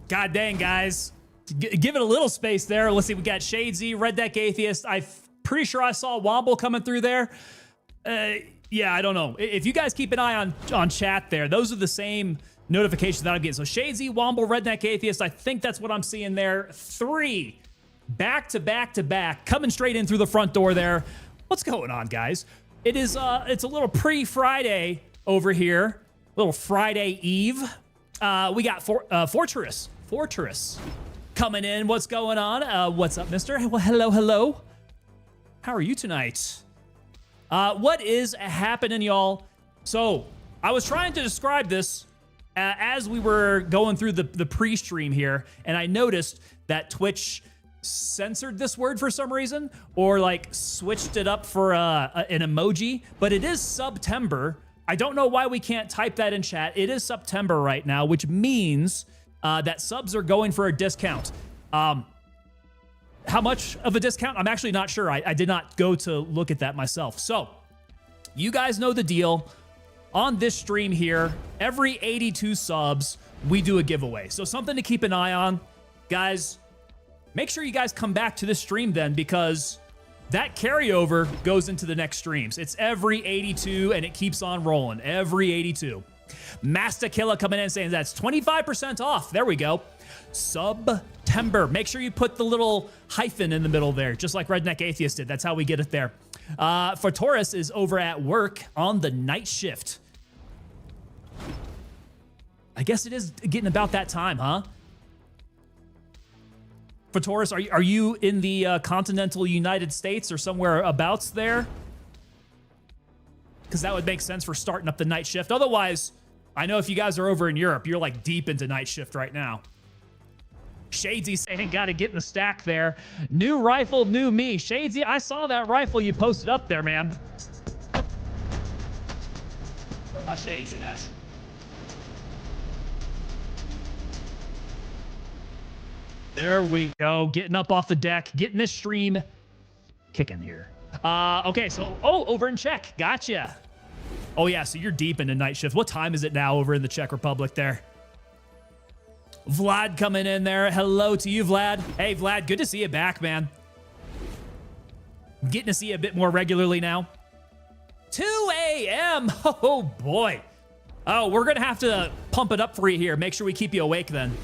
God dang, guys. Give it a little space there. Let's see. We got Shadesy, Red Deck Atheist. I'm pretty sure I saw Womble coming through there. Yeah, I don't know. If you guys keep an eye on chat there, those are the same notifications that I'm getting. So Shadesy, Womble, Red Deck Atheist. I think that's what I'm seeing there. 3 back to back to back, coming straight in through the front door there. What's going on, guys? It is it's a little pre-Friday over here. Little Friday Eve. We got Fortress coming in. What's going on? What's up, mister? Well, hello. How are you tonight? What is happening, y'all? So, I was trying to describe this as we were going through the pre-stream here, and I noticed that Twitch censored this word for some reason, or like switched it up for an emoji, but it is September. I don't know why we can't type that in chat. It is September right now, which means that subs are going for a discount. How much of a discount? I'm actually not sure. I did not go to look at that myself. So, you guys know the deal. On this stream here, every 82 subs, we do a giveaway. So something to keep an eye on. Guys, make sure you guys come back to this stream then, because that carryover goes into the next streams. It's every 82, and it keeps on rolling. Every 82. Master Killer coming in saying that's 25% off. There we go. September. Make sure you put the little hyphen in the middle there, just like Redneck Atheist did. That's how we get it there. For Taurus is over at work on the night shift. I guess it is getting about that time, huh? For Taurus, are you in the continental United States or somewhere abouts there? Because that would make sense for starting up the night shift. Otherwise, I know if you guys are over in Europe, you're like deep into night shift right now. Shadesy saying, gotta get in the stack there. New rifle, new me. Shadesy, I saw that rifle you posted up there, man. Shadesy, that's... There we go. Getting up off the deck. Getting this stream kicking here. Okay, so... Oh, over in Czech. Gotcha. Oh, yeah, so you're deep into night shift. What time is it now over in the Czech Republic there? Vlad coming in there. Hello to you, Vlad. Hey, Vlad, good to see you back, man. Getting to see you a bit more regularly now. 2 a.m. Oh, boy. Oh, we're going to have to pump it up for you here. Make sure we keep you awake then.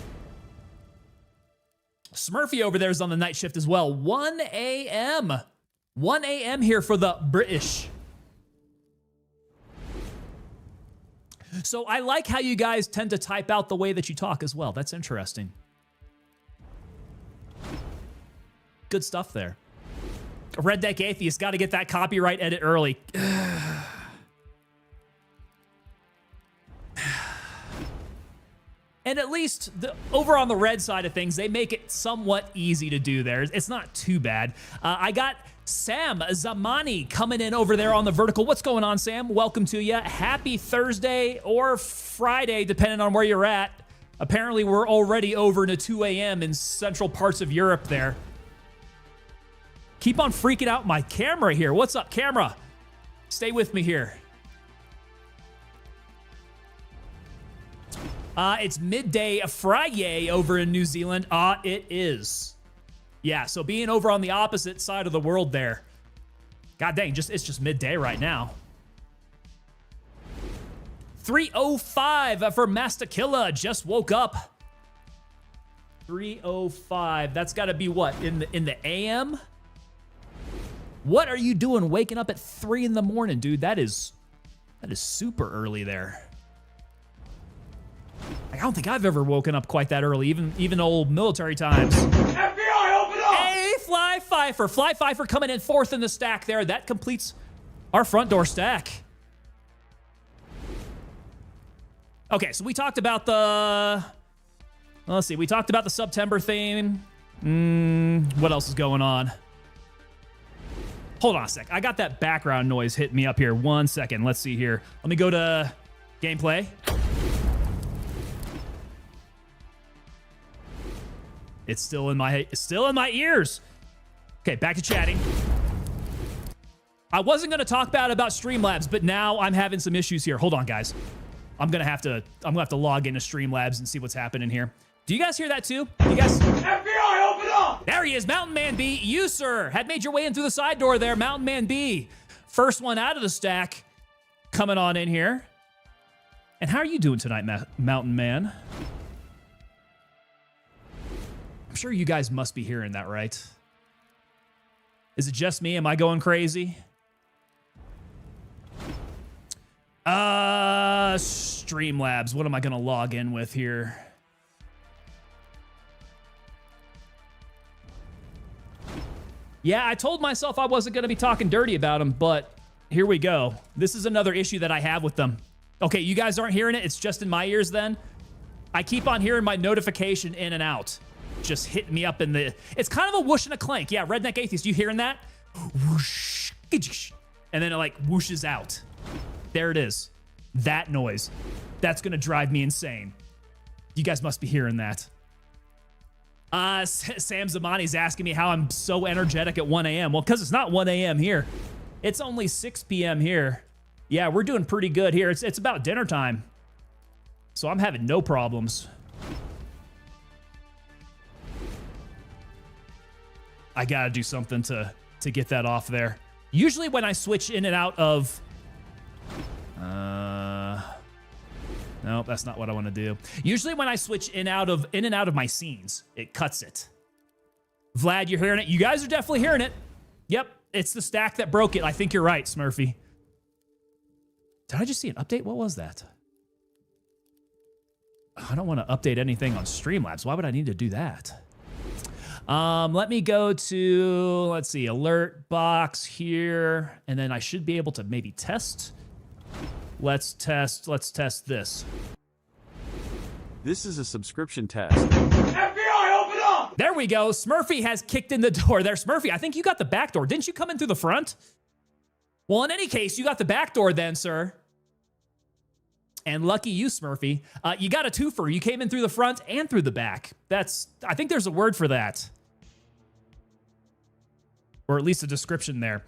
Smurfy over there is on the night shift as well. 1 a.m. 1 a.m. here for the British. So I like how you guys tend to type out the way that you talk as well. That's interesting. Good stuff there. Red Deck Atheist, got to get that copyright edit early. And at least over on the red side of things, they make it somewhat easy to do there. It's not too bad. I got Sam Zamani coming in over there on the vertical. What's going on, Sam? Welcome to you. Happy Thursday or Friday, depending on where you're at. Apparently, we're already over to 2 a.m. in central parts of Europe there. Keep on freaking out my camera here. What's up, camera? Stay with me here. It's midday Friday over in New Zealand. It is. Yeah, so being over on the opposite side of the world there. God dang, it's just midday right now. 3:05 for Master Killer. Just woke up. 3:05. That's got to be what, in the AM? What are you doing waking up at 3 in the morning, dude? That is super early there. I don't think I've ever woken up quite that early, even old military times. FBI, open up! Hey, Fly Pfeiffer coming in 4th in the stack there. That completes our front door stack. Okay, so we talked about the... Let's see, we talked about the September theme. What else is going on? Hold on a sec. I got that background noise hitting me up here. 1 second. Let's see here. Let me go to gameplay. It's still in my ears. Okay, back to chatting. I wasn't going to talk bad about Streamlabs, but now I'm having some issues here. Hold on, guys. I'm gonna have to log into Streamlabs and see what's happening here. Do you guys hear that too? You guys? FBI, open up! There he is, Mountain Man B. You, sir, had made your way in through the side door there, Mountain Man B. First one out of the stack, coming on in here. And how are you doing tonight, Mountain Man? I'm sure you guys must be hearing that, right? Is it just me? Am I going crazy? Streamlabs. What am I going to log in with here? Yeah, I told myself I wasn't going to be talking dirty about them, but here we go. This is another issue that I have with them. Okay, you guys aren't hearing it. It's just in my ears then. I keep on hearing my notification in and out. Just hitting me up in the... It's kind of a whoosh and a clank. Yeah, Redneck Atheist, you hearing that? Whoosh. And then it like whooshes out. There it is. That noise. That's going to drive me insane. You guys must be hearing that. Sam Zamani's asking me how I'm so energetic at 1 a.m. Well, because it's not 1 a.m. here. It's only 6 p.m. here. Yeah, we're doing pretty good here. It's about dinner time. So I'm having no problems. I gotta do something to get that off there. Usually when I switch in and out of... Nope, that's not what I want to do. Usually when I switch in and out of my scenes, it cuts it. Vlad, you're hearing it? You guys are definitely hearing it. Yep, it's the stack that broke it. I think you're right, Smurfy. Did I just see an update? What was that? I don't want to update anything on Streamlabs. Why would I need to do that? Let me go to, let's see, alert box here. And then I should be able to maybe test. Let's test this. This is a subscription test. FBI, open up! There we go. Smurfy has kicked in the door there. Smurfy, I think you got the back door. Didn't you come in through the front? Well, in any case, you got the back door then, sir. And lucky you, Smurfy. You got a twofer. You came in through the front and through the back. I think there's a word for that. Or at least a description there.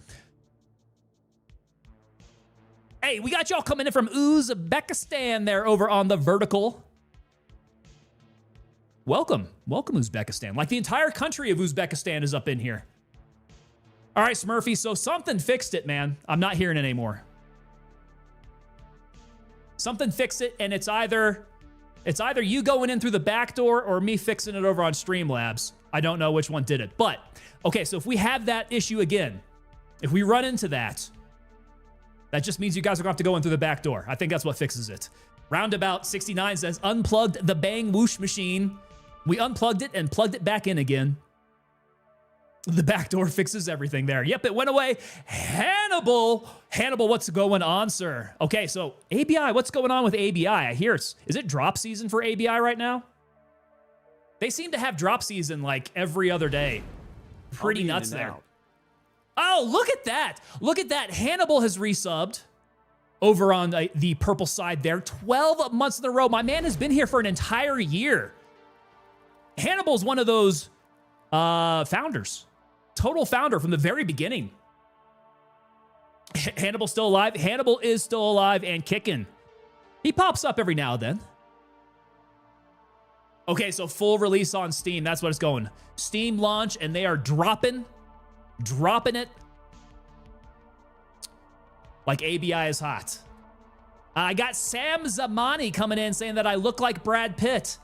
Hey, we got y'all coming in from Uzbekistan there over on the vertical. Welcome. Welcome, Uzbekistan. Like the entire country of Uzbekistan is up in here. All right, Smurfy, so something fixed it, man. I'm not hearing it anymore. Something fixed it, and it's either you going in through the back door or me fixing it over on Streamlabs. I don't know which one did it. But, okay, so if we have that issue again, if we run into that, that just means you guys are going to have to go in through the back door. I think that's what fixes it. Roundabout 69 says, unplugged the Bang Whoosh machine. We unplugged it and plugged it back in again. The back door fixes everything there. Yep, it went away. Hannibal, what's going on, sir? Okay, so ABI, what's going on with ABI? I hear is it drop season for ABI right now? They seem to have drop season like every other day. Pretty nuts there. Out. Oh, look at that. Look at that. Hannibal has resubbed over on the purple side there. 12 months in a row. My man has been here for an entire year. Hannibal's one of those founders. Total founder from the very beginning. Hannibal's still alive. Hannibal is still alive and kicking. He pops up every now and then. Okay, so full release on Steam. That's what it's going. Steam launch, and they are dropping it like ABI is hot. I got Sam Zamani coming in saying that I look like Brad Pitt.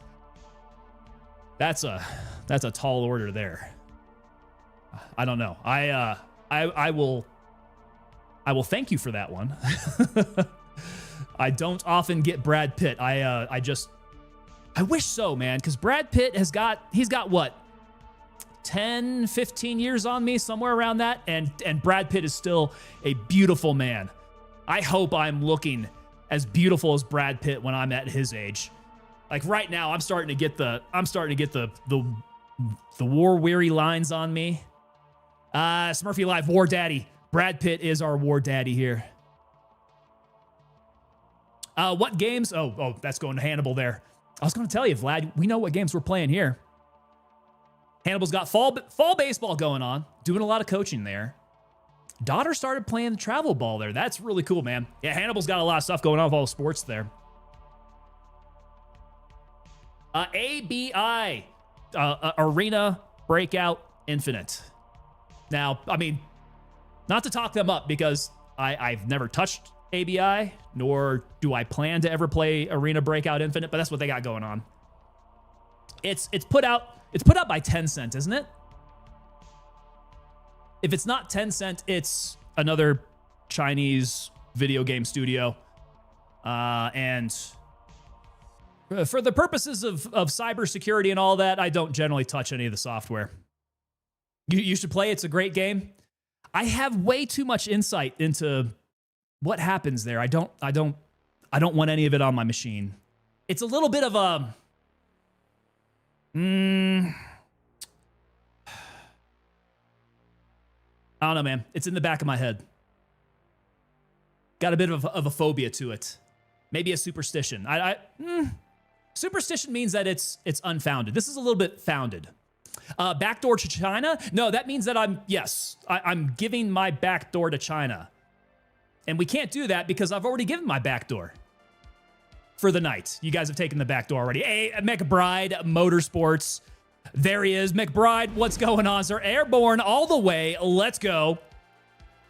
That's a tall order there. I don't know. I will thank you for that one. I don't often get Brad Pitt. I wish so, man, because Brad Pitt he's got what? 10, 15 years on me, somewhere around that, and Brad Pitt is still a beautiful man. I hope I'm looking as beautiful as Brad Pitt when I'm at his age. Like right now, I'm starting to get the war-weary lines on me. Smurfy Live, War Daddy. Brad Pitt is our War Daddy here. What games? Oh, that's going to Hannibal there. I was going to tell you, Vlad, we know what games we're playing here. Hannibal's got fall baseball going on, doing a lot of coaching there. Daughter started playing travel ball there. That's really cool, man. Yeah, Hannibal's got a lot of stuff going on with all the sports there. ABI, Arena Breakout Infinite. Now, I mean, not to talk them up because I've never touched ABI, nor do I plan to ever play Arena Breakout Infinite, but that's what they got going on. It's put out by Tencent, isn't it? If it's not Tencent, it's another Chinese video game studio. And for the purposes of cybersecurity and all that, I don't generally touch any of the software. You should play. It's a great game. I have way too much insight into what happens there. I don't want any of it on my machine. It's a little bit of a I don't know, man. It's in the back of my head. Got a bit of a phobia to it. Maybe a superstition. Superstition means that it's unfounded. This is a little bit founded. Backdoor to China? No, that means that I'm giving my backdoor to China. And we can't do that because I've already given my backdoor for the night. You guys have taken the backdoor already. Hey, McBride Motorsports. There he is. McBride, what's going on, sir? Airborne all the way. Let's go.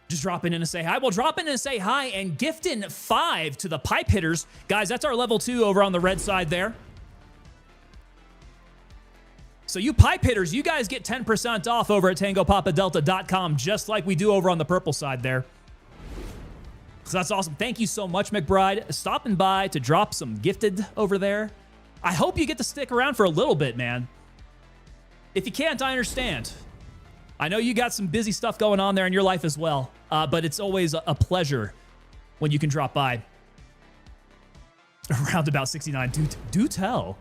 Just dropping in to say hi. Well, dropping in to say hi and gifting 5 to the pipe hitters. Guys, that's our level 2 over on the red side there. So you pipe hitters, you guys get 10% off over at TangoPapaDelta.com, just like we do over on the purple side there. So that's awesome. Thank you so much, McBride, stopping by to drop some gifted over there. I hope you get to stick around for a little bit, man. If you can't, I understand. I know you got some busy stuff going on there in your life as well, but it's always a pleasure when you can drop by. Around about 69. Do tell.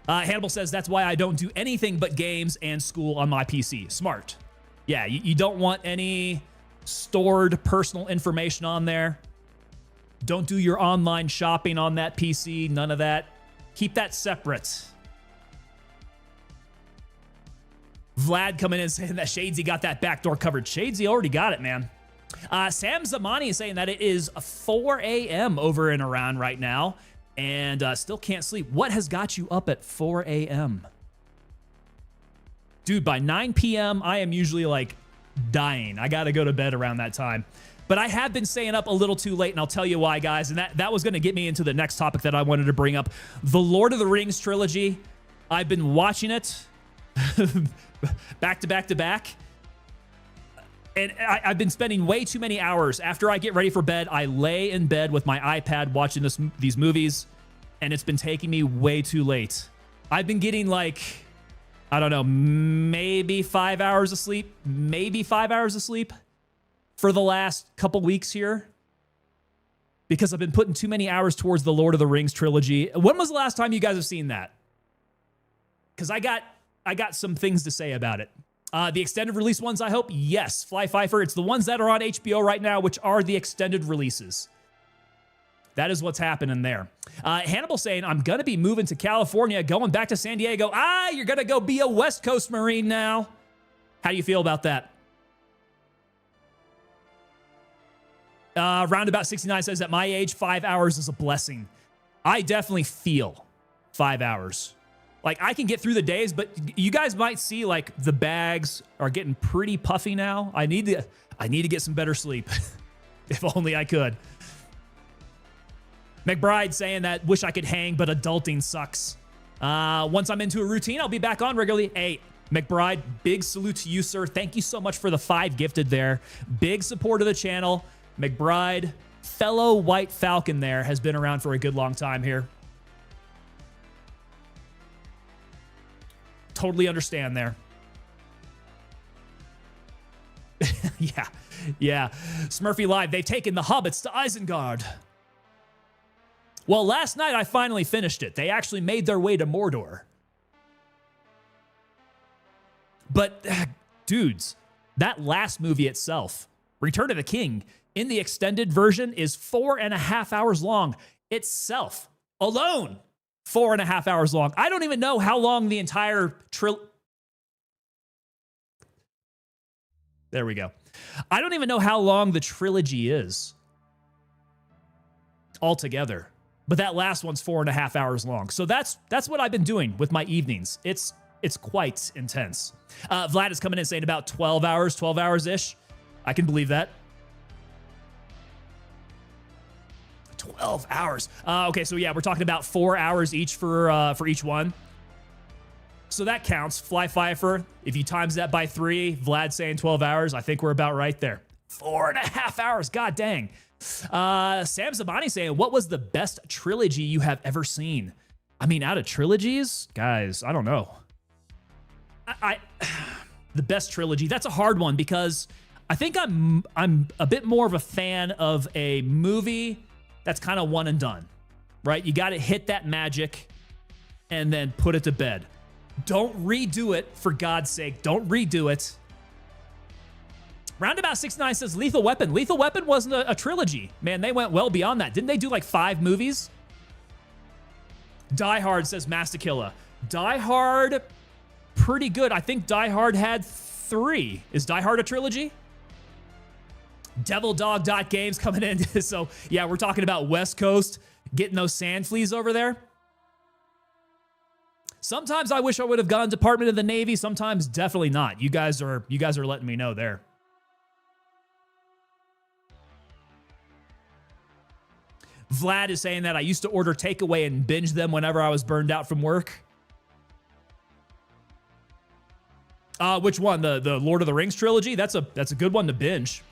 Hannibal says, that's why I don't do anything but games and school on my PC. Smart. Yeah, you don't want any stored personal information on there. Don't do your online shopping on that PC. None of that. Keep that separate. Vlad coming in saying that Shadesy got that backdoor covered. Shadesy already got it, man. Sam Zamani is saying that it is 4 a.m. over in Iran right now and still can't sleep. What has got you up at 4 a.m.? Dude, by 9 p.m., I am usually like dying. I got to go to bed around that time. But I have been staying up a little too late, and I'll tell you why, guys. And that was going to get me into the next topic that I wanted to bring up. The Lord of the Rings trilogy. I've been watching it back to back to back. And I've been spending way too many hours. After I get ready for bed, I lay in bed with my iPad watching these movies, and it's been taking me way too late. I've been getting like, I don't know, maybe 5 hours of sleep, for the last couple weeks here because I've been putting too many hours towards the Lord of the Rings trilogy. When was the last time you guys have seen that? Because I got some things to say about it. The extended release ones, I hope? Yes. Fly Pfeiffer. It's the ones that are on HBO right now, which are the extended releases. That is what's happening there. Hannibal saying, I'm going to be moving to California, going back to San Diego. You're going to go be a West Coast Marine now. How do you feel about that? Roundabout 69 says, at my age, 5 hours is a blessing. I definitely feel 5 hours. Like, I can get through the days, but you guys might see, like, the bags are getting pretty puffy now. I need to get some better sleep. If only I could. McBride saying that, wish I could hang, but adulting sucks. Once I'm into a routine, I'll be back on regularly. Hey, McBride, big salute to you, sir. Thank you so much for the 5 gifted there. Big support of the channel. McBride, fellow White Falcon there, has been around for a good long time here. Totally understand there. Yeah. Smurfy Live, they've taken the Hobbits to Isengard. Well, last night I finally finished it. They actually made their way to Mordor. But, dudes, that last movie itself, Return of the King, in the extended version is 4.5 hours long. Itself, alone, 4.5 hours long. I don't even know how long the entire There we go. I don't even know how long the trilogy is altogether. But that last one's 4.5 hours long. So that's what I've been doing with my evenings. It's quite intense. Vlad is coming in saying about 12 hours-ish. I can believe that. 12 hours. Okay, so yeah, we're talking about 4 hours each for each one. So that counts. Fly Pfeiffer, if you times that by 3, Vlad saying 12 hours, I think we're about right there. 4.5 hours, god dang. Sam Zabani saying, what was the best trilogy you have ever seen? I mean, out of trilogies, guys, I don't know. The best trilogy, that's a hard one because I think I'm a bit more of a fan of a movie that's kind of one and done, right? You got to hit that magic and then put it to bed. Don't redo it, for God's sake. Don't redo it. Roundabout69 says Lethal Weapon. Lethal Weapon wasn't a trilogy. Man, they went well beyond that. Didn't they do like 5 movies? Die Hard says Mastakilla. Die Hard, pretty good. I think Die Hard had 3. Is Die Hard a trilogy? DevilDog.games coming in. So, yeah, we're talking about West Coast, getting those sand fleas over there. Sometimes I wish I would have gone Department of the Navy. Sometimes definitely not. You guys are letting me know there. Vlad is saying that I used to order takeaway and binge them whenever I was burned out from work. Which one? The Lord of the Rings trilogy? That's a good one to binge.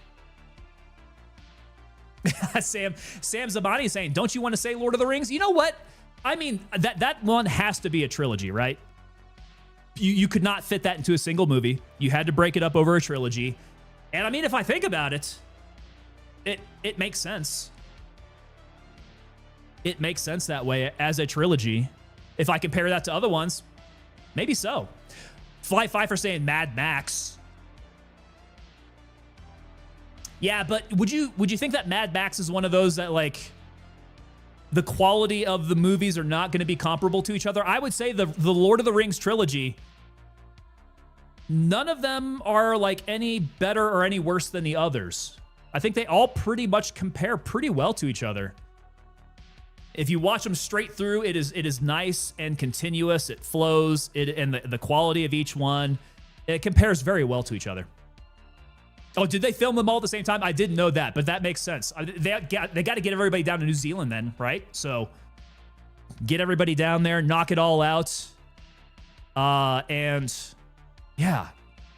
Sam Zabani is saying, don't you want to say Lord of the Rings? You know what? I mean, that one has to be a trilogy, right? You could not fit that into a single movie. You had to break it up over a trilogy. And I mean, if I think about it, it makes sense. It makes sense that way as a trilogy. If I compare that to other ones, maybe so. Fly Pfeiffer saying Mad Max. Yeah, but would you think that Mad Max is one of those that, like, the quality of the movies are not going to be comparable to each other? I would say the Lord of the Rings trilogy, none of them are like any better or any worse than the others. I think they all pretty much compare pretty well to each other. If you watch them straight through, it is nice and continuous. It flows, and the quality of each one, it compares very well to each other. Oh, did they film them all at the same time? I didn't know that, but that makes sense. They got to get everybody down to New Zealand then, right? So get everybody down there, knock it all out, and yeah,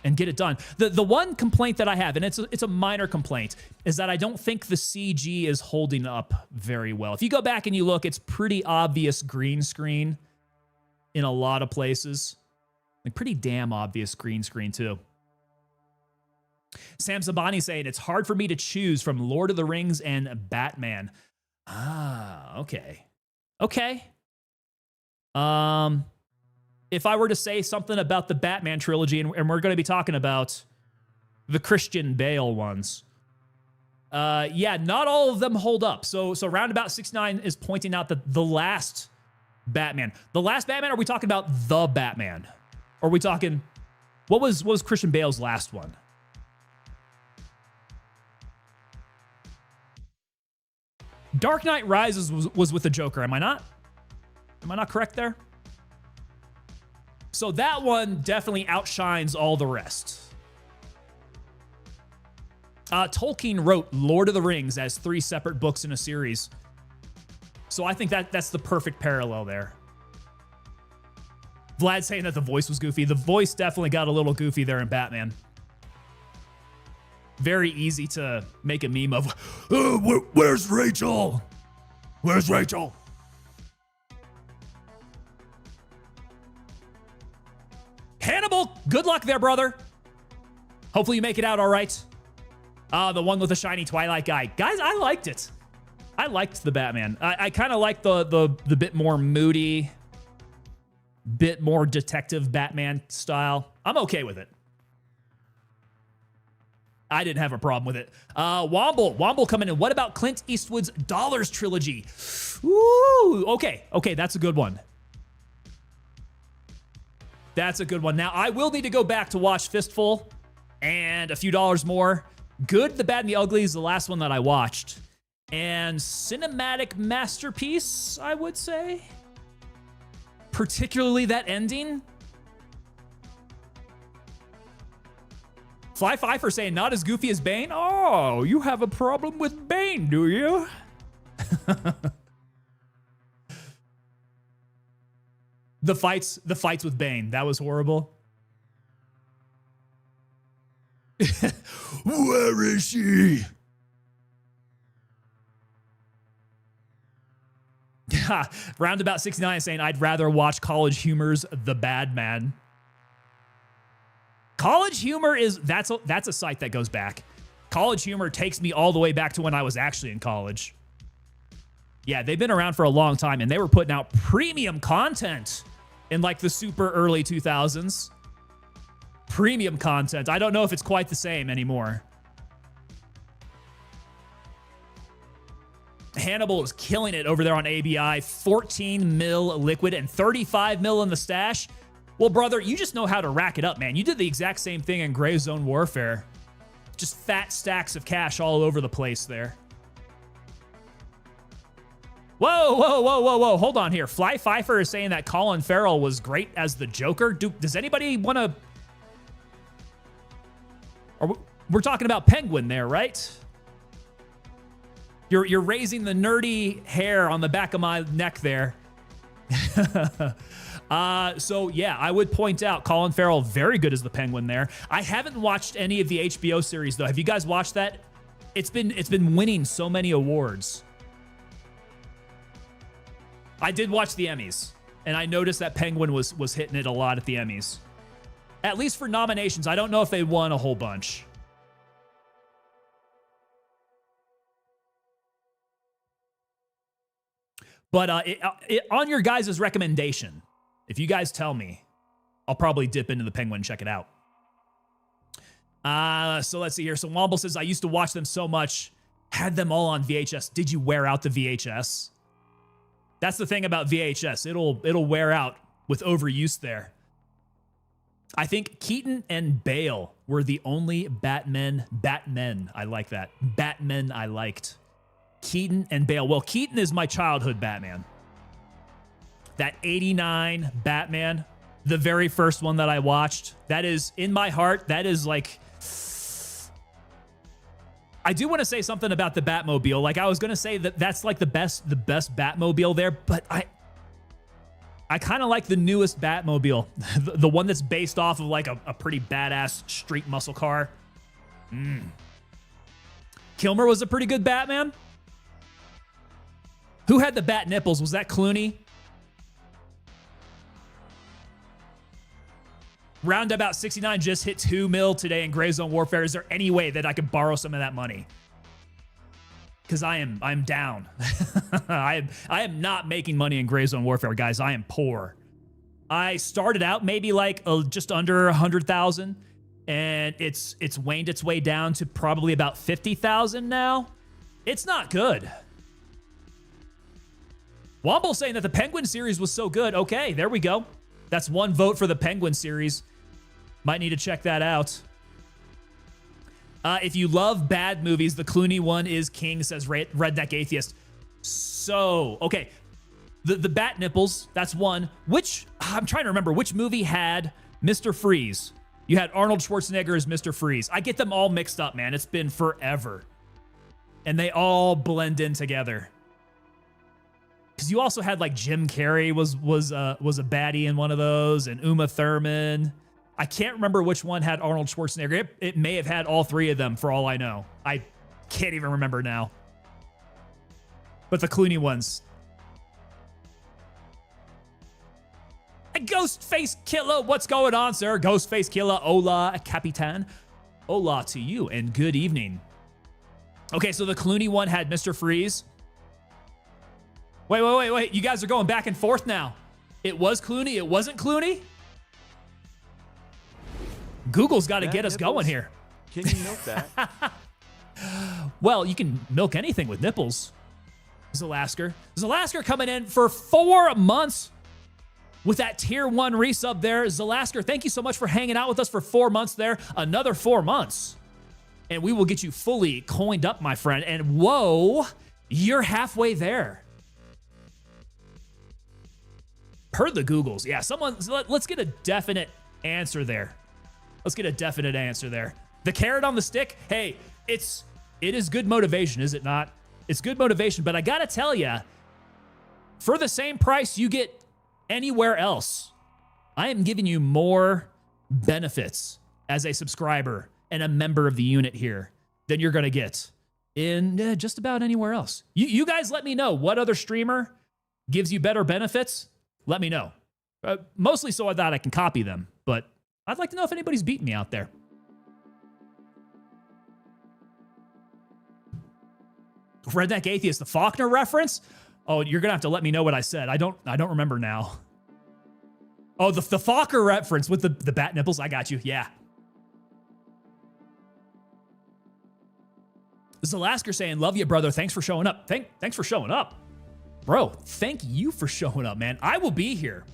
and get it done. The one complaint that I have, and it's a minor complaint, is that I don't think the CG is holding up very well. If you go back and you look, it's pretty obvious green screen in a lot of places. Like pretty damn obvious green screen too. Sam Zabani saying, it's hard for me to choose from Lord of the Rings and Batman. Ah, okay. Okay. If I were to say something about the Batman trilogy, and we're going to be talking about the Christian Bale ones, yeah, not all of them hold up. So Roundabout 69 is pointing out that the last Batman, are we talking about the Batman? Or are we talking, what was Christian Bale's last one? Dark Knight Rises was with the Joker, am I not? Am I not correct there? So that one definitely outshines all the rest. Tolkien wrote Lord of the Rings as 3 separate books in a series. So I think that's the perfect parallel there. Vlad saying that the voice was goofy. The voice definitely got a little goofy there in Batman. Very easy to make a meme of, oh, where's Rachel? Where's Rachel? Hannibal, good luck there, brother. Hopefully you make it out all right. The one with the shiny Twilight guy. Guys, I liked it. I liked the Batman. I kind of like the bit more moody, bit more detective Batman style. I'm okay with it. I didn't have a problem with it. Womble coming in. What about Clint Eastwood's Dollars trilogy? Ooh, okay, that's a good one. That's a good one. Now, I will need to go back to watch Fistful and A Few Dollars More. Good, the Bad, and the Ugly is the last one that I watched. and cinematic masterpiece, I would say. Particularly that ending. Fly Pfeiffer saying, not as goofy as Bane. Oh, you have a problem with Bane, do you? The fights with Bane, that was horrible. Where is she? Roundabout 69 saying, I'd rather watch College Humor's The Bad Man. College Humor that's a site that goes back. College Humor takes me all the way back to when I was actually in college. Yeah, they've been around for a long time, and they were putting out premium content in like the super early 2000s. Premium content. I don't know if it's quite the same anymore. Hannibal is killing it over there on ABI. 14 mil liquid and 35 mil in the stash. Well, brother, you just know how to rack it up, man. You did the exact same thing in Gray Zone Warfare. Just fat stacks of cash all over the place there. Whoa, whoa, whoa, whoa, whoa. Hold on here. Fly Pfeiffer is saying that Colin Farrell was great as the Joker. Does anybody want to... We're talking about Penguin there, right? You're raising the nerdy hair on the back of my neck there. So yeah, I would point out Colin Farrell, very good as the Penguin there. I haven't watched any of the HBO series though. Have you guys watched that? It's been winning so many awards. I did watch the Emmys, and I noticed that Penguin was hitting it a lot at the Emmys. At least for nominations. I don't know if they won a whole bunch. But on your guys' recommendation, if you guys tell me, I'll probably dip into the Penguin and check it out. So let's see here. So Womble says, I used to watch them so much, had them all on VHS. Did you wear out the VHS? That's the thing about VHS. It'll wear out with overuse there. I think Keaton and Bale were the only Batmen, I like that. Batmen I liked. Keaton and Bale. Well, Keaton is my childhood Batman. That 89 Batman, the very first one that I watched, that is in my heart. That is like, I do want to say something about the Batmobile. Like I was going to say that's like the best Batmobile there, but I kind of like the newest Batmobile, the one that's based off of like a pretty badass street muscle car. Kilmer was a pretty good Batman. Who had the bat nipples? Was that Clooney? Roundabout 69 just hit 2 mil today in Gray Zone Warfare. Is there any way that I could borrow some of that money? Because I'm down. I am not making money in Gray Zone Warfare, guys. I am poor. I started out maybe like just under 100,000, and it's waned its way down to probably about 50,000 now. It's not good. Womble saying that the Penguin series was so good. Okay, there we go. That's one vote for the Penguin series. Might need to check that out. If you love bad movies, the Clooney one is king, says Redneck Atheist. So, okay. The bat nipples, that's one. I'm trying to remember, which movie had Mr. Freeze? You had Arnold Schwarzenegger as Mr. Freeze. I get them all mixed up, man. It's been forever. And they all blend in together. Because you also had like Jim Carrey was a baddie in one of those, and Uma Thurman. I can't remember which one had Arnold Schwarzenegger. It may have had all three of them for all I know. I can't even remember now. But the Clooney ones. Ghostface Killer, what's going on, sir? Ghostface Killer, hola, Capitan. Hola to you, and good evening. Okay, so the Clooney one had Mr. Freeze. Wait. You guys are going back and forth now. It was Clooney. It wasn't Clooney? Google's got to get us going here. Can you milk that? Well, you can milk anything with nipples. Zalasker. Zalasker coming in for 4 months with that tier 1 resub there. Zalasker, thank you so much for hanging out with us for 4 months there. Another 4 months. And we will get you fully coined up, my friend. And whoa, You're halfway there. Per the Googles. Yeah, let's get a definite answer there. Let's get a definite answer there. The carrot on the stick, hey, it is good motivation, is it not? It's good motivation, but I gotta tell you, for the same price you get anywhere else, I am giving you more benefits as a subscriber and a member of the unit here than you're gonna get in just about anywhere else. You guys let me know what other streamer gives you better benefits. Let me know. Mostly so that I can copy them, but I'd like to know if anybody's beating me out there. Redneck Atheist, the Faulkner reference? Oh, you're gonna have to let me know what I said. I don't remember now. Oh, the Faulkner reference with the bat nipples. I got you. Yeah. Zalasker saying, love you, brother. Thanks for showing up. Thanks for showing up. Bro, thank you for showing up, man. I will be here.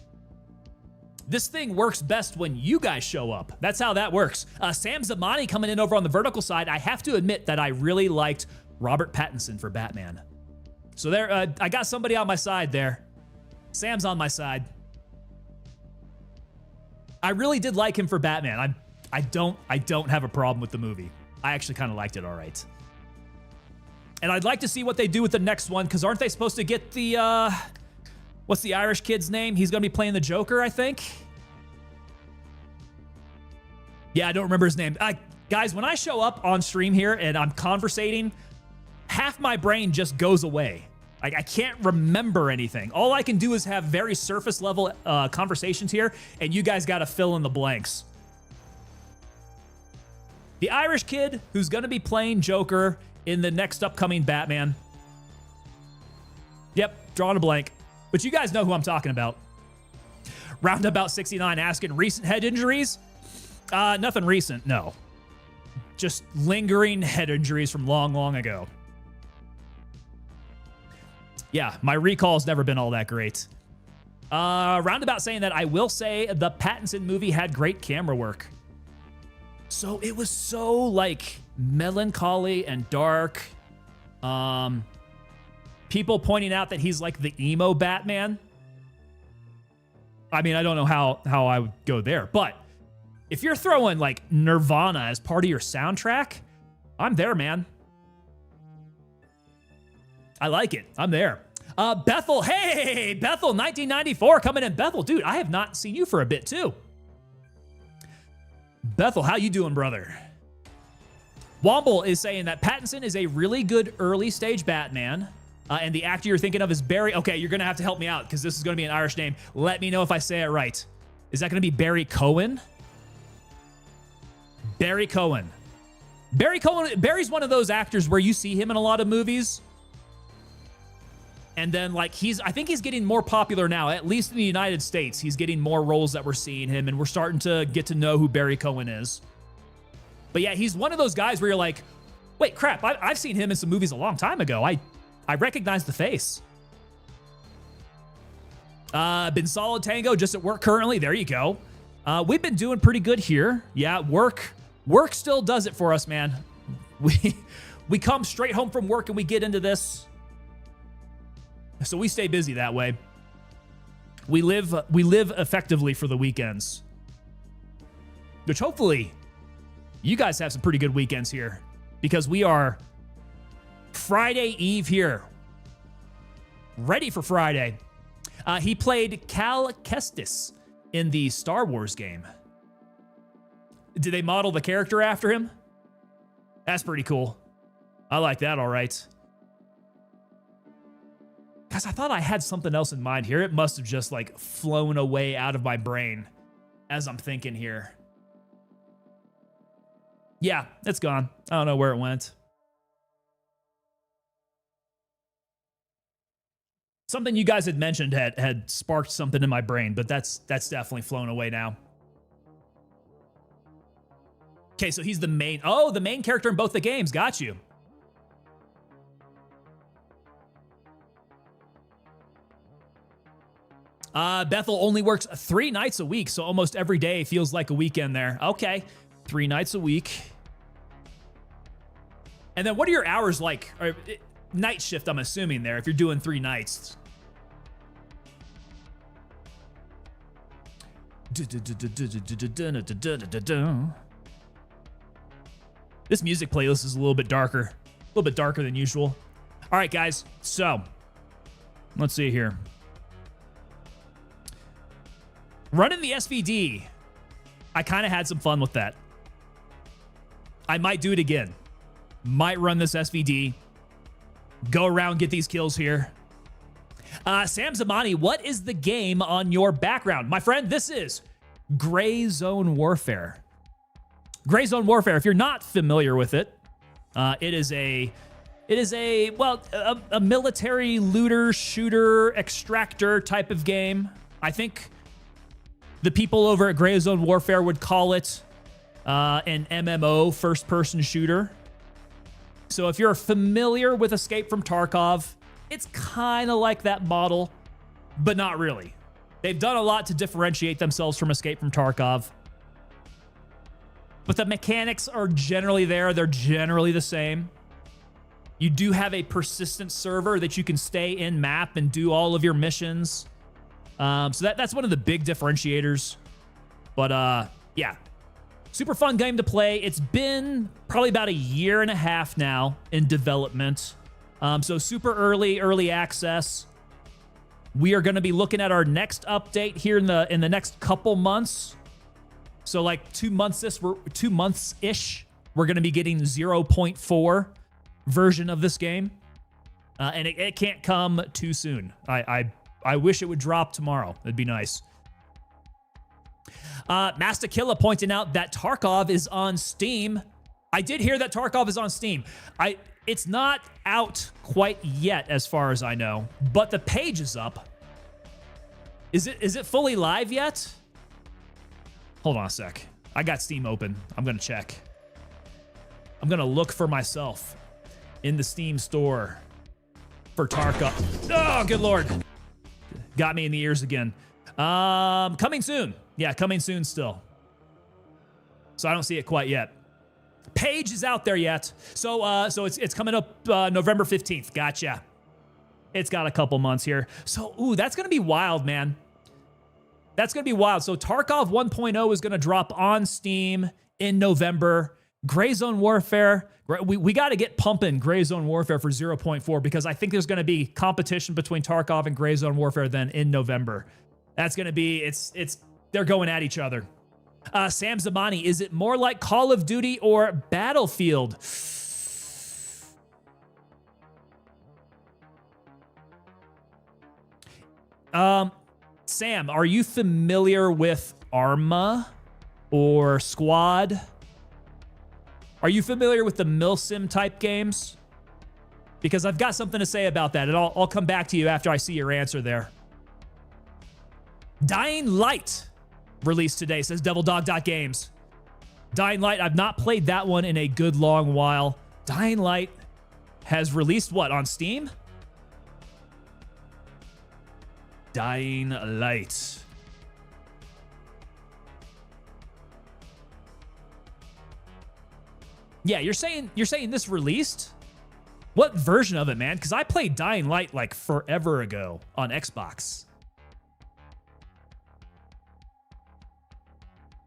This thing works best when you guys show up. That's how that works. Sam Zamani coming in over on the vertical side. I have to admit that I really liked Robert Pattinson for Batman. So there, I got somebody on my side there. Sam's on my side. I really did like him for Batman. I don't have a problem with the movie. I actually kind of liked it all right. And I'd like to see what they do with the next one, because aren't they supposed to get the, what's the Irish kid's name? He's going to be playing the Joker, I think. Yeah, I don't remember his name. Guys, when I show up on stream here and I'm conversating, half my brain just goes away. Like, I can't remember anything. All I can do is have very surface level conversations here, and you guys got to fill in the blanks. The Irish kid who's going to be playing Joker in the next upcoming Batman. Yep, drawing a blank. But you guys know who I'm talking about. Roundabout 69 asking, recent head injuries? Nothing recent, no. Just lingering head injuries from long, long ago. Yeah, my recall's never been all that great. Roundabout saying that I will say the Pattinson movie had great camera work. So it was so like melancholy and dark. People pointing out that he's like the emo Batman. I mean, I don't know how I would go there, but if you're throwing like Nirvana as part of your soundtrack, I'm there, man. I like it. I'm there. Bethel, hey, Bethel, 1994 coming in. Bethel, dude, I have not seen you for a bit too. Bethel, how you doing, brother? Womble is saying that Pattinson is a really good early stage Batman. And the actor you're thinking of is Barry. Okay, you're going to have to help me out because this is going to be an Irish name. Let me know if I say it right. Is that going to be Barry Cohen? Barry Cohen. Barry's one of those actors where you see him in a lot of movies. And then, like, I think he's getting more popular now, at least in the United States. He's getting more roles that we're seeing him, and we're starting to get to know who Barry Cohen is. But yeah, he's one of those guys where you're like, wait, crap, I've seen him in some movies a long time ago. I recognize the face. Been solid Tango, just at work currently. There you go. We've been doing pretty good here. Yeah, work still does it for us, man. We come straight home from work and we get into this. So we stay busy that way. We live effectively for the weekends. Which hopefully you guys have some pretty good weekends here, because we are Friday Eve here. Ready for Friday. He played Cal Kestis in the Star Wars game. Did they model the character after him? That's pretty cool. I like that, all right. Guys, I thought I had something else in mind here. It must have just like flown away out of my brain as I'm thinking here. Yeah, it's gone. I don't know where it went. Something you guys had mentioned had sparked something in my brain, but that's definitely flown away now. Okay, so he's the main character in both the games. Got you. Bethel only works 3 nights a week, so almost every day feels like a weekend there. Okay, 3 nights a week. And then what are your hours like? night shift, I'm assuming, there, if you're doing 3 nights. This music playlist is a little bit darker than usual. All right, guys. So let's see here. Running the SVD, I kind of had some fun with that. I might do it again. Might run this SVD. Go around, get these kills here. Sam Zamani, what is the game on your background? My friend, this is Gray Zone Warfare. Gray Zone Warfare, if you're not familiar with it, it is a military looter, shooter, extractor type of game. I think the people over at Gray Zone Warfare would call it an MMO, first-person shooter. So if you're familiar with Escape from Tarkov, it's kind of like that model, but not really. They've done a lot to differentiate themselves from Escape from Tarkov. But the mechanics are generally there. They're generally the same. You do have a persistent server that you can stay in map and do all of your missions. So that's one of the big differentiators. But yeah, super fun game to play. It's been probably about 1.5 years now in development. So super early access. We are going to be looking at our next update here in the next couple months. So like 2 months-ish, we're going to be getting 0.4 version of this game. And it can't come too soon. I wish it would drop tomorrow. It'd be nice. Mastakilla pointing out that Tarkov is on Steam. I did hear that Tarkov is on Steam. It's not out quite yet as far as I know, but the page is up. Is it fully live yet? Hold on a sec. I got Steam open. I'm going to check. I'm going to look for myself in the Steam store for Tarkov. Oh, good Lord. Got me in the ears again. Coming soon. Yeah, coming soon still. So I don't see it quite yet. Page is out there yet. So it's coming up November 15th. Gotcha. It's got a couple months here. So, ooh, that's going to be wild, man. That's going to be wild. So Tarkov 1.0 is going to drop on Steam in November. Gray Zone Warfare, we got to get pumping Gray Zone Warfare for 0.4 because I think there's going to be competition between Tarkov and Gray Zone Warfare then in November. That's going to be, they're going at each other. Sam Zamani, is it more like Call of Duty or Battlefield? Sam, are you familiar with Arma or Squad? Are you familiar with the Milsim type games? Because I've got something to say about that, and I'll come back to you after I see your answer there. Dying Light released today, says DevilDog.Games. Dying Light, I've not played that one in a good long while. Dying Light has released what, on Steam? Dying Light. Yeah, you're saying this released? What version of it, man? Because I played Dying Light like forever ago on Xbox.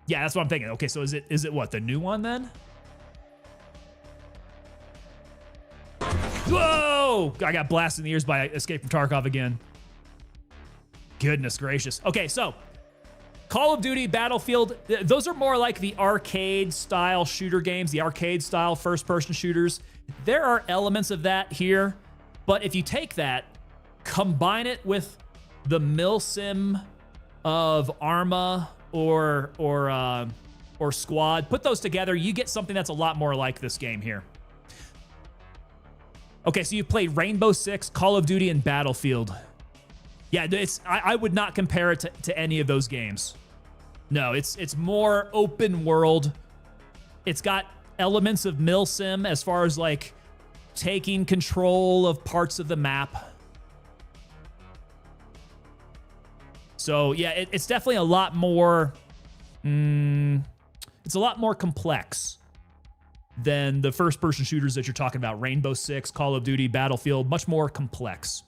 Yeah, that's what I'm thinking. Okay, so is it what, the new one then? Whoa! I got blasted in the ears by Escape from Tarkov again. Goodness gracious. Okay, so Call of Duty, Battlefield, those are more like the arcade-style shooter games, the arcade-style first-person shooters. There are elements of that here, but if you take that, combine it with the Milsim of Arma or Squad, put those together, you get something that's a lot more like this game here. Okay, so you played Rainbow Six, Call of Duty, and Battlefield. Yeah, I would not compare it to any of those games. No, it's more open world. It's got elements of Milsim as far as like taking control of parts of the map. So yeah, it's definitely a lot more. It's a lot more complex. than the first-person shooters that you're talking about. Rainbow Six, Call of Duty, Battlefield, much more complex.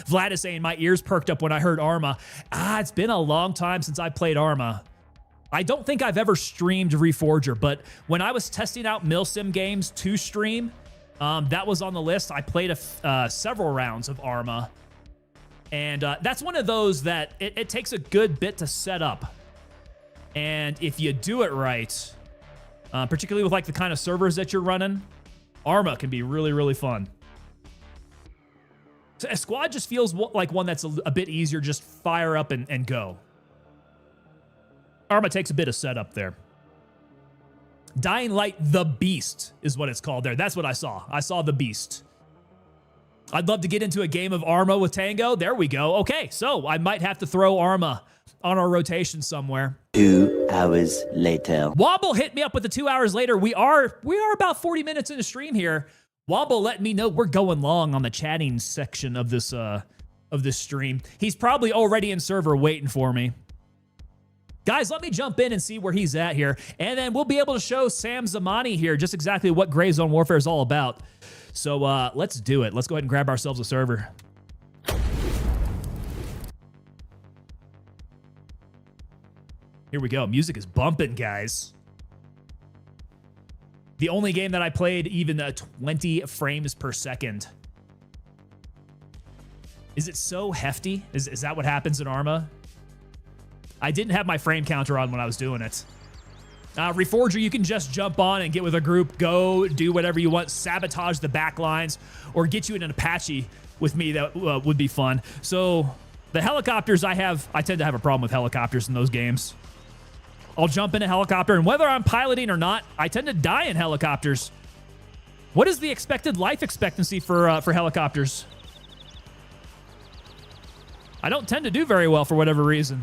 Vlad is saying, my ears perked up when I heard Arma. It's been a long time since I played Arma. I don't think I've ever streamed Reforger, but when I was testing out Milsim games to stream, that was on the list. I played several rounds of Arma, and that's one of those that it takes a good bit to set up. And if you do it right, particularly with like the kind of servers that you're running, Arma can be really, really fun. So a squad just feels like one that's a bit easier, just fire up and go. Arma takes a bit of setup there. Dying Light the Beast is what it's called there. That's what I saw. I saw the Beast. I'd love to get into a game of Arma with Tango. There we go. Okay, so I might have to throw Arma on our rotation somewhere. 2 hours later. Womble hit me up with the 2 hours later. We are about 40 minutes into stream here. Womble letting me know we're going long on the chatting section of this stream. He's probably already in server waiting for me. Guys, let me jump in and see where he's at here, and then we'll be able to show Sam Zamani here just exactly what Gray Zone Warfare is all about. So let's do it. Let's go ahead and grab ourselves a server. Here we go. Music is bumping, guys. The only game that I played even 20 frames per second. Is it so hefty? Is that what happens in Arma? I didn't have my frame counter on when I was doing it. Reforger, you can just jump on and get with a group, go do whatever you want, sabotage the back lines, or get you in an Apache with me. That would be fun. So the helicopters I tend to have a problem with helicopters in those games. I'll jump in a helicopter, and whether I'm piloting or not, I tend to die in helicopters. What is the expected life expectancy for helicopters? I don't tend to do very well for whatever reason.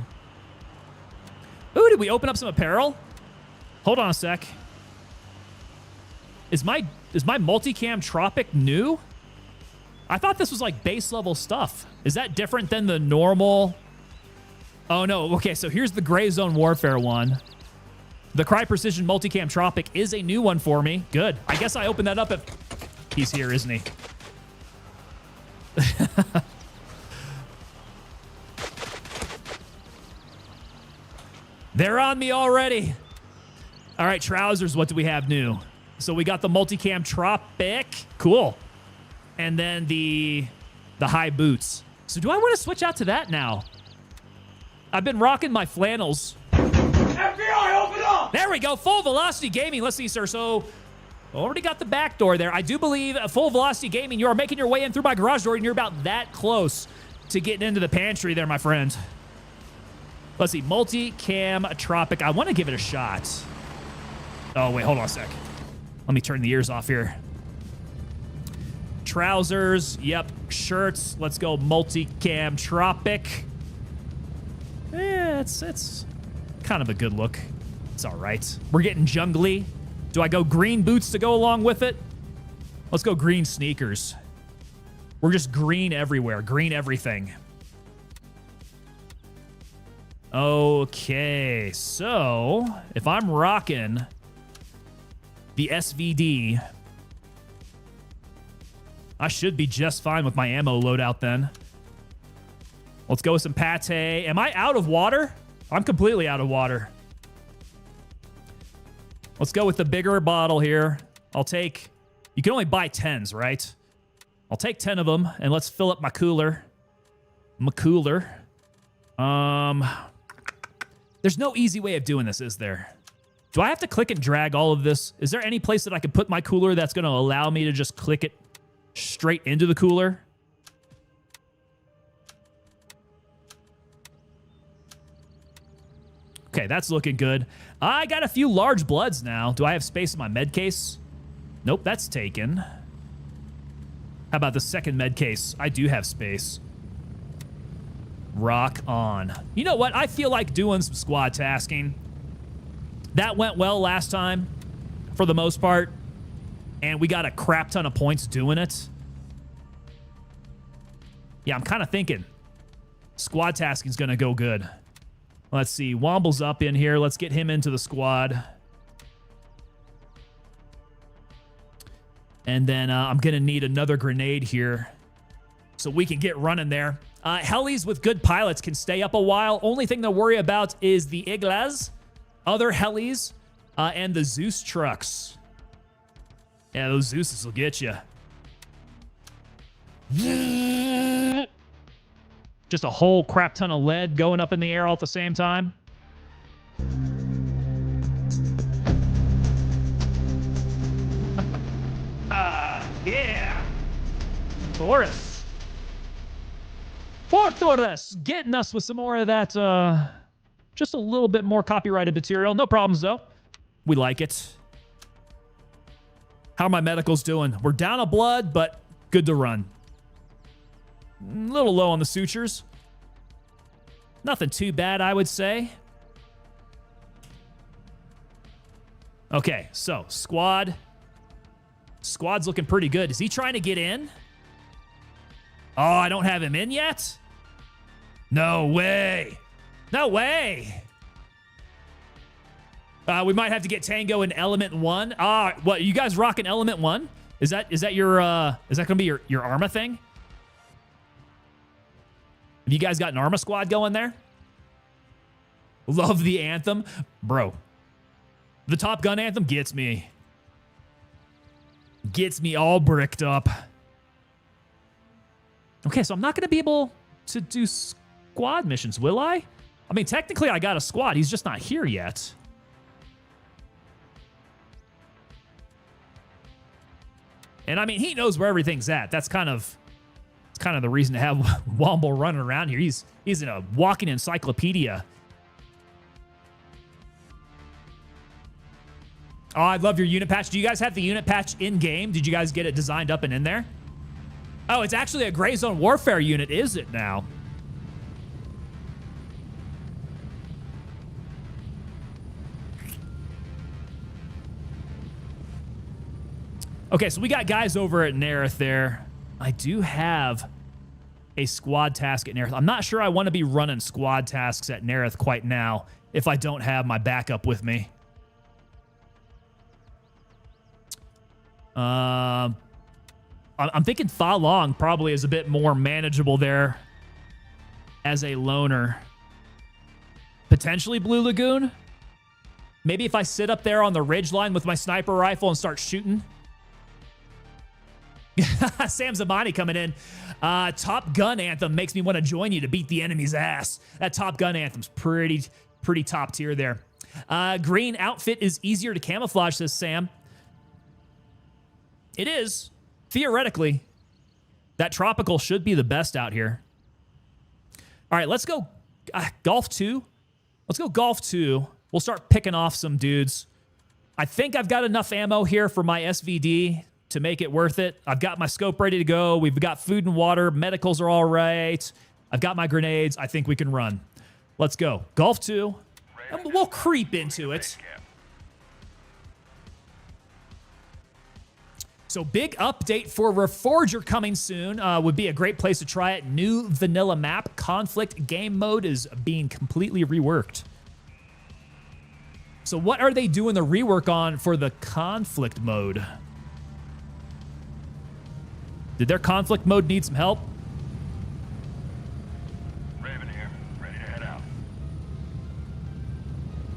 Ooh, did we open up some apparel? Hold on a sec. Is my multicam Tropic new? I thought this was like base level stuff. Is that different than the normal? Oh no, okay, so here's the Gray Zone Warfare one. The Cry Precision Multicam Tropic is a new one for me. Good. I guess I opened that up if he's here, isn't he? They're on me already. All right, trousers, what do we have new? So we got the Multicam Tropic. Cool. And then the high boots. So do I want to switch out to that now? I've been rocking my flannels. FBI, open up! There we go. Full Velocity Gaming. Let's see, sir. So already got the back door there. I do believe Full Velocity Gaming, you are making your way in through my garage door, and you're about that close to getting into the pantry there, my friend. Let's see. Multicam Tropic. I want to give it a shot. Oh, wait. Hold on a sec. Let me turn the ears off here. Trousers. Yep. Shirts. Let's go Multicam Tropic. Yeah, it's kind of a good look. It's all right. We're getting jungly. Do I go green boots to go along with it? Let's go green sneakers. We're just green everywhere. Green everything. Okay, so if I'm rocking the SVD, I should be just fine with my ammo loadout then. Let's go with some pate. Am I out of water? I'm completely out of water. Let's go with the bigger bottle here. I'll take... You can only buy 10s, right? I'll take 10 of them, and let's fill up my cooler. There's no easy way of doing this, is there? Do I have to click and drag all of this? Is there any place that I could put my cooler that's going to allow me to just click it straight into the cooler? Okay, that's looking good. I got a few large bloods now. Do I have space in my med case? Nope, that's taken. How about the second med case? I do have space. Rock on. You know what? I feel like doing some squad tasking. That went well last time, for the most part. And we got a crap ton of points doing it. Yeah, I'm kind of thinking squad tasking is going to go good. Let's see. Womble's up in here. Let's get him into the squad. And then I'm going to need another grenade here so we can get running there. Helis with good pilots can stay up a while. Only thing to worry about is the Iglas, other helis, and the Zeus trucks. Yeah, those Zeuses will get you. Just a whole crap ton of lead going up in the air all at the same time. Yeah. Fortress, getting us with some more of that, just a little bit more copyrighted material. No problems, though. We like it. How are my medicals doing? We're down a blood, but good to run. A little low on the sutures. Nothing too bad, I would say. Okay, so squad. Squad's looking pretty good. Is he trying to get in? Oh, I don't have him in yet? No way. No way. We might have to get Tango in Element 1. What, you guys rocking Element 1? Is that your is that gonna be your Arma thing? Have you guys got an Arma squad going there? Love the anthem. Bro. The Top Gun anthem gets me. Gets me all bricked up. Okay, so I'm not going to be able to do squad missions, will I? I mean, technically I got a squad. He's just not here yet. And I mean, he knows where everything's at. That's kind of the reason to have Womble running around here. He's in a walking encyclopedia. Oh, I love your unit patch. Do you guys have the unit patch in game? Did you guys get it designed up and in there? Oh, it's actually a Gray Zone Warfare unit, is it now? Okay, so we got guys over at Nerith there. I do have a squad task at Nerith. I'm not sure I want to be running squad tasks at Nerith quite now if I don't have my backup with me. I'm thinking Fa Long probably is a bit more manageable there as a loner. Potentially Blue Lagoon. Maybe if I sit up there on the ridgeline with my sniper rifle and start shooting. Sam Zamani coming in. Top Gun anthem makes me want to join you to beat the enemy's ass. That Top Gun anthem's pretty top tier there. Green outfit is easier to camouflage, says Sam. It is. Theoretically, that tropical should be the best out here. All right, let's go Golf 2. Let's go Golf 2. We'll start picking off some dudes. I think I've got enough ammo here for my SVD to make it worth it. I've got my scope ready to go. We've got food and water. Medicals are all right. I've got my grenades. I think we can run. Let's go. Golf 2. And we'll creep into it. So big update for Reforger coming soon. Would be a great place to try it. New vanilla map. Conflict game mode is being completely reworked. So what are they doing the rework on for the conflict mode? Did their conflict mode need some help? Raven here, ready to head out.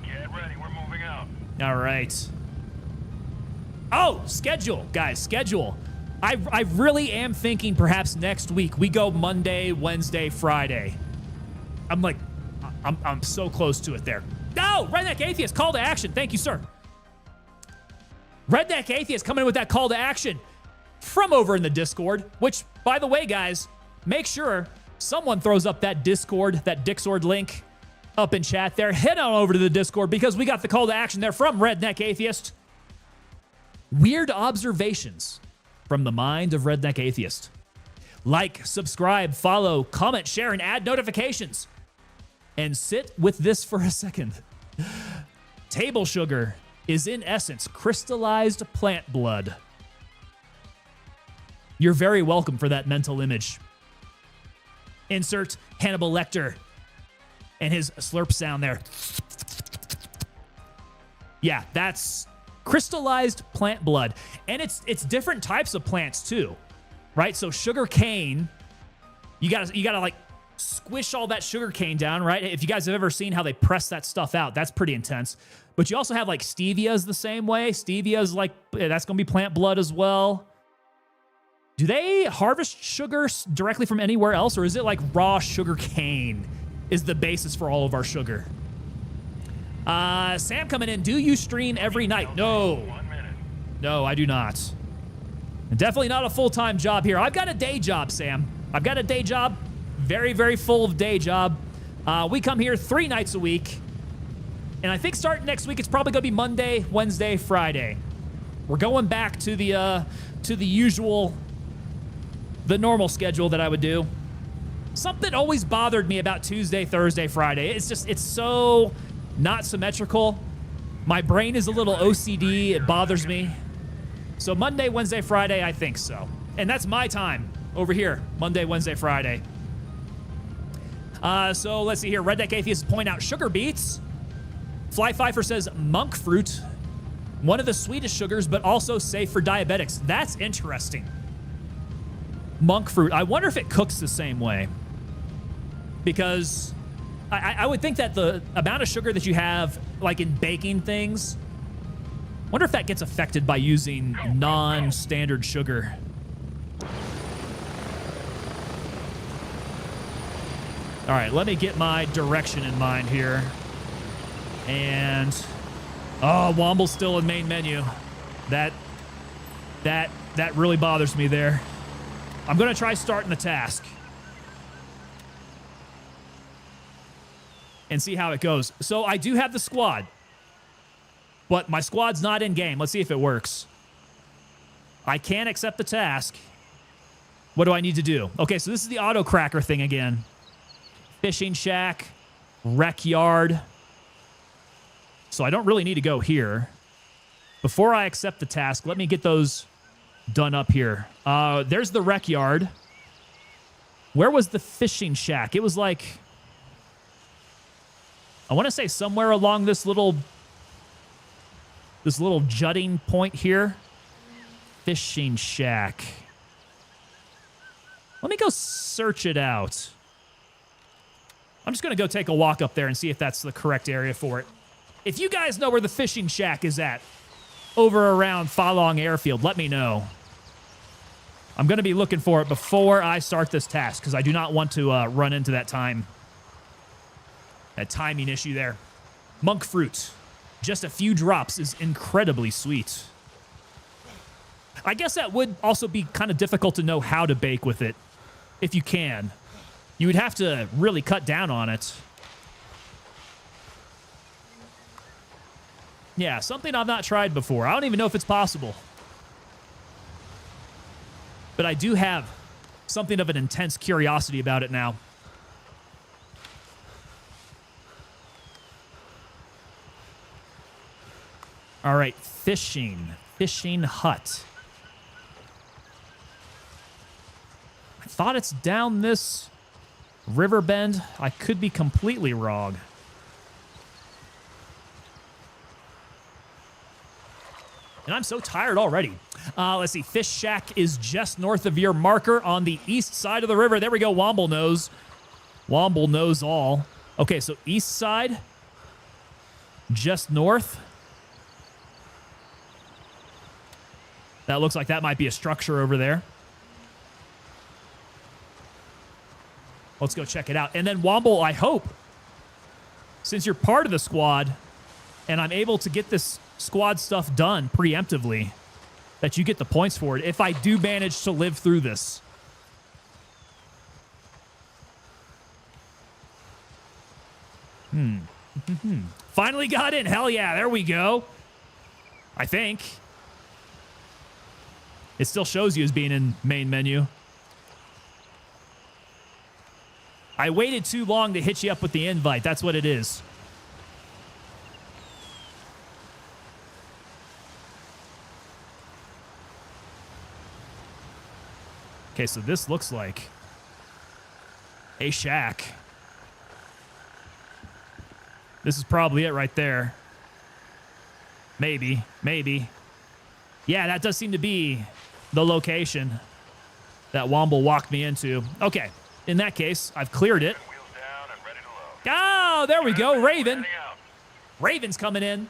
Get ready, we're moving out. All right. Oh, schedule, guys, schedule. I really am thinking perhaps next week we go Monday, Wednesday, Friday. I'm so close to it there. No, Redneck Atheist, call to action. Thank you, sir. Redneck Atheist coming in with that call to action from over in the Discord, which, by the way, guys, make sure someone throws up that Discord, that Dixord link up in chat there. Head on over to the Discord because we got the call to action there from Redneck Atheist. Weird observations from the mind of Redneck Atheist. Like, subscribe, follow, comment, share, and add notifications. And sit with this for a second. Table sugar is in essence crystallized plant blood. You're very welcome for that mental image. Insert Hannibal Lecter and his slurp sound there. Yeah, that's crystallized plant blood. And it's different types of plants too, right? So sugar cane, you gotta like squish all that sugar cane down, right? If you guys have ever seen how they press that stuff out, that's pretty intense. But you also have like stevia's the same way. Stevia's like, that's gonna be plant blood as well. Do they harvest sugar directly from anywhere else, or is it like raw sugar cane is the basis for all of our sugar? Sam coming in, do you stream every night? No. 1 minute. No, I do not. And definitely not a full-time job here. I've got a day job, Sam. I've got a day job. Very, very full of day job. We come here 3 nights a week. And I think starting next week, it's probably going to be Monday, Wednesday, Friday. We're going back to the usual, the normal schedule that I would do. Something always bothered me about Tuesday, Thursday, Friday. It's so not symmetrical. My brain is a little OCD. It bothers me. So Monday, Wednesday, Friday, I think so. And that's my time over here. Monday, Wednesday, Friday. So let's see here. Red Deck Atheists point out sugar beets. Fly Pfeiffer says monk fruit. One of the sweetest sugars, but also safe for diabetics. That's interesting. Monk fruit. I wonder if it cooks the same way. Because I would think that the amount of sugar that you have, like in baking things, wonder if that gets affected by using non-standard sugar. All right, let me get my direction in mind here. And, oh, Womble's still in main menu. That really bothers me there. I'm going to try starting the task and see how it goes. So I do have the squad, but my squad's not in game. Let's see if it works. I can accept the task. What do I need to do? Okay, so this is the auto cracker thing again. Fishing shack, rec yard. So I don't really need to go here. Before I accept the task, let me get those done up here. There's the rec yard. Where was the fishing shack? It was like, I want to say somewhere along this little jutting point here. Fishing shack. Let me go search it out. I'm just going to go take a walk up there and see if that's the correct area for it. If you guys know where the fishing shack is at, over around Fa Long Airfield, let me know. I'm going to be looking for it before I start this task, because I do not want to run into that timing issue there. Monk fruit. Just a few drops is incredibly sweet. I guess that would also be kind of difficult to know how to bake with it, if you can. You would have to really cut down on it. Yeah, something I've not tried before. I don't even know if it's possible. But I do have something of an intense curiosity about it now. All right, fishing. Fishing hut. I thought it's down this river bend. I could be completely wrong. And I'm so tired already. Let's see. Fish Shack is just north of your marker on the east side of the river. There we go. Womble knows. Womble knows all. Okay, so east side. Just north. That looks like that might be a structure over there. Let's go check it out. And then Womble, I hope, since you're part of the squad, and I'm able to get this squad stuff done preemptively, that you get the points for it if I do manage to live through this. Finally got in. Hell yeah, there we go. I think. It still shows you as being in main menu. I waited too long to hit you up with the invite. That's what it is. Okay, so this looks like a shack. This is probably it right there. Maybe. Yeah, that does seem to be the location that Womble walked me into. Okay, in that case, I've cleared it. Wheels down and ready to load. Oh, there we go, Raven. Heading out. Raven's coming in.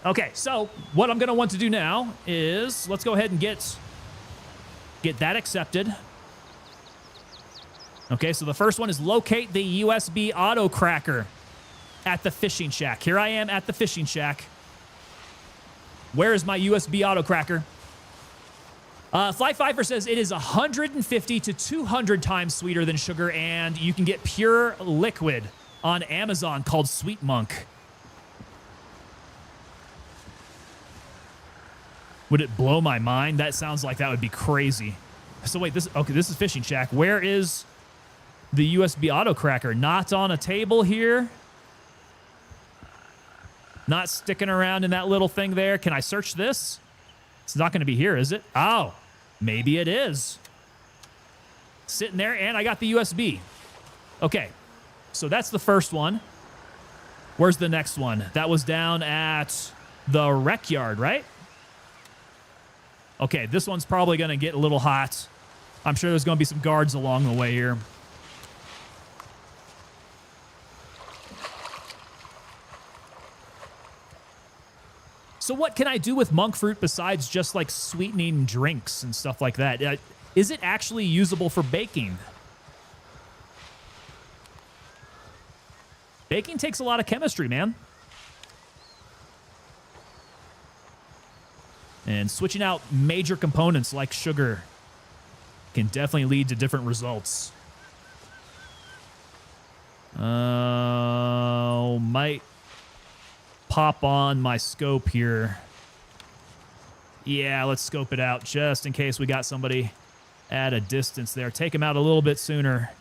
Okay, so what I'm going to want to do now is let's go ahead and get that accepted. Okay, so the first one is locate the USB auto cracker at the fishing shack. Here I am at the fishing shack. Where is my USB auto cracker? Fly Pfeiffer says it is 150 to 200 times sweeter than sugar, and you can get pure liquid on Amazon called Sweet Monk. Would it blow my mind? That sounds like that would be crazy. So wait, this is Fishing Shack. Where is the USB auto cracker? Not on a table here. Not sticking around in that little thing there. Can I search this? It's not going to be here, is it? Oh, maybe it is. Sitting there, and I got the USB. Okay, so that's the first one. Where's the next one? That was down at the rec yard, right? Okay, this one's probably going to get a little hot. I'm sure there's going to be some guards along the way here. So what can I do with monk fruit besides just like sweetening drinks and stuff like that? Is it actually usable for baking? Baking takes a lot of chemistry, man. And switching out major components like sugar can definitely lead to different results. Might pop on my scope here. Yeah, let's scope it out just in case we got somebody at a distance there. Take him out a little bit sooner.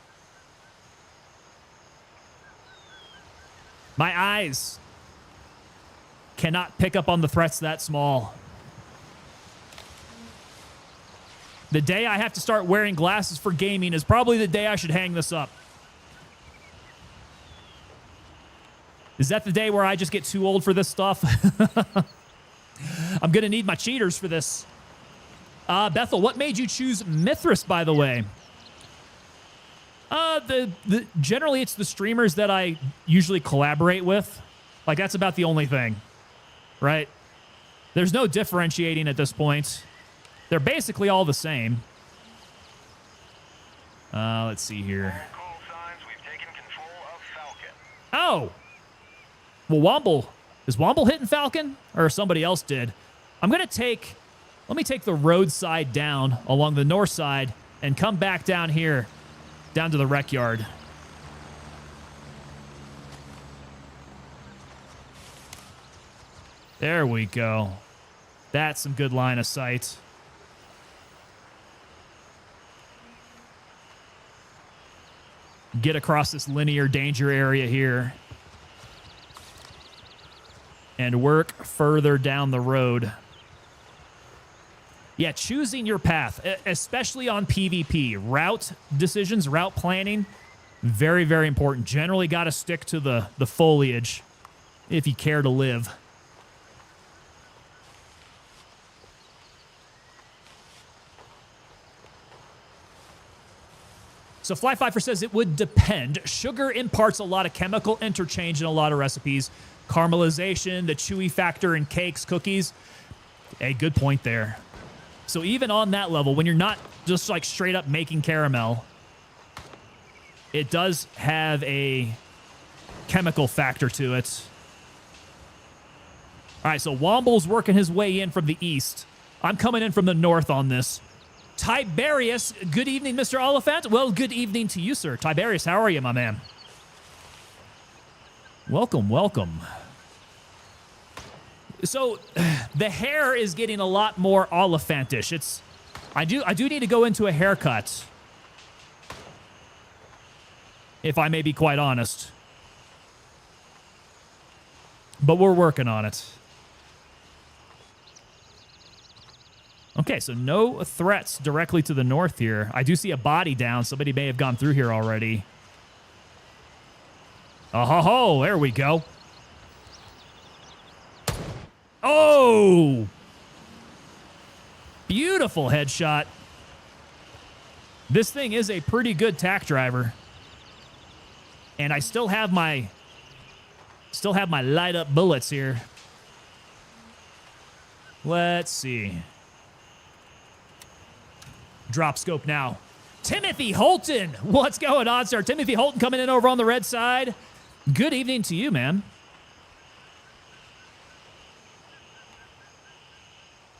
My eyes cannot pick up on the threats that small. The day I have to start wearing glasses for gaming is probably the day I should hang this up. Is that the day where I just get too old for this stuff? I'm going to need my cheaters for this. Bethel, what made you choose Mithras, by the way? Generally, it's the streamers that I usually collaborate with. Like, that's about the only thing, right? There's no differentiating at this point. They're basically all the same. Let's see here. Call signs, we've taken control of Falcon. Oh! Well, Womble. Is Womble hitting Falcon? Or somebody else did? I'm going to let me take the roadside down along the north side and come back down here, down to the rec yard. There we go. That's some good line of sight. Get across this linear danger area here and work further down the road. Yeah, choosing your path, especially on PvP. Route decisions, route planning, very, very important. Generally got to stick to the foliage if you care to live. So Fly Pfeiffer says it would depend. Sugar imparts a lot of chemical interchange in a lot of recipes. Caramelization, the chewy factor in cakes, cookies. A good point there. So even on that level, when you're not just like straight up making caramel, it does have a chemical factor to it. All right, so Womble's working his way in from the east. I'm coming in from the north on this. Tiberius, good evening, Mr. Oliphant. Well, good evening to you, sir. Tiberius, how are you, my man? Welcome, welcome. So, the hair is getting a lot more Oliphantish. I do need to go into a haircut, if I may be quite honest. But we're working on it. Okay, so no threats directly to the north here. I do see a body down. Somebody may have gone through here already. Oh, ho, ho, there we go. Oh! Beautiful headshot. This thing is a pretty good tack driver. And I still have my light up bullets here. Let's see. Drop scope now. Timothy Holton. What's going on, sir? Timothy Holton coming in over on the red side. Good evening to you, man.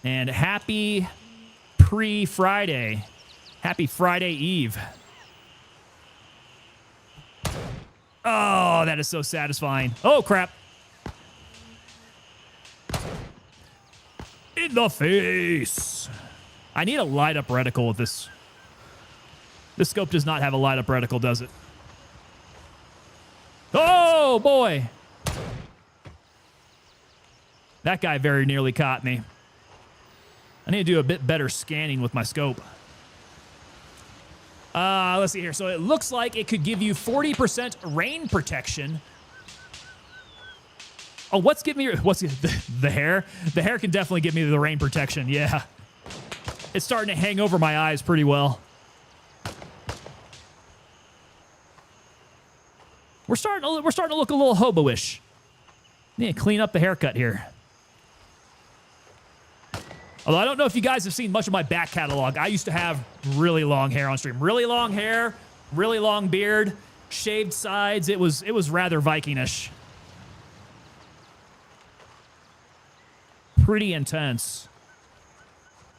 And happy pre-Friday. Happy Friday Eve. Oh, that is so satisfying. Oh, crap. In the face. I need a light-up reticle with this. This scope does not have a light-up reticle, does it? Oh, boy. That guy very nearly caught me. I need to do a bit better scanning with my scope. Let's see here. So it looks like it could give you 40% rain protection. Oh, what's the hair? The hair can definitely give me the rain protection. Yeah. It's starting to hang over my eyes pretty well. We're starting to look a little hobo-ish. Need to clean up the haircut here. Although I don't know if you guys have seen much of my back catalog. I used to have really long hair on stream. Really long hair, really long beard, shaved sides. It was rather Viking-ish. Pretty intense.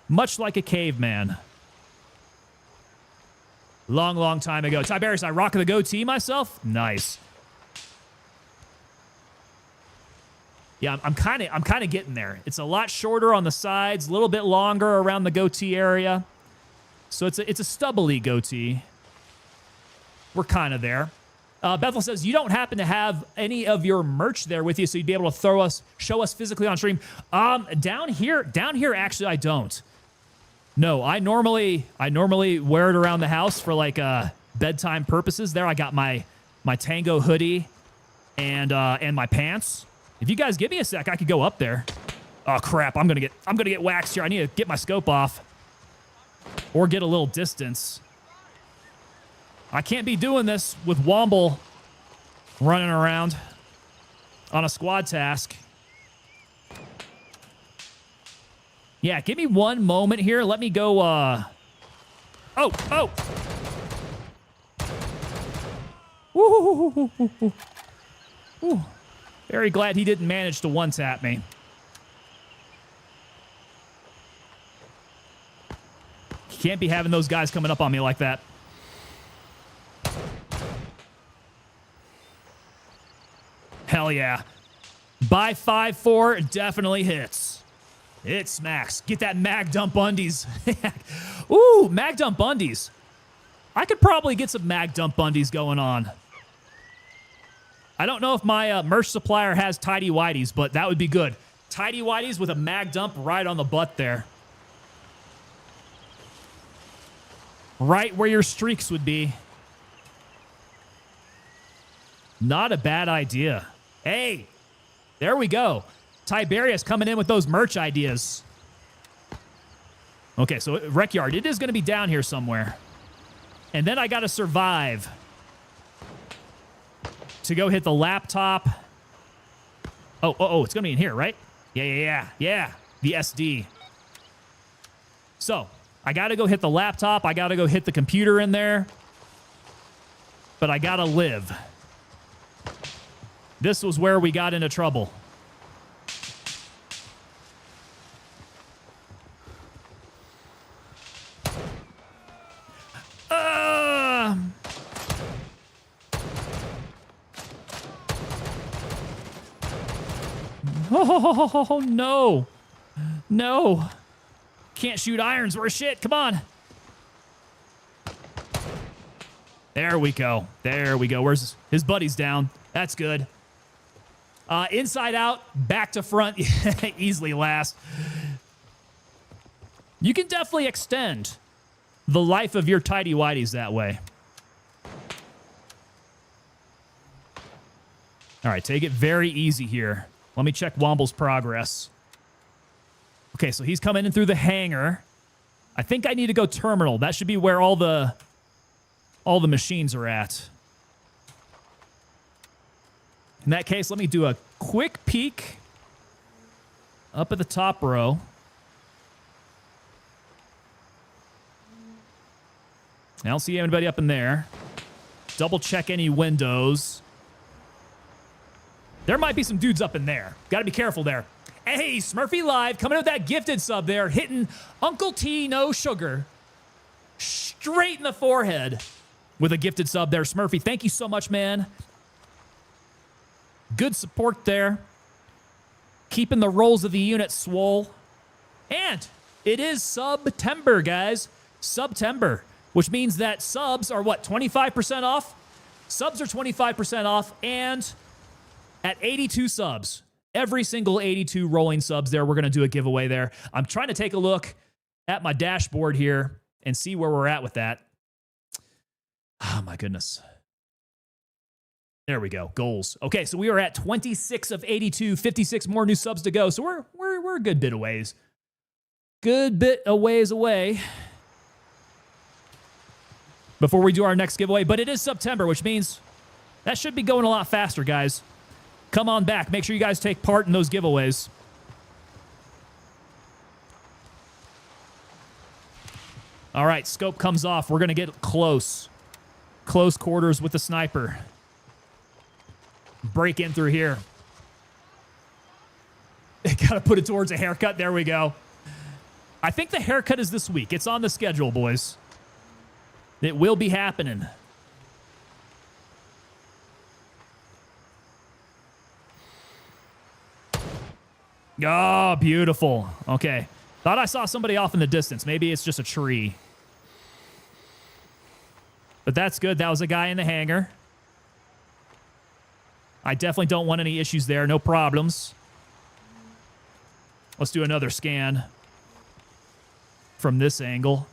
Much like a caveman. Long, long time ago. Tiberius, I rock the goatee myself. Nice. Yeah, I'm kind of getting there. It's a lot shorter on the sides, a little bit longer around the goatee area. So it's a stubbly goatee. We're kind of there. Bethel says, you don't happen to have any of your merch there with you, so you'd be able to show us physically on stream. Down here, actually, I don't. No, I normally wear it around the house for like bedtime purposes. There, I got my Tango hoodie and my pants. If you guys give me a sec, I could go up there. Oh crap! I'm gonna get waxed here. I need to get my scope off, or get a little distance. I can't be doing this with Womble running around on a squad task. Yeah, give me one moment here. Let me go. Oh! Woo! Very glad he didn't manage to one-tap me. Can't be having those guys coming up on me like that. Hell yeah. By 5.4 definitely hits. It smacks. Get that mag dump undies. Ooh, mag dump undies. I could probably get some mag dump undies going on. I don't know if my merch supplier has tidy whities, but that would be good. Tidy whities with a mag dump right on the butt there. Right where your streaks would be. Not a bad idea. Hey, there we go. Tiberius coming in with those merch ideas. Okay, so Rec Yard, it is going to be down here somewhere. And then I got to survive to go hit the laptop. Oh, it's going to be in here, right? Yeah. The SD. So, I got to go hit the laptop. I got to go hit the computer in there. But I got to live. This was where we got into trouble. Oh, no. No. Can't shoot irons. We're shit. Come on. There we go. Where's his buddy's down? That's good. Inside out, back to front. Easily last. You can definitely extend the life of your tidy whities that way. All right, take it very easy here. Let me check Womble's progress. Okay, so he's coming in through the hangar. I think I need to go terminal. That should be where all the machines are at. In that case, let me do a quick peek up at the top row. I don't see anybody up in there. Double check any windows. There might be some dudes up in there. Got to be careful there. Hey, Smurfy Live coming with that gifted sub there, hitting Uncle T No Sugar straight in the forehead with a gifted sub there. Smurfy, thank you so much, man. Good support there. Keeping the rolls of the unit swole. And it is September, guys. September, which means that subs are what, 25% off? Subs are 25% off, and at 82 subs, every single 82 rolling subs there, we're going to do a giveaway there. I'm trying to take a look at my dashboard here and see where we're at with that. Oh, my goodness. There we go. Goals. Okay, so we are at 26 of 82, 56 more new subs to go. So we're a good bit of ways. Good bit of ways away before we do our next giveaway. But it is September, which means that should be going a lot faster, guys. Come on back. Make sure you guys take part in those giveaways. All right, scope comes off. We're going to get close. Close quarters with the sniper. Break in through here. Got to put it towards a haircut. There we go. I think the haircut is this week. It's on the schedule, boys. It will be happening. Oh, beautiful. Okay. Thought I saw somebody off in the distance. Maybe it's just a tree. But that's good. That was a guy in the hangar. I definitely don't want any issues there. No problems. Let's do another scan from this angle.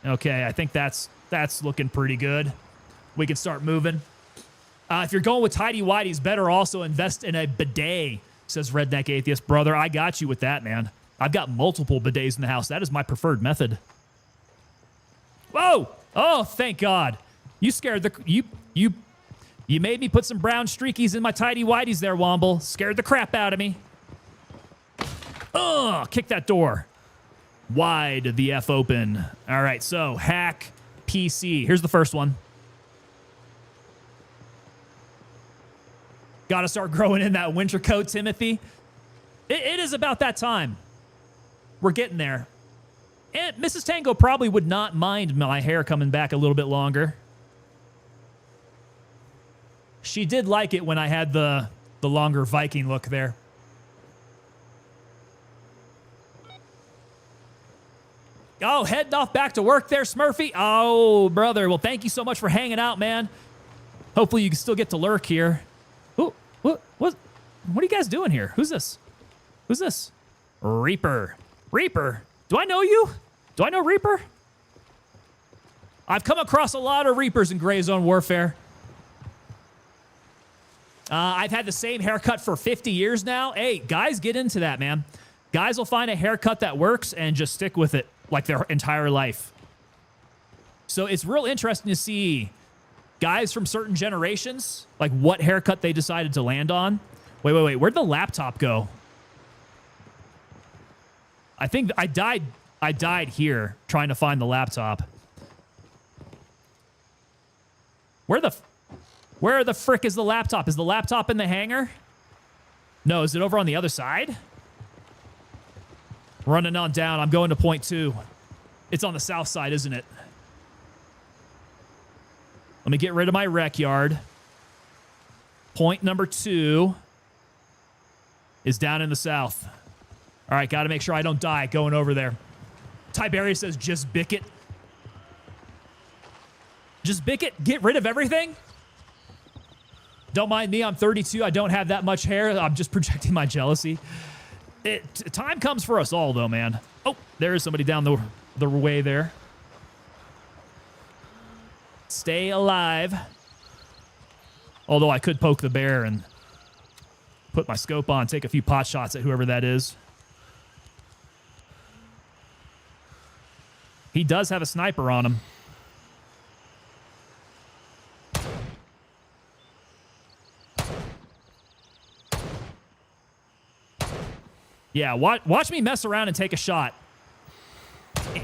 Okay, I think that's looking pretty good. We can start moving. If you're going with tidy whities, better also invest in a bidet, says Redneck Atheist. Brother, I got you with that, man. I've got multiple bidets in the house. That is my preferred method. Whoa! Oh, thank God. You scared the... You made me put some brown streakies in my tidy whities there, Womble. Scared the crap out of me. Kick that door. Wide the F open. All right, so hack PC. Here's the first one. Got to start growing in that winter coat, Timothy. It is about that time. We're getting there. And Mrs. Tango probably would not mind my hair coming back a little bit longer. She did like it when I had the longer Viking look there. Oh, heading off back to work there, Smurfy. Oh, brother. Well, thank you so much for hanging out, man. Hopefully you can still get to lurk here. Ooh, what are you guys doing here? Who's this? Who's this? Reaper. Reaper. Do I know you? Do I know Reaper? I've come across a lot of Reapers in Gray Zone Warfare. I've had the same haircut for 50 years now. Hey, guys, get into that, man. Guys will find a haircut that works and just stick with it like their entire life. So it's real interesting to see guys from certain generations, like what haircut they decided to land on. Wait. Where'd the laptop go? I think I died here trying to find the laptop. Where the frick is the laptop? Is the laptop in the hangar? No, is it over on the other side? Running on down. I'm going to point 2. It's on the south side, isn't it? Let me get rid of my rec yard. Point number 2 is down in the south. All right, got to make sure I don't die going over there. Tiberius says, just bick it. Just bick it? Get rid of everything? Don't mind me, I'm 32. I don't have that much hair. I'm just projecting my jealousy. Time comes for us all, though, man. Oh, there is somebody down the way there. Stay alive. Although I could poke the bear and Put my scope on, take a few pot shots at whoever that is. He does have a sniper on him. Yeah, watch me mess around and take a shot.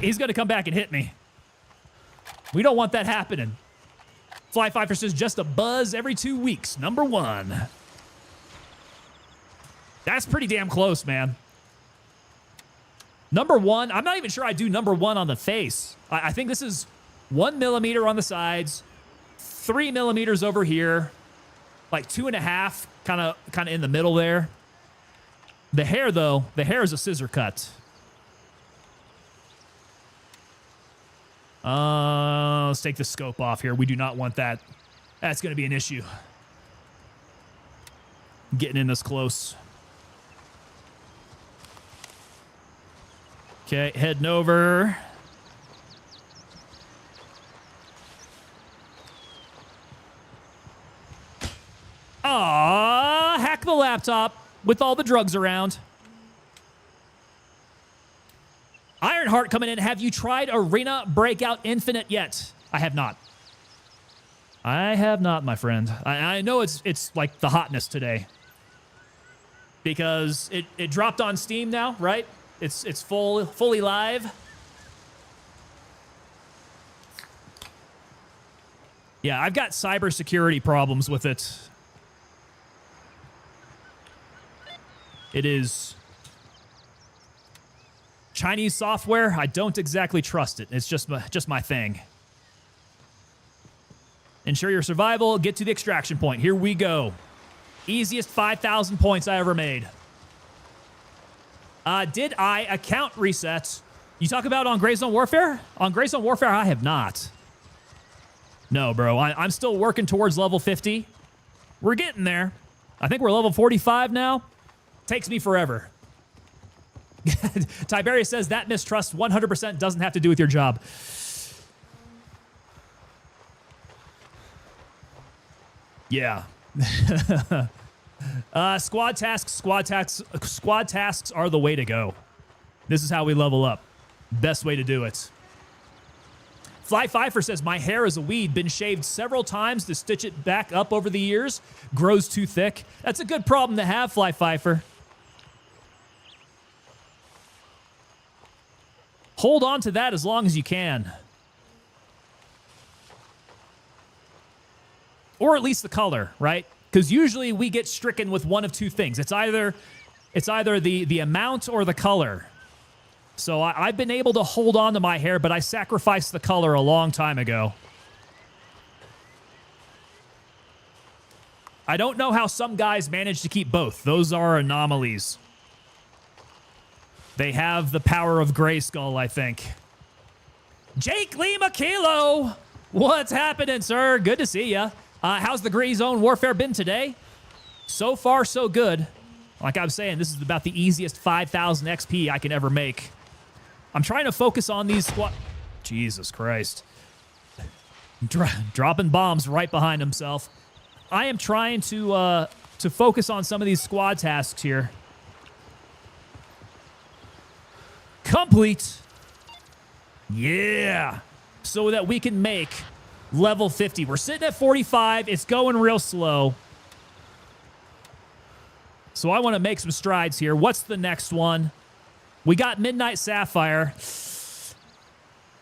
He's going to come back and hit me. We don't want that happening. Fly Pfeiffer says just a buzz every 2 weeks. Number 1. That's pretty damn close, man. Number 1, I'm not even sure I do number 1 on the face. I think this is 1 millimeter on the sides, 3 millimeters over here, like 2.5, kind of in the middle there. The hair, though, the hair is a scissor cut. Let's take the scope off here. We do not want that. That's going to be an issue. Getting in this close. Okay, heading over. Aw, hack the laptop with all the drugs around. Ironheart coming in. Have you tried Arena Breakout Infinite yet? I have not. I have not, my friend. I know it's like the hotness today. Because it dropped on Steam now, right? It's fully live. Yeah, I've got cybersecurity problems with it. It is Chinese software. I don't exactly trust it. It's just my thing. Ensure your survival. Get to the extraction point. Here we go. Easiest 5,000 points I ever made. Did I account reset? You talk about on Gray Zone Warfare? On Gray Zone Warfare, I have not. No, bro. I'm still working towards level 50. We're getting there. I think we're level 45 now. Takes me forever. Tiberius says that mistrust 100% doesn't have to do with your job. Yeah. Squad tasks are the way to go. This is how we level up. Best way to do it. Fly Pfeiffer says, my hair is a weed. Been shaved several times to stitch it back up over the years. Grows too thick. That's a good problem to have, Fly Pfeiffer. Hold on to that as long as you can. Or at least the color, right? Because usually we get stricken with one of two things. It's either the amount or the color. So I've been able to hold on to my hair, but I sacrificed the color a long time ago. I don't know how some guys manage to keep both. Those are anomalies. They have the power of Grayskull, I think. Jake Lima Kilo! What's happening, sir? Good to see ya. How's the Gray Zone Warfare been today? So far, so good. Like I was saying, this is about the easiest 5,000 XP I can ever make. I'm trying to focus on these squad... Jesus Christ. Dropping bombs right behind himself. I am trying to focus on some of these squad tasks here. Complete. Yeah. So that we can make level 50. We're sitting at 45. It's going real slow. So I want to make some strides here. What's the next one? We got Midnight Sapphire.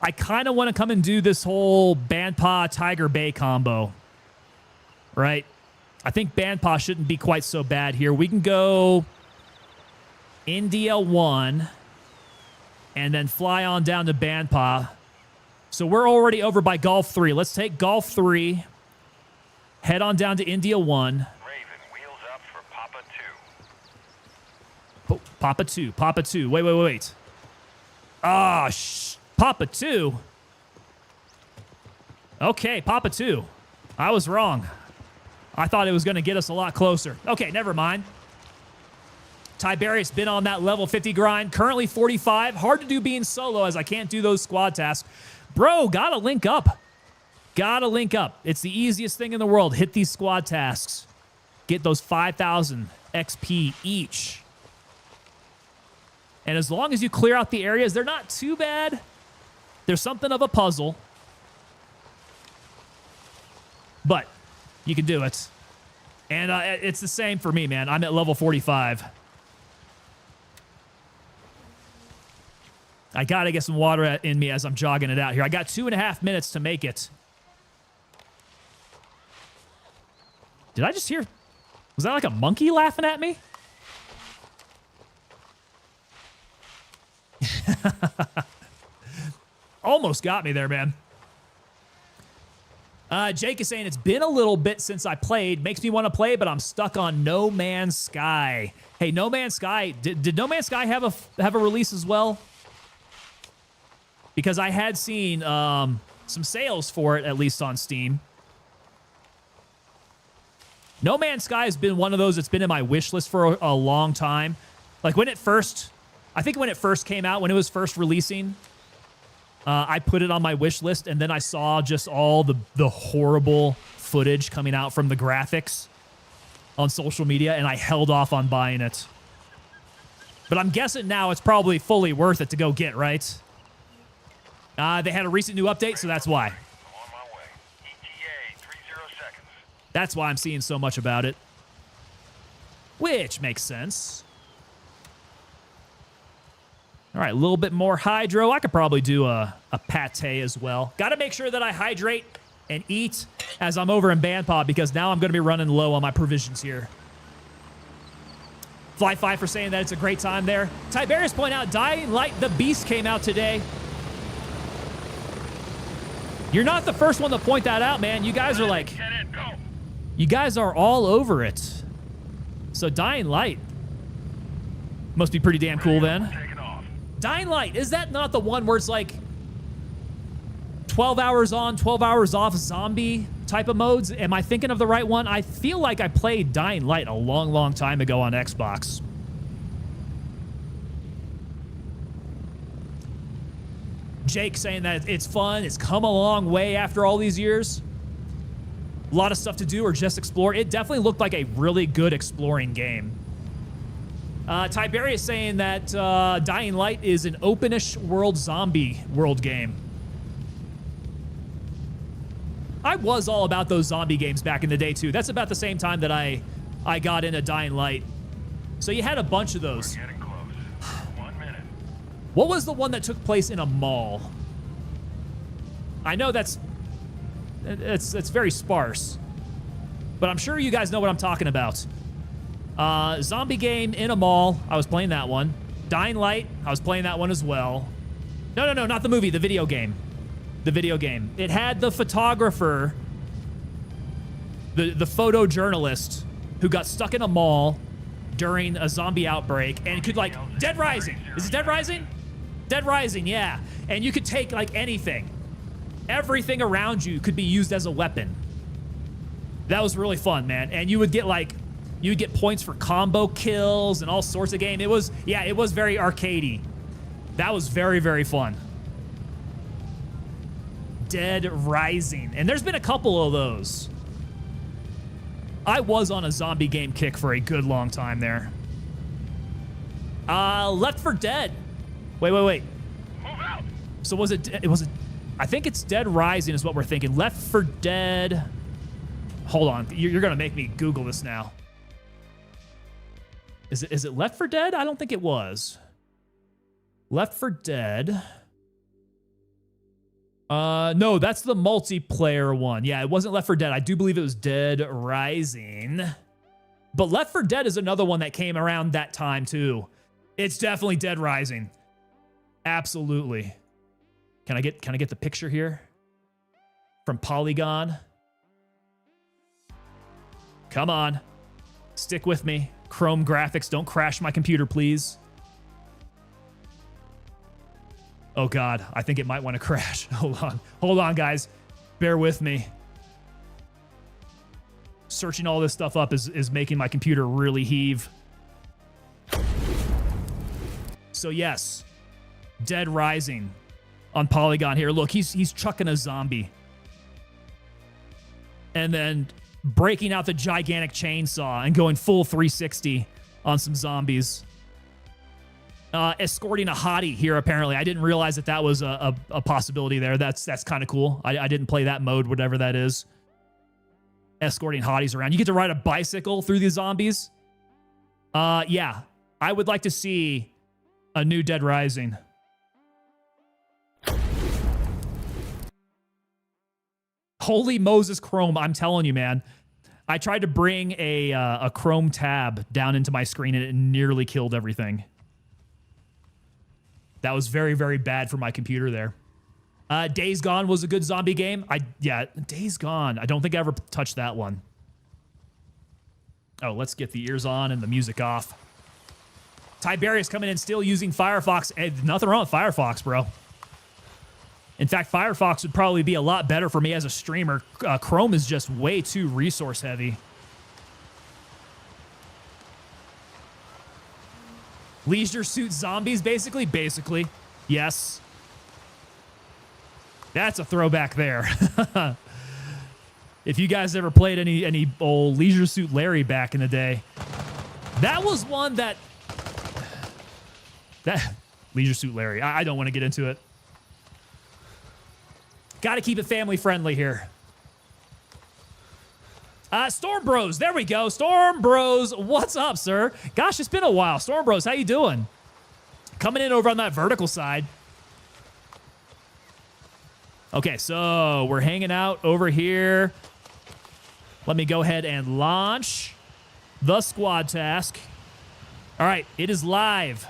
I kind of want to come and do this whole Bandpa Tiger Bay combo. Right? I think Bandpa shouldn't be quite so bad here. We can go India 1 and then fly on down to Bandpa. So we're already over by Golf 3. Let's take Golf 3, head on down to India 1. Raven, wheels up for Papa 2. Oh, Papa 2, Papa 2. Wait. Ah, Papa 2? Okay, Papa 2. I was wrong. I thought it was going to get us a lot closer. Okay, never mind. Tiberius been on that level 50 grind. Currently 45. Hard to do being solo as I can't do those squad tasks. Bro, gotta link up. Gotta link up. It's the easiest thing in the world. Hit these squad tasks. Get those 5,000 XP each. And as long as you clear out the areas, they're not too bad. There's something of a puzzle. But you can do it. And it's the same for me, man. I'm at level 45. I gotta get some water in me as I'm jogging it out here. I got 2.5 minutes to make it. Did I just hear... Was that like a monkey laughing at me? Almost got me there, man. Jake is saying, it's been a little bit since I played. Makes me want to play, but I'm stuck on No Man's Sky. Hey, No Man's Sky, did No Man's Sky have a release as well? Because I had seen some sales for it, at least on Steam. No Man's Sky has been one of those that's been in my wish list for a long time. Like when it first, I think when it first came out, when it was first releasing, I put it on my wish list, and then I saw just all the horrible footage coming out from the graphics on social media, and I held off on buying it. But I'm guessing now it's probably fully worth it to go get, right? They had a recent new update, so that's why. On my way. ETA 30 seconds. That's why I'm seeing so much about it. Which makes sense. All right, a little bit more hydro. I could probably do a pate as well. Got to make sure that I hydrate and eat as I'm over in Bandpod, because now I'm going to be running low on my provisions here. Fly5 for saying that it's a great time there. Tiberius point out, Dying Light the Beast came out today. You're not the first one to point that out, man. You guys are like... Get in, go. You guys are all over it. So Dying Light must be pretty damn cool then. Taking off. Dying Light, is that not the one where it's like 12 hours on, 12 hours off zombie type of modes? Am I thinking of the right one? I feel like I played Dying Light a long, long time ago on Xbox. Jake saying that it's fun. It's come a long way after all these years. A lot of stuff to do or just explore. It definitely looked like a really good exploring game. Tiberius saying that Dying Light is an openish world zombie world game. I was all about those zombie games back in the day, too. That's about the same time that I got into Dying Light. So you had a bunch of those. Getting close. 1 minute. What was the one that took place in a mall? I know it's very sparse, but I'm sure you guys know what I'm talking about. Zombie game in a mall. I was playing that one. Dying Light. I was playing that one as well. No, not the movie. The video game. The video game. It had the photographer, the photojournalist who got stuck in a mall during a zombie outbreak and could like... Dead Rising. Is it Dead Rising? Dead Rising, yeah. And you could take like anything. Everything around you could be used as a weapon. That was really fun, man. And you would get like... You would get points for combo kills and all sorts of game. It was very arcadey. That was very, very fun. Dead Rising. And there's been a couple of those. I was on a zombie game kick for a good long time there. Left 4 Dead. Wait. Move out. So was it I think it's Dead Rising is what we're thinking. Left 4 Dead. Hold on. You're going to make me Google this now. Is it Left 4 Dead? I don't think it was. Left 4 Dead. No, that's the multiplayer one. Yeah, it wasn't Left 4 Dead. I do believe it was Dead Rising. But Left 4 Dead is another one that came around that time too. It's definitely Dead Rising. Absolutely. Can I get the picture here? From Polygon. Come on. Stick with me. Chrome graphics, don't crash my computer, please. Oh God, I think it might want to crash. Hold on, guys. Bear with me. Searching all this stuff up is making my computer really heave. So yes, Dead Rising on Polygon here. Look, he's chucking a zombie. And then breaking out the gigantic chainsaw and going full 360 on some zombies. Escorting a hottie here, apparently. I didn't realize that was a possibility there. That's kind of cool. I didn't play that mode, whatever that is. Escorting hotties around. You get to ride a bicycle through the zombies. Yeah. I would like to see a new Dead Rising. Holy Moses Chrome, I'm telling you, man. I tried to bring a Chrome tab down into my screen and it nearly killed everything. That was very, very bad for my computer there. Days Gone was a good zombie game. Yeah, Days Gone. I don't think I ever touched that one. Oh, let's get the ears on and the music off. Tiberius coming in still using Firefox. Hey, nothing wrong with Firefox, bro. In fact, Firefox would probably be a lot better for me as a streamer. Chrome is just way too resource heavy. Leisure Suit Zombies, basically? Basically. Yes. That's a throwback there. If you guys ever played any old Leisure Suit Larry back in the day, that was one that Leisure Suit Larry. I don't want to get into it. Got to keep it family friendly here. Storm Bros, there we go. Storm Bros, what's up, sir? Gosh, it's been a while. Storm Bros, how you doing? Coming in over on that vertical side. Okay, so we're hanging out over here. Let me go ahead and launch the squad task. All right, it is live.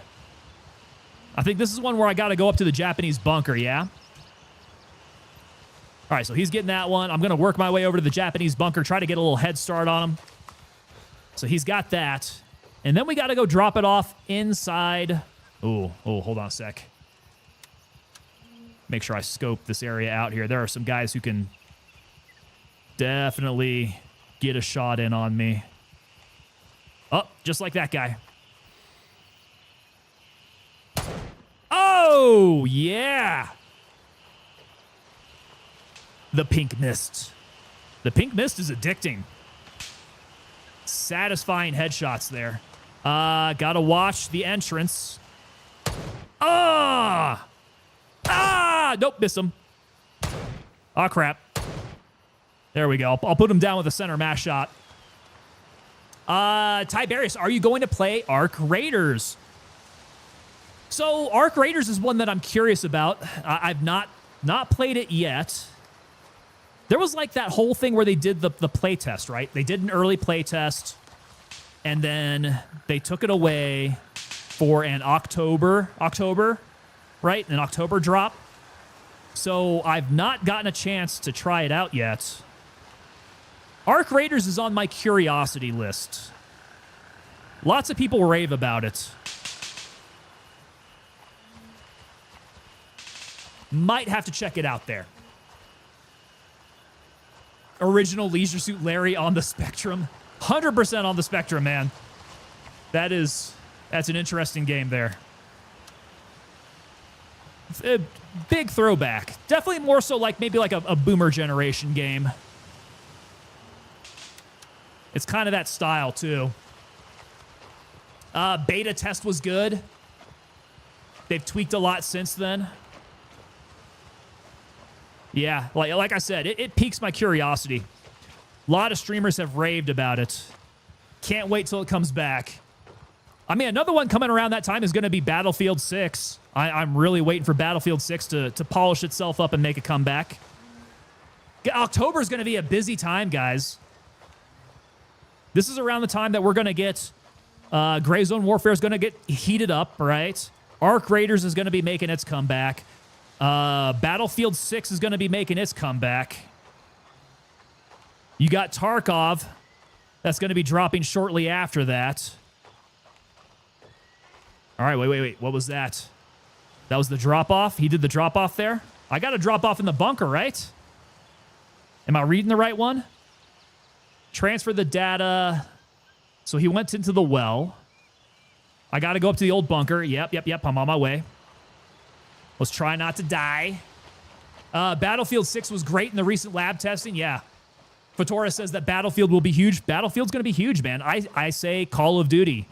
I think this is one where I got to go up to the Japanese bunker, yeah? All right, so he's getting that one. I'm going to work my way over to the Japanese bunker, try to get a little head start on him. So he's got that. And then we got to go drop it off inside. Oh, hold on a sec. Make sure I scope this area out here. There are some guys who can definitely get a shot in on me. Oh, just like that guy. Oh, yeah. The pink mist. The pink mist is addicting. Satisfying headshots there. Gotta watch the entrance. Nope, miss him. Oh, crap. There we go. I'll put him down with a center mass shot. Tiberius, are you going to play Arc Raiders? So, Arc Raiders is one that I'm curious about. I've not played it yet. There was like that whole thing where they did the play test, right? They did an early play test, and then they took it away for an October, right? An October drop. So I've not gotten a chance to try it out yet. Arc Raiders is on my curiosity list. Lots of people rave about it. Might have to check it out there. Original Leisure Suit Larry on the Spectrum. 100% on the Spectrum, man. That's an interesting game there. A big throwback. Definitely more so like maybe like a boomer generation game. It's kind of that style too. Beta test was good. They've tweaked a lot since then. Yeah, like I said, it piques my curiosity. A lot of streamers have raved about it. Can't wait till it comes back. I mean, another one coming around that time is going to be Battlefield 6. I'm really waiting for Battlefield 6 to polish itself up and make a comeback. October is going to be a busy time, guys. This is around the time that we're going to get... Gray Zone Warfare is going to get heated up, right? Arc Raiders is going to be making its comeback. Battlefield 6 is going to be making its comeback. You got Tarkov. That's going to be dropping shortly after that. All right, wait. What was that? That was the drop-off? He did the drop-off there? I got to drop off in the bunker, right? Am I reading the right one? Transfer the data. So he went into the well. I got to go up to the old bunker. Yep. I'm on my way. Let's try not to die. Battlefield 6 was great in the recent lab testing. Yeah. Fatora says that Battlefield will be huge. Battlefield's going to be huge, man. I say Call of Duty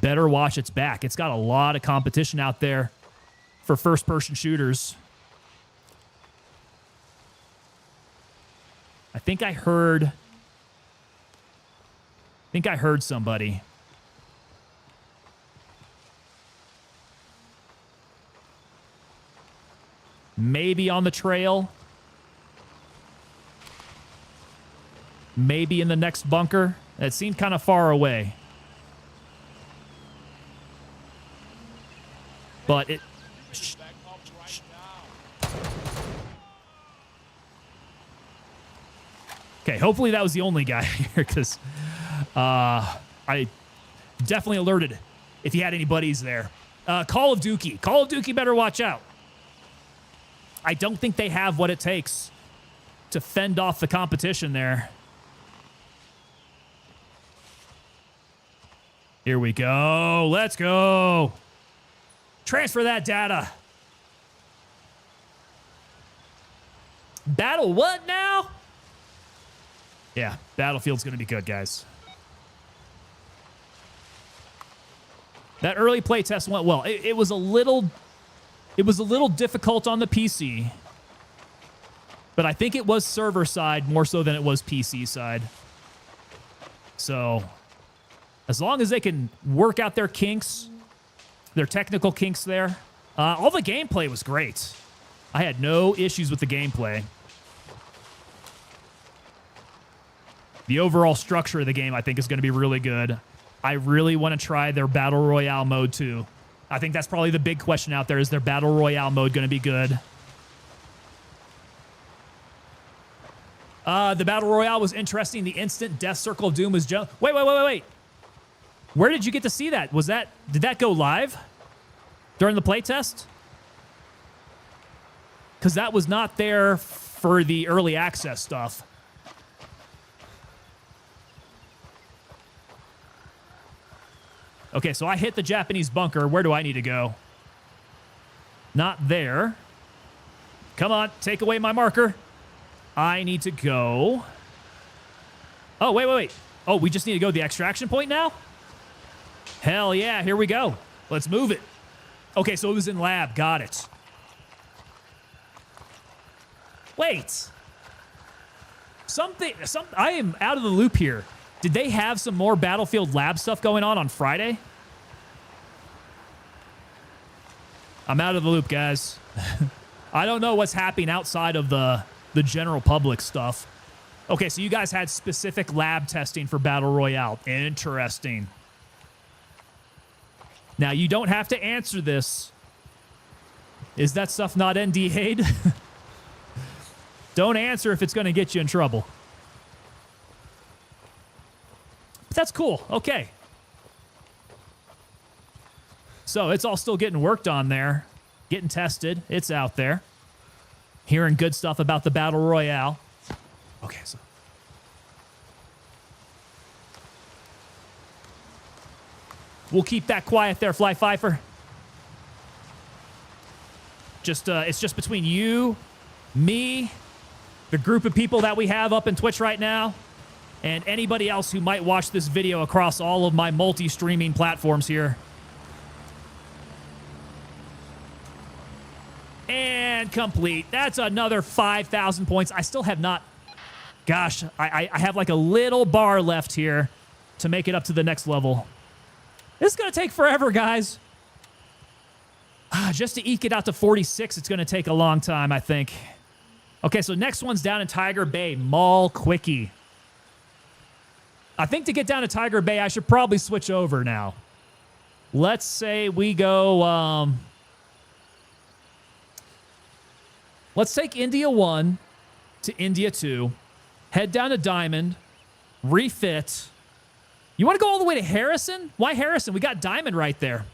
better watch its back. It's got a lot of competition out there for first-person shooters. I think I heard somebody. Maybe on the trail. Maybe in the next bunker. It seemed kind of far away. But it... Okay, hopefully that was the only guy here, because I definitely alerted if he had any buddies there. Call of Duty. Call of Duty better watch out. I don't think they have what it takes to fend off the competition there. Here we go. Let's go. Transfer that data. Battle what now? Yeah, Battlefield's going to be good, guys. That early playtest went well. It was a little difficult on the PC, but I think it was server side more so than it was PC side. So, as long as they can work out their kinks, their technical kinks there, all the gameplay was great. I had no issues with the gameplay. The overall structure of the game, I think, is going to be really good. I really want to try their Battle Royale mode, too. I think that's probably the big question out there. Is their Battle Royale mode going to be good? The Battle Royale was interesting. The instant death circle of doom was just... Wait. Where did you get to see that? Did that go live during the playtest? Because that was not there for the early access stuff. Okay, so I hit the Japanese bunker. Where do I need to go? Not there. Come on, take away my marker. I need to go... Oh, wait. Oh, we just need to go to the extraction point now? Hell yeah, here we go. Let's move it. Okay, so it was in lab. Got it. Wait. I am out of the loop here. Did they have some more Battlefield lab stuff going on Friday? I'm out of the loop, guys. I don't know what's happening outside of the general public stuff. Okay, so you guys had specific lab testing for Battle Royale. Interesting. Now, you don't have to answer this. Is that stuff not NDA'd? Don't answer if it's going to get you in trouble. But that's cool. Okay. So it's all still getting worked on there. Getting tested. It's out there. Hearing good stuff about the Battle Royale. Okay, so... We'll keep that quiet there, Fly Pfeiffer. It's just between you, me, the group of people that we have up in Twitch right now, and anybody else who might watch this video across all of my multi-streaming platforms here. And complete. That's another 5,000 points. I still have not... Gosh, I have like a little bar left here to make it up to the next level. This is going to take forever, guys. Just to eke it out to 46, it's going to take a long time, I think. Okay, so next one's down in Tiger Bay, Mall Quickie. I think to get down to Tiger Bay, I should probably switch over now. Let's say we go... let's take India 1 to India 2. Head down to Diamond. Refit. You want to go all the way to Harrison? Why Harrison? We got Diamond right there.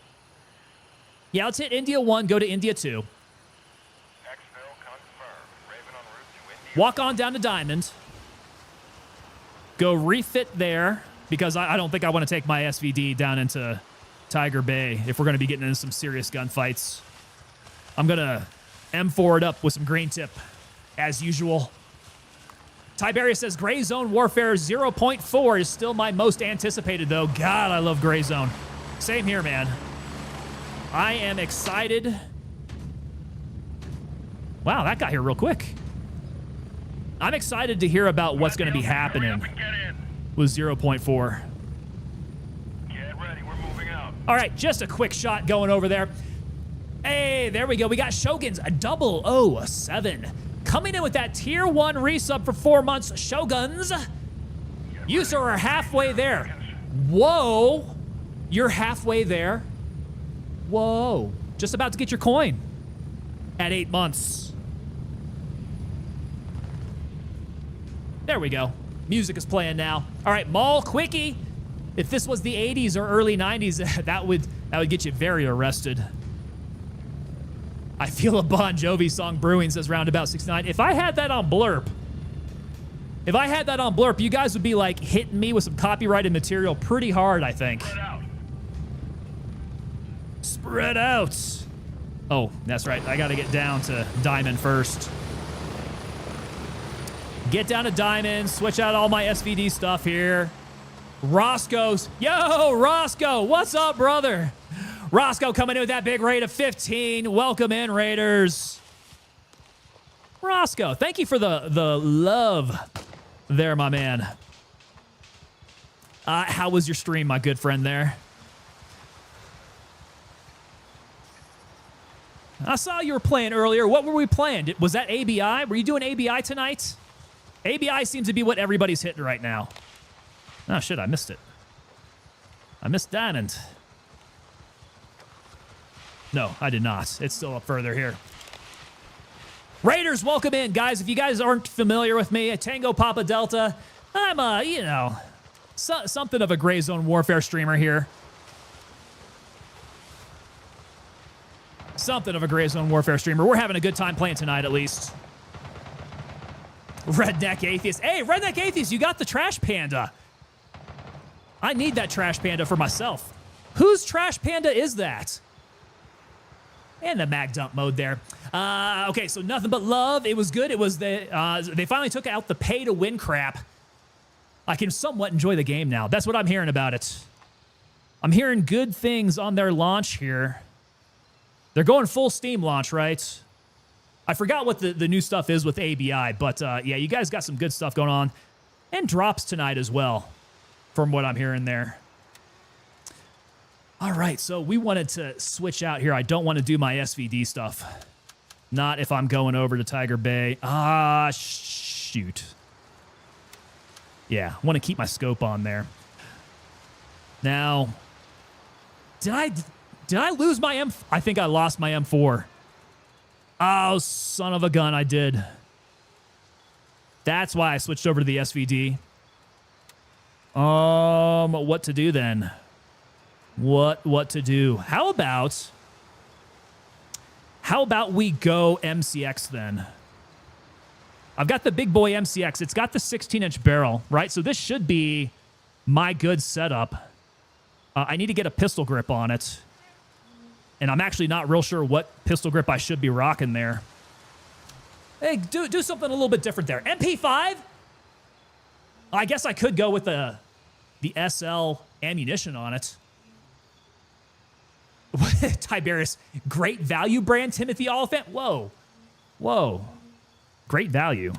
Yeah, let's hit India 1, go to India 2. Exfil confirmed. Raven en route to India. Walk on down to Diamond. Go refit there, because I don't think I want to take my SVD down into Tiger Bay if we're going to be getting into some serious gunfights. I'm going to M4 it up with some green tip, as usual. Tiberius says Gray Zone Warfare 0.4 is still my most anticipated, though. God, I love Gray Zone. Same here, man. I am excited. Get that got here real quick. I'm excited to hear about what's going to be happening with 0.4. Get ready, we're moving out. All right, just a quick shot going over there. Hey, there we go. We got Shogun's a 007. Coming in with that tier 1 resub for 4 months. Shoguns, you sir are halfway there. Whoa, you're halfway there. Whoa, just about to get your coin at 8 months. There we go. Music is playing now. All right, Mall Quickie. If this was the 80s or early 90s, that would get you very arrested. I feel a Bon Jovi song brewing, says Roundabout 69. If I had that on Blurp, you guys would be like hitting me with some copyrighted material pretty hard, I think. Spread out. Oh, that's right. I got to get down to Diamond first. Get down to Diamond, switch out all my SVD stuff here. Roscoe's. Yo, Roscoe, what's up, brother? Roscoe coming in with that big raid of 15. Welcome in, Raiders. Roscoe, thank you for the love there, my man. How was your stream, my good friend there? I saw you were playing earlier. What were we playing? Was that ABI? Were you doing ABI tonight? ABI seems to be what everybody's hitting right now. Oh, shit, I missed it. I missed Diamond. No, I did not. It's still up further here. Raiders, welcome in, guys. If you guys aren't familiar with me, Tango Papa Delta, I'm something of a Gray Zone Warfare streamer here. Something of a Gray Zone Warfare streamer. We're having a good time playing tonight, at least. Redneck Atheist. Hey, Redneck Atheist, you got the Trash Panda. I need that Trash Panda for myself. Whose Trash Panda is that? And the mag dump mode there. Okay, so nothing but love. It was good. It was they finally took out the pay to win crap. I can somewhat enjoy the game now. That's what I'm hearing about it. I'm hearing good things on their launch here. They're going full Steam launch, right? I forgot what the new stuff is with ABI, but yeah, you guys got some good stuff going on. And drops tonight as well, from what I'm hearing there. All right, so we wanted to switch out here. I don't want to do my SVD stuff. Not if I'm going over to Tiger Bay. Shoot. Yeah, I want to keep my scope on there. Now, did I lose my M? I think I lost my M4. Oh, son of a gun, I did. That's why I switched over to the SVD. What to do then? What to do? How about we go MCX then? I've got the big boy MCX. It's got the 16-inch barrel, right? So this should be my good setup. I need to get a pistol grip on it. And I'm actually not real sure what pistol grip I should be rocking there. Hey, do something a little bit different there. MP5? I guess I could go with the SL ammunition on it. Tiberius, great value brand, Timothy Oliphant. Whoa. Great value.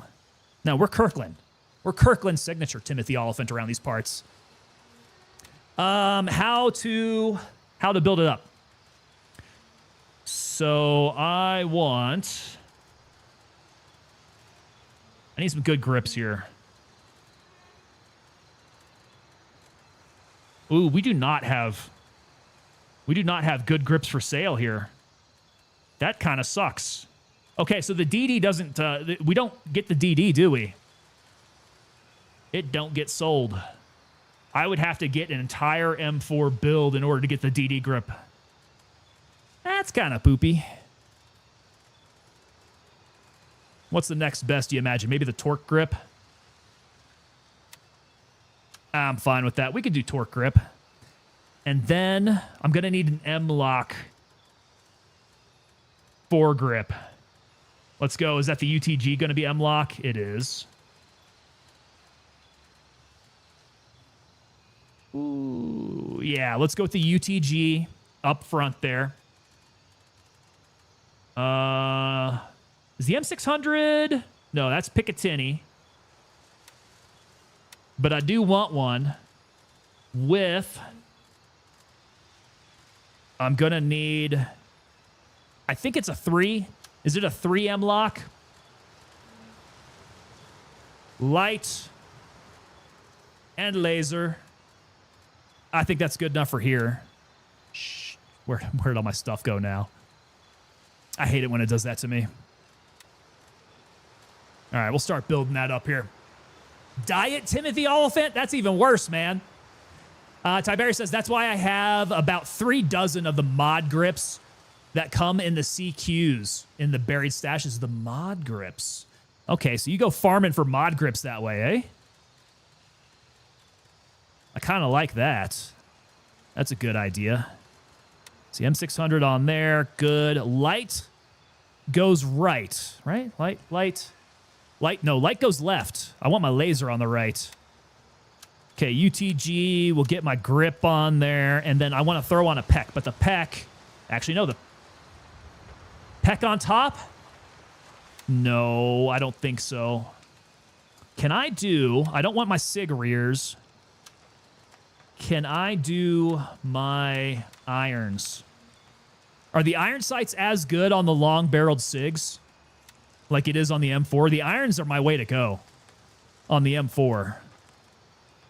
No, we're Kirkland. We're Kirkland signature Timothy Oliphant around these parts. How to build it up. So I need some good grips here. Ooh, we do not have good grips for sale here. That kind of sucks. Okay, so the DD doesn't, we don't get the DD, do we? It don't get sold. I would have to get an entire M4 build in order to get the DD grip. That's kind of poopy. What's the next best, do you imagine? Maybe the torque grip? I'm fine with that. We could do torque grip. And then I'm going to need an M-Lock foregrip. Let's go. Is that the UTG going to be M-Lock? It is. Ooh, yeah, let's go with the UTG up front there. Is the M600? No, that's Picatinny. But I do want one with... I'm going to need... I think it's a 3. Is it a 3M lock? Light and laser. I think that's good enough for here. Shh. Where'd all my stuff go now? I hate it when it does that to me. All right, we'll start building that up here. Diet Timothy Oliphant? That's even worse, man. Tiberius says, that's why I have about 3 dozen of the mod grips that come in the CQs in the buried stashes. The mod grips. Okay, so you go farming for mod grips that way, eh? I kind of like that. That's a good idea. See, M600 on there. Good. Light goes right. Right? Light. No, light goes left. I want my laser on the right. Okay, UTG. We'll get my grip on there. And then I want to throw on a PEC. But the PEC... Actually, no. The PEC on top? No, I don't think so. Can I do... I don't want my SIG rears. Can I do my irons? Are the iron sights as good on the long-barreled SIGs like it is on the M4? The irons are my way to go on the M4.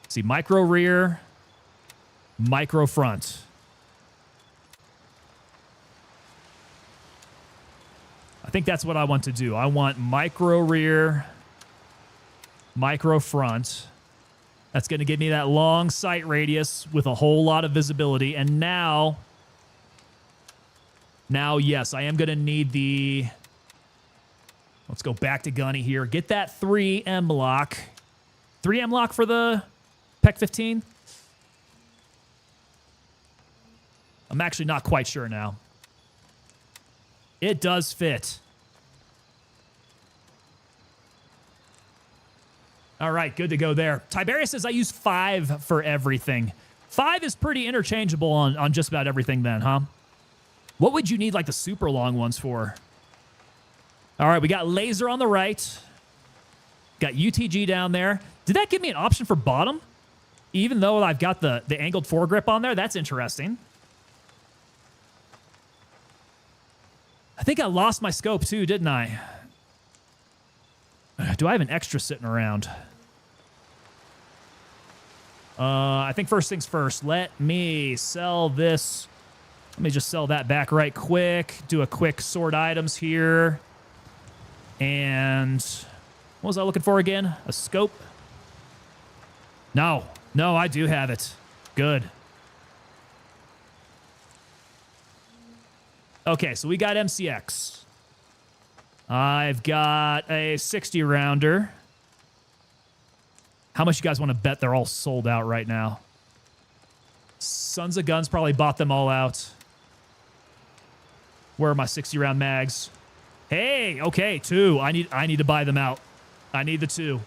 See, micro rear, micro front. I think that's what I want to do. I want micro rear, micro front. That's going to give me that long sight radius with a whole lot of visibility. And now, yes, I am going to need the... Let's go back to Gunny here. Get that 3M lock. 3M lock for the PEC 15? I'm actually not quite sure now. It does fit. All right, good to go there. Tiberius says I use 5 for everything. 5 is pretty interchangeable on just about everything then, huh? What would you need like the super long ones for? All right, we got laser on the right. Got UTG down there. Did that give me an option for bottom? Even though I've got the angled foregrip on there? That's interesting. I think I lost my scope too, didn't I? Do I have an extra sitting around? I think first things first. Let me sell this. Let me just sell that back right quick. Do a quick sort items here. And what was I looking for again? A scope? No, I do have it. Good. Okay, so we got MCX. I've got a 60 rounder. How much you guys want to bet they're all sold out right now? Sons of Guns probably bought them all out. Where are my 60 round mags? Hey, okay, 2. I need to buy them out. I need the 2.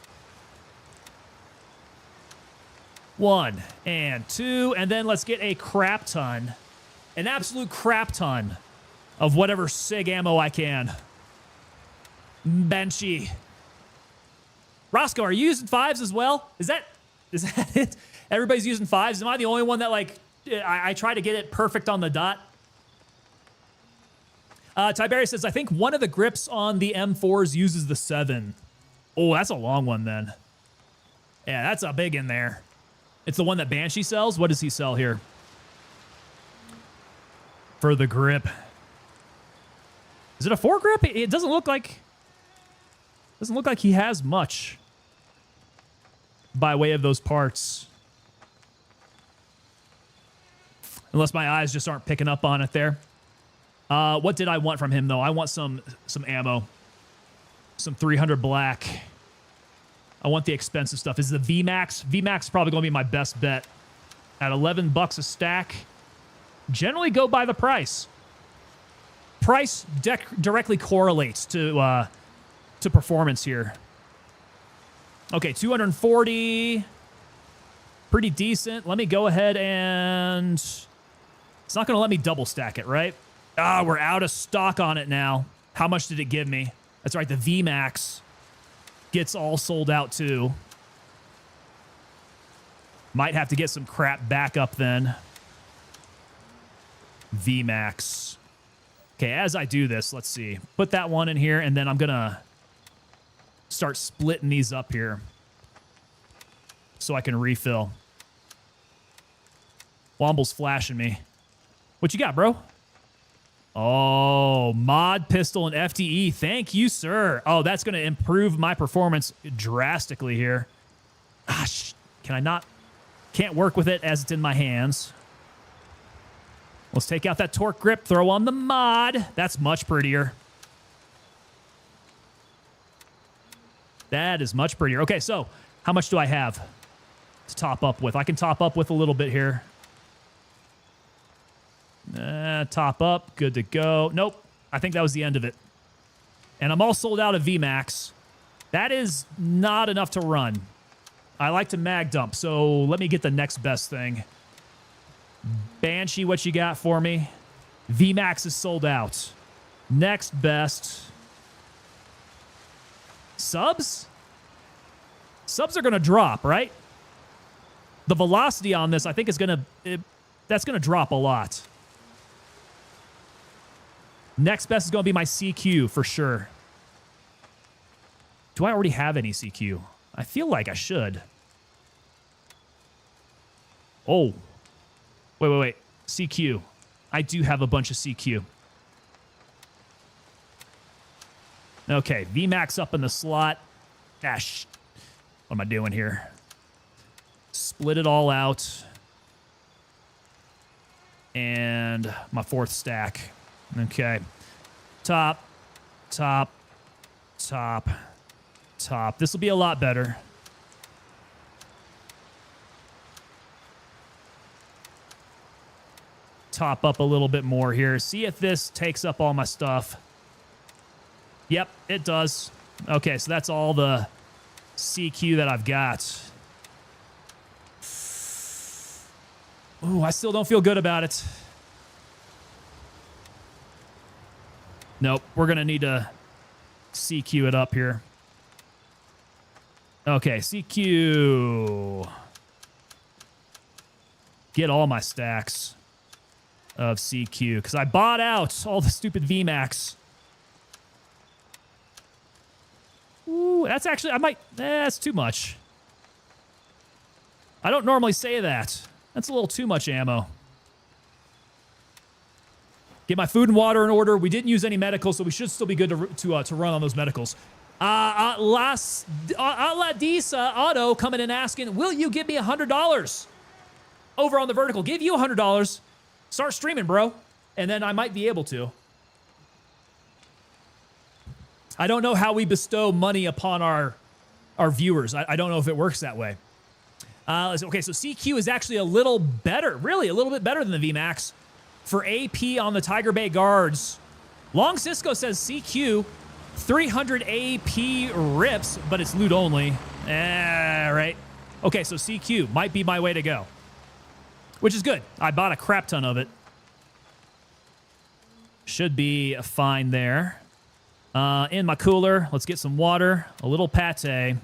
1 and 2, and then let's get a crap ton. An absolute crap ton of whatever SIG ammo I can. Banshee. Roscoe, are you using 5s as well? Is that it? Everybody's using 5s. Am I the only one that, like, I try to get it perfect on the dot? Tiberius says, I think one of the grips on the M4s uses the 7. Oh, that's a long one then. Yeah, that's a big in there. It's the one that Banshee sells? What does he sell here? For the grip. Is it a 4 grip? It doesn't look like... Doesn't look like he has much by way of those parts. Unless my eyes just aren't picking up on it there. What did I want from him, though? I want some ammo. Some 300 black. I want the expensive stuff. Is the VMAX? VMAX is probably going to be my best bet. At $11 a stack. Generally go by the price. Price directly correlates to performance here. Okay, 240. pretty decent. Let me go ahead and... It's not going to let me double stack it, right? Ah, we're out of stock on it now. How much did it give me? That's right, the VMAX gets all sold out too. Might have to get some crap back up then. VMAX. Okay, as I do this, let's see. Put that one in here, and then I'm going to start splitting these up here so I can refill. Womble's flashing me. What you got, bro? Oh, mod pistol and FTE. Thank you, sir. Oh, that's going to improve my performance drastically here. Gosh, can I not? Can't work with it as it's in my hands. Let's take out that torque grip, throw on the mod. That's much prettier. That is much prettier. Okay, so how much do I have to top up with? I can top up with a little bit here. Top up, good to go. Nope, I think that was the end of it. And I'm all sold out of VMAX. That is not enough to run. I like to mag dump, so let me get the next best thing. Banshee, what you got for me? VMAX is sold out. Next best. Subs? Subs are going to drop, right? The velocity on this, I think, is going to... That's going to drop a lot. Next best is going to be my CQ for sure. Do I already have any CQ? I feel like I should. Oh. Wait. CQ. I do have a bunch of CQ. Okay, VMAX up in the slot. What am I doing here? Split it all out. And my fourth stack. Okay. Top. This will be a lot better. Top up a little bit more here. See if this takes up all my stuff. Yep, it does. Okay, so that's all the CQ that I've got. Ooh, I still don't feel good about it. Nope, we're going to need to CQ it up here. Okay, CQ. Get all my stacks of CQ, because I bought out all the stupid VMAX. Ooh, that's actually, that's too much. I don't normally say that. That's a little too much ammo. Get my food and water in order. We didn't use any medicals, so we should still be good to run on those medicals. Aladisa Auto coming in asking, will you give me $100 over on the vertical? Give you $100. Start streaming, bro. And then I might be able to. I don't know how we bestow money upon our viewers. I don't know if it works that way. Okay, so CQ is actually a little better. Really, a little bit better than the VMAX. For AP on the Tiger Bay guards, Long Cisco says CQ, 300 AP rips, but it's loot only. Right. Okay, so CQ might be my way to go, which is good. I bought a crap ton of it. Should be fine there. In my cooler, let's get some water, a little pate.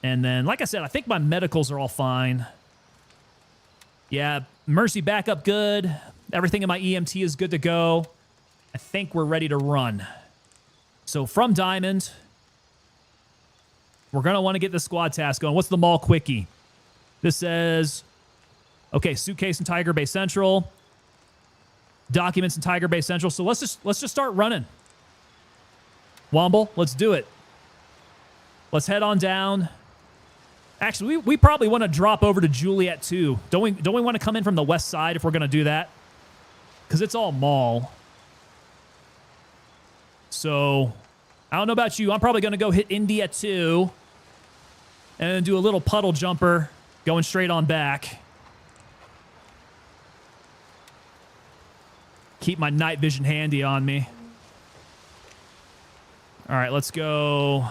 And then, like I said, I think my medicals are all fine. Yeah, Mercy backup good. Everything in my EMT is good to go. I think we're ready to run. So from Diamond, we're going to want to get the squad task going. What's the mall quickie? This says, okay, suitcase in Tiger Bay Central. Documents in Tiger Bay Central. So let's just start running. Womble, let's do it. Let's head on down. Actually, we probably want to drop over to Juliet too. Don't we want to come in from the west side if we're going to do that? Because it's all mall. So, I don't know about you. I'm probably going to go hit India too. And then do a little puddle jumper going straight on back. Keep my night vision handy on me. All right, let's go.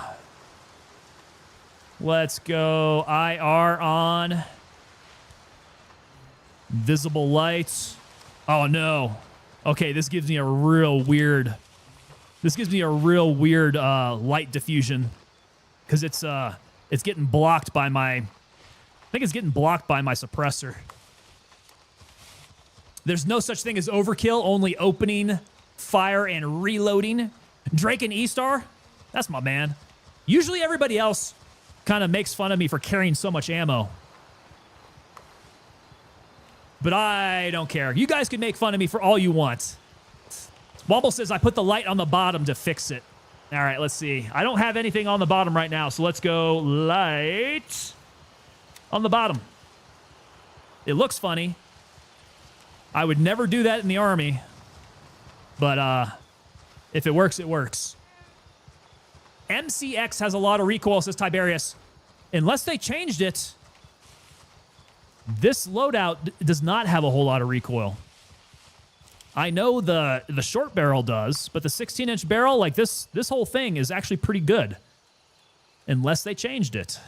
Let's go IR on Visible lights. Oh no. Okay, this gives me a real weird. This gives me a real weird light diffusion, because it's getting blocked by my. I think it's getting blocked by my suppressor. There's no such thing as overkill, only opening fire and reloading. Drake and E-Star, that's my man. Usually everybody else kind of makes fun of me for carrying so much ammo. But I don't care. You guys can make fun of me for all you want. Wobble says I put the light on the bottom to fix it. All right, let's see. I don't have anything on the bottom right now, so let's go light on the bottom. It looks funny. I would never do that in the army. But if it works, it works. MCX has a lot of recoil, says Tiberius. Unless they changed it, this loadout does not have a whole lot of recoil. I know the short barrel does, but the 16-inch barrel, like this whole thing is actually pretty good. Unless they changed it.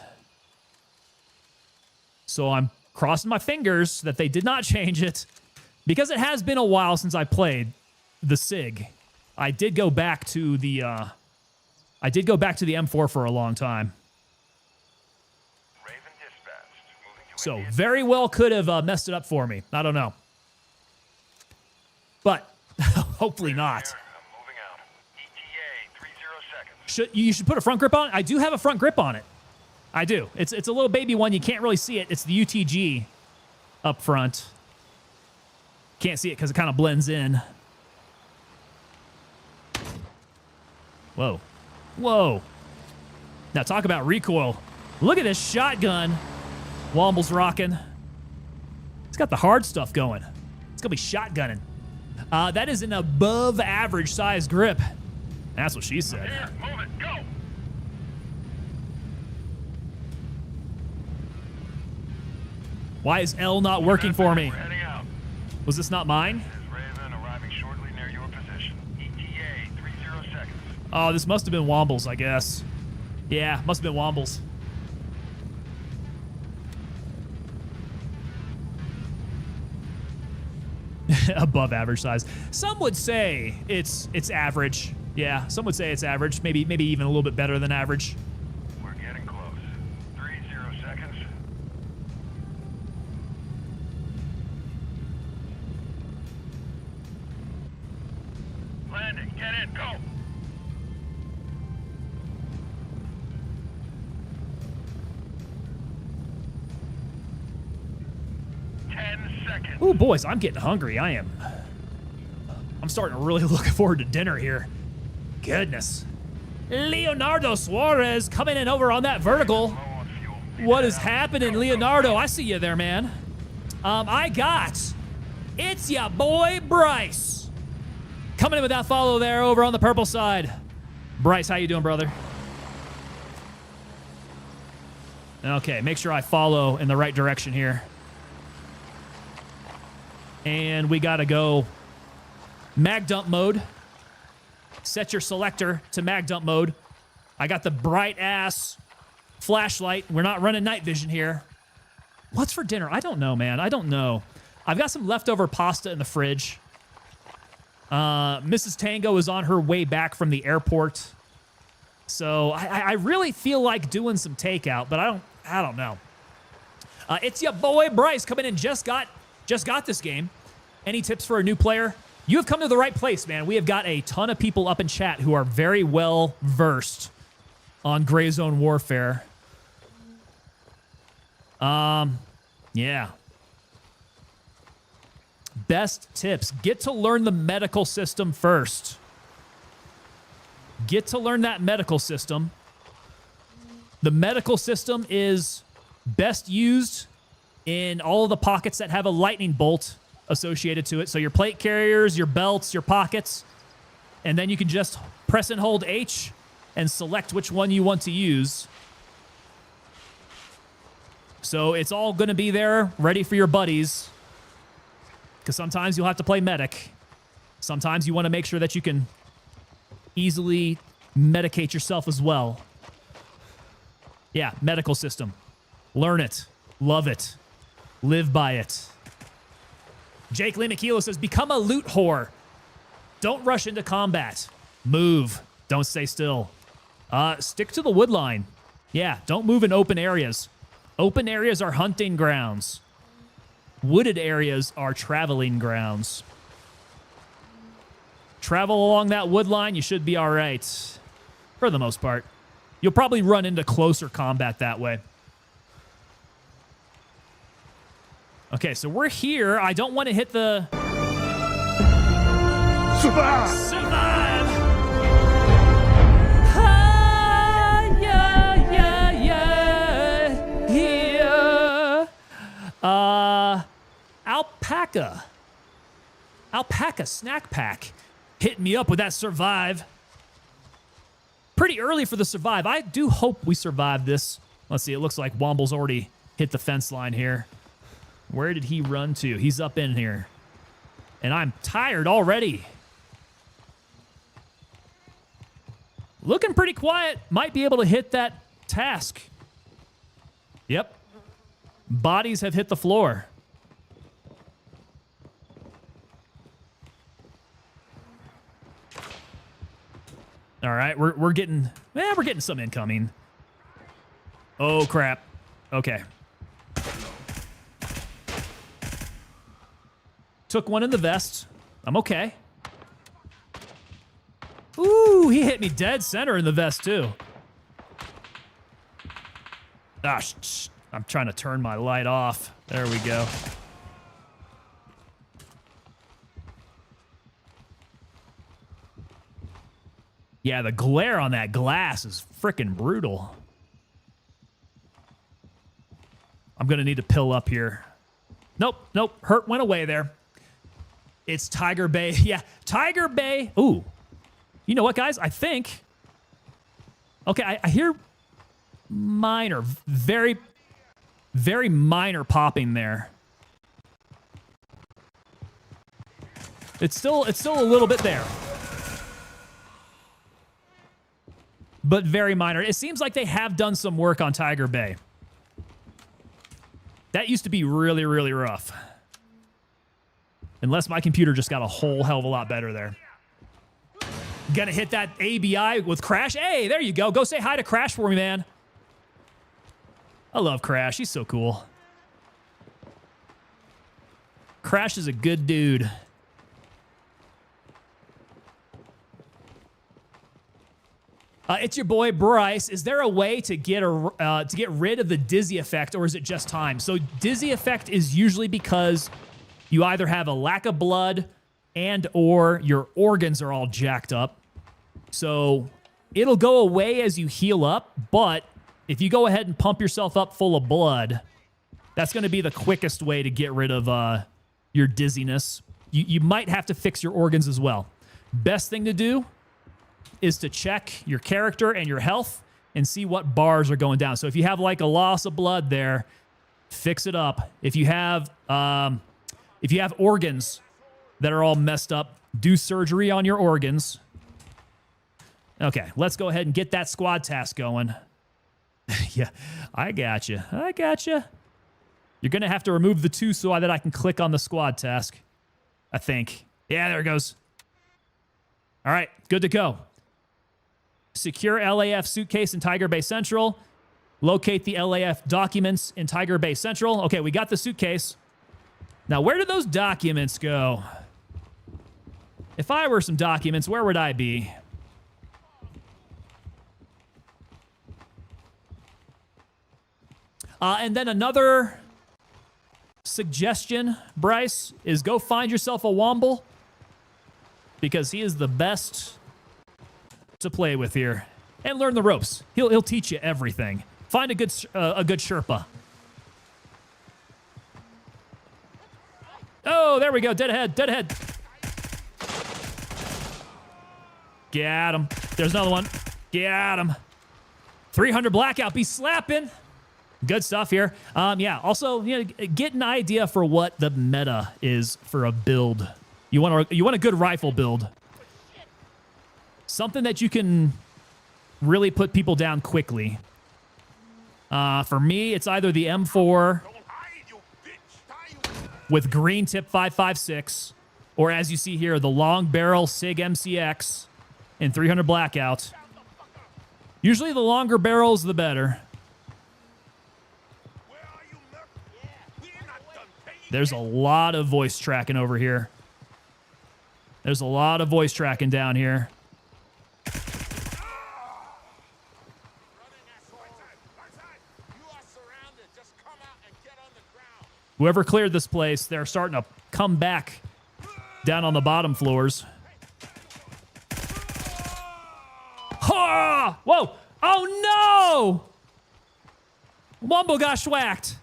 So I'm crossing my fingers that they did not change it, because it has been a while since I played the SIG. I did go back to the M4 for a long time. Raven dispatched. Moving to So Indian. very well could have messed it up for me. I don't know. But hopefully not. I'm moving out. ETA 30 seconds. You should put a front grip on it. I do have a front grip on it. I do. It's a little baby one. You can't really see it. It's the UTG up front. Can't see it because it kind of blends in. Whoa. Whoa. Now talk about recoil. Look at this shotgun Womble's rocking. It's got the hard stuff going. It's going to be shotgunning. That is an above average size grip. That's what she said. Here, move it. Go. Why is L not working for me? We're heading out. Was this not mine? This is Raven arriving shortly near your position. ETA 30 seconds. Oh, this must have been Womble's, I guess. Yeah, must have been Womble's. Above average size. Some would say it's average. Yeah, some would say it's average. Maybe even a little bit better than average. We're getting close. 30 seconds. Landing. Get in. Go. Ooh, boys, I'm getting hungry. I'm starting to really look forward to dinner here. Goodness. Leonardo Suarez coming in over on that vertical. Low on fuel. What is happening, Leonardo? I see you there, man. It's ya boy, Bryce. Coming in with that follow there over on the purple side. Bryce, how you doing, brother? Okay, make sure I follow in the right direction here. And we gotta go mag dump mode. Set your selector to mag dump mode. I got the bright ass flashlight. We're not running night vision here. What's for dinner? I don't know, man. I don't know. I've got some leftover pasta in the fridge. Mrs. Tango is on her way back from the airport. So I really feel like doing some takeout, but I don't know. It's your boy Bryce coming in. Just got this game. Any tips for a new player? You have come to the right place, man. We have got a ton of people up in chat who are very well versed on Gray Zone Warfare. Yeah. Best tips. Get to learn the medical system first. Get to learn that medical system. The medical system is best used in all of the pockets that have a lightning bolt associated to it. So your plate carriers, your belts, your pockets. And then you can just press and hold H and select which one you want to use. So it's all going to be there, ready for your buddies. Because sometimes you'll have to play medic. Sometimes you want to make sure that you can easily medicate yourself as well. Yeah, medical system. Learn it. Love it. Live by it. Jake Lee McKeelo says, become a loot whore. Don't rush into combat. Move. Don't stay still. Stick to the wood line. Yeah, don't move in open areas. Open areas are hunting grounds. Wooded areas are traveling grounds. Travel along that wood line, you should be all right. For the most part. You'll probably run into closer combat that way. Okay, so we're here. I don't want to hit the... Survive! Survive! Ah, yeah. Alpaca. Alpaca snack pack. Hit me up with that survive. Pretty early for the survive. I do hope we survive this. Let's see, it looks like Womble's already hit the fence line here. Where did he run to? He's up in here. And I'm tired already. Looking pretty quiet. Might be able to hit that task. Yep. Bodies have hit the floor. All right, we're getting some incoming. Oh crap. Okay. Took one in the vest. I'm okay. Ooh, he hit me dead center in the vest too. Ah, I'm trying to turn my light off. There we go. Yeah, the glare on that glass is freaking brutal. I'm gonna need to pill up here. Nope, hurt went away there. It's Tiger Bay. Yeah, Tiger Bay. Ooh, you know what, guys? I think. Okay, I hear minor, very, very minor popping there. It's still a little bit there. But very minor. It seems like they have done some work on Tiger Bay. That used to be really, really rough. Unless my computer just got a whole hell of a lot better there. Gonna hit that ABI with Crash. Hey, there you go. Go say hi to Crash for me, man. I love Crash. He's so cool. Crash is a good dude. It's your boy Bryce. Is there a way to get rid of the dizzy effect, or is it just time? So dizzy effect is usually because you either have a lack of blood and or your organs are all jacked up. So it'll go away as you heal up, but if you go ahead and pump yourself up full of blood, that's going to be the quickest way to get rid of your dizziness. You might have to fix your organs as well. Best thing to do is to check your character and your health and see what bars are going down. So if you have like a loss of blood there, fix it up. If you have organs that are all messed up, do surgery on your organs. Okay, let's go ahead and get that squad task going. Yeah, I gotcha. You're gonna have to remove the 2 so that I can click on the squad task, I think. Yeah, there it goes. All right, good to go. Secure LAF suitcase in Tiger Bay Central. Locate the LAF documents in Tiger Bay Central. Okay, we got the suitcase. Now, where did those documents go? If I were some documents, where would I be? And then another suggestion, Bryce, is go find yourself a Womble, because he is the best to play with here, and learn the ropes. He'll teach you everything. Find a good Sherpa. Oh, there we go. Dead ahead. Get him. There's another one. Get him. 300 blackout. Be slapping. Good stuff here. Yeah. Also, get an idea for what the meta is for a build. You want a good rifle build. Something that you can really put people down quickly. For me, it's either the M4 with green tip 5.56, or as you see here, the long barrel SIG MCX in 300 blackout. Usually the longer barrels, the better. There's a lot of voice tracking over here. There's a lot of voice tracking down here. Whoever cleared this place, they're starting to come back down on the bottom floors. Ha! Whoa! Oh no! Wombo got schwacked.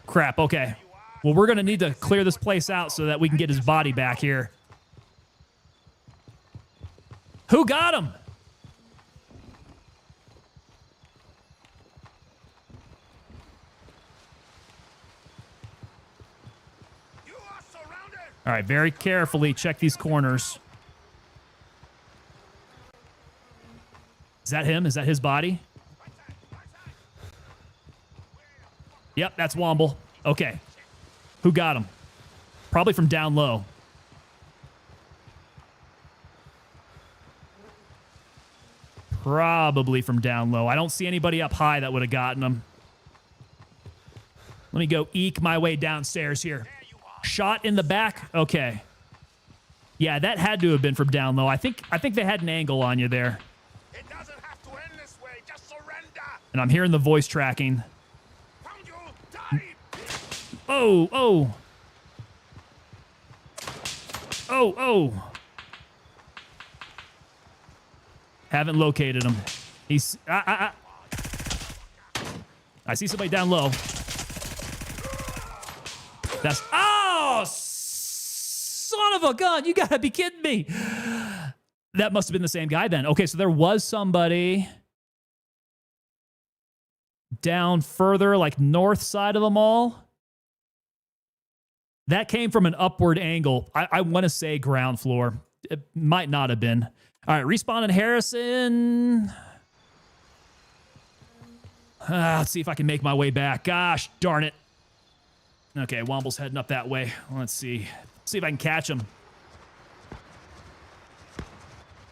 Crap, okay. Well, we're going to need to clear this place out so that we can get his body back here. Who got him? All right, very carefully check these corners. Is that him? Is that his body? Yep, that's Womble. Okay. Who got him? Probably from down low. Probably from down low. I don't see anybody up high that would have gotten him. Let me go eke my way downstairs here. Shot in the back. Okay. Yeah, that had to have been from down low. I think they had an angle on you there. It doesn't have to end this way. Just surrender. And I'm hearing the voice tracking. Found you. Die. Oh, oh. Oh, oh. Haven't located him. He's... I see somebody down low. That's... Oh, son of a gun. You gotta be kidding me. That must have been the same guy then. Okay, so there was somebody down further, like north side of the mall. That came from an upward angle. I want to say ground floor. It might not have been. All right, respawn in Harrison. Let's see if I can make my way back. Gosh darn it. Okay, Womble's heading up that way. Let's see. See if I can catch him.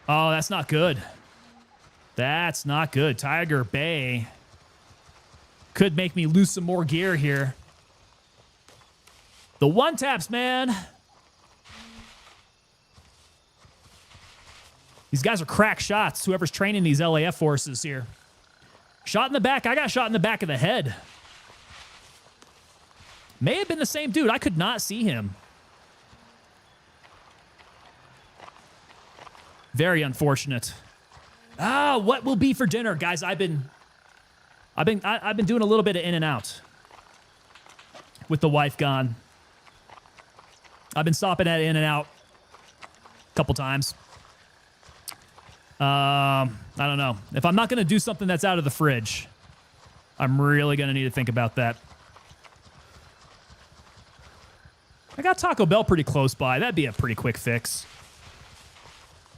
Oh, that's not good. That's not good. Tiger Bay could make me lose some more gear here. The one taps, man. These guys are crack shots, whoever's training these LAF forces here. Shot in the back. I got shot in the back of the head. May have been the same dude. I could not see him. Very unfortunate. Ah, what will be for dinner, guys? I've been doing a little bit of in and out with the wife gone. I've been stopping at In and Out a couple times. I don't know. If I'm not going to do something that's out of the fridge, I'm really going to need to think about that. I got Taco Bell pretty close by. That'd be a pretty quick fix.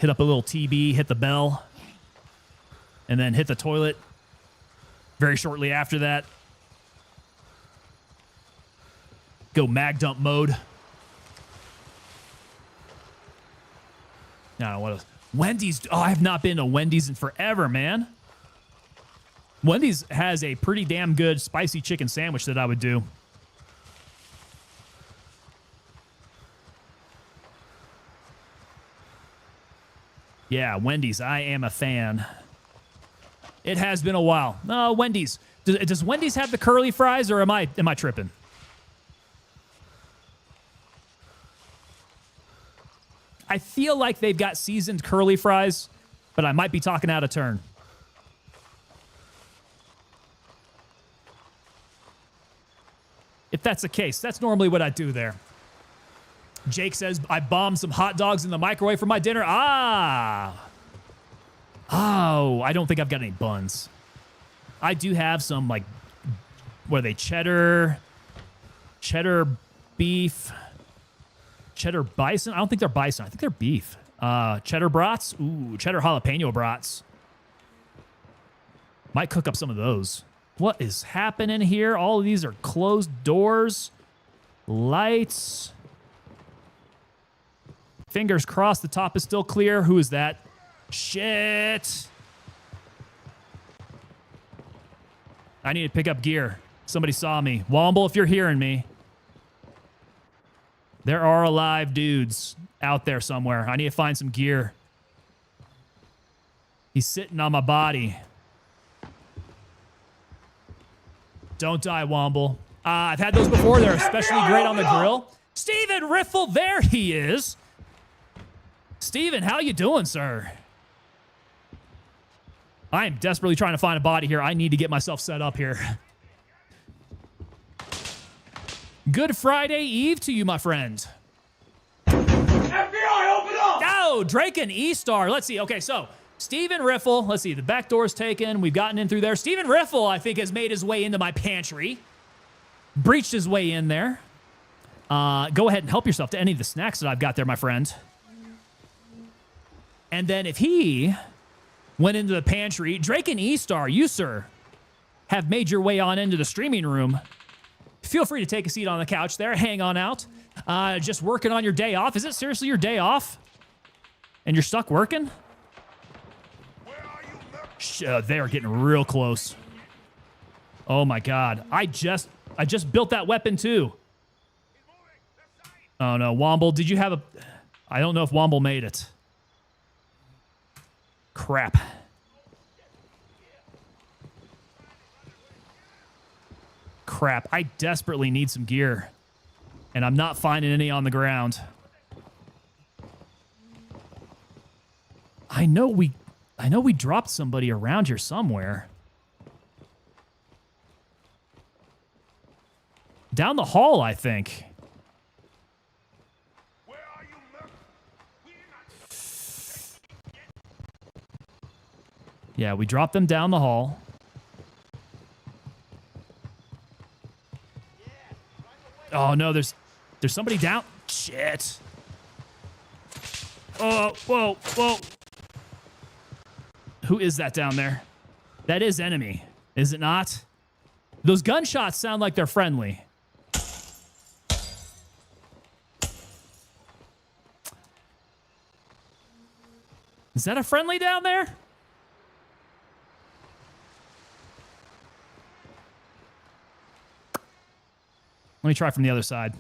Hit up a little TB, hit the bell, and then hit the toilet very shortly after that. Go mag dump mode. No, what else? Wendy's. Oh, I have not been to Wendy's in forever, man. Wendy's has a pretty damn good spicy chicken sandwich that I would do. Yeah, Wendy's. I am a fan. It has been a while. No, Wendy's. Does Wendy's have the curly fries, or am I tripping? I feel like they've got seasoned curly fries, but I might be talking out of turn. If that's the case, that's normally what I do there. Jake says, I bombed some hot dogs in the microwave for my dinner. Ah. Oh, I don't think I've got any buns. I do have some, like, what are they? Cheddar beef. Cheddar bison? I don't think they're bison. I think they're beef. Cheddar brats. Ooh, cheddar jalapeno brats. Might cook up some of those. What is happening here? All of these are closed doors. Lights. Fingers crossed the top is still clear. Who is that? Shit. I need to pick up gear. Somebody saw me. Womble, if you're hearing me. There are alive dudes out there somewhere. I need to find some gear. He's sitting on my body. Don't die, Womble. I've had those before. They're especially great on the grill. Steven Riffle, there he is. Steven, how you doing, sir? I am desperately trying to find a body here. I need to get myself set up here. Good Friday Eve to you, my friend. FBI, open up! Oh, Drake and E-Star. Let's see. Okay, so Steven Riffle. Let's see. The back door's taken. We've gotten in through there. Steven Riffle, I think, has made his way into my pantry. Breached his way in there. Go ahead and help yourself to any of the snacks that I've got there, my friend. And then if he went into the pantry, Drake and E-Star, you, sir, have made your way on into the streaming room. Feel free to take a seat on the couch there. Hang on out. Just working on your day off. Is it seriously your day off? And you're stuck working? They are getting real close. Oh my God. I just built that weapon too. Oh no, Womble, did you have a... I don't know if Womble made it. Crap. Crap, I desperately need some gear. And I'm not finding any on the ground. I know we dropped somebody around here somewhere. Down the hall, I think. Yeah, we dropped them down the hall. Oh no, there's somebody down. Shit. Oh, whoa, whoa. Who is that down there? That is enemy, is it not? Those gunshots sound like they're friendly. Is that a friendly down there? Let me try from the other side.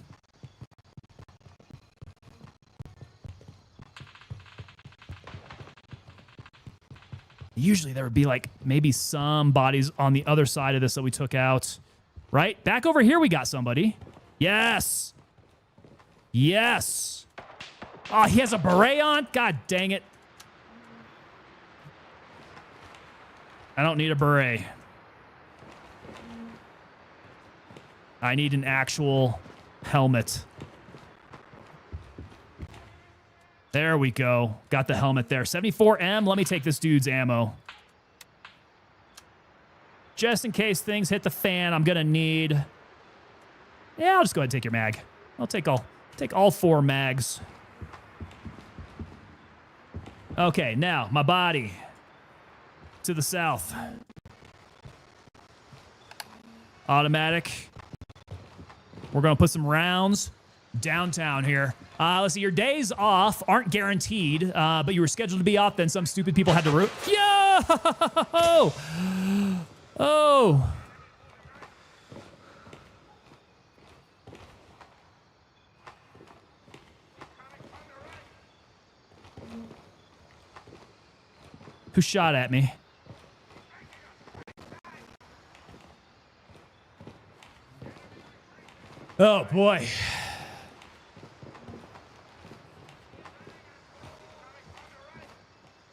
Usually there would be like maybe some bodies on the other side of this that we took out. Right? Back over here we got somebody. Yes. Yes. Oh, he has a beret on? God dang it. I don't need a beret. I need an actual helmet. There we go. Got the helmet there. 74M. Let me take this dude's ammo. Just in case things hit the fan, I'm going to need... Yeah, I'll just go ahead and take your mag. I'll take all 4 mags. Okay, now, my body. To the south. Automatic. We're going to put some rounds downtown here. Let's see, your days off aren't guaranteed, but you were scheduled to be off, then some stupid people had to root. Yo! Oh! Who shot at me? Oh, boy.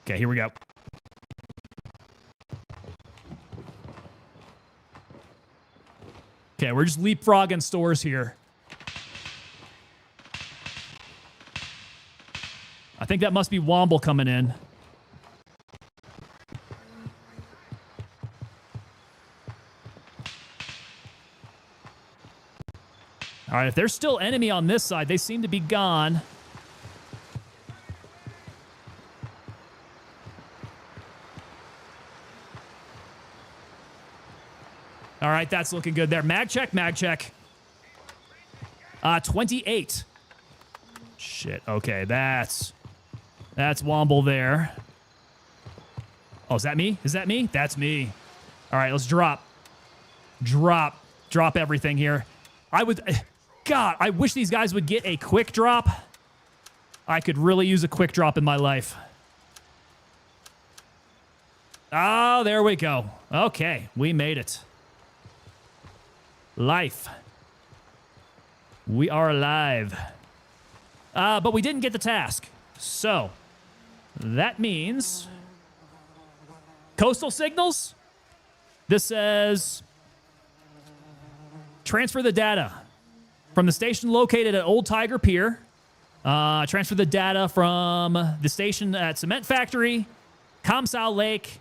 Okay, here we go. Okay, we're just leapfrogging stores here. I think that must be Womble coming in. All right, if there's still enemy on this side, they seem to be gone. All right, that's looking good there. Mag check, mag check. 28. Shit. Okay, that's Womble there. Oh, is that me? Is that me? That's me. All right, let's drop everything here. God, I wish these guys would get a quick drop. I could really use a quick drop in my life. Oh, there we go. Okay, we made it. Life. We are alive. But we didn't get the task. So, that means... Coastal signals? This says... Transfer the data from the station located at Old Tiger Pier. Transfer the data from the station at Cement Factory, Kamsau Lake,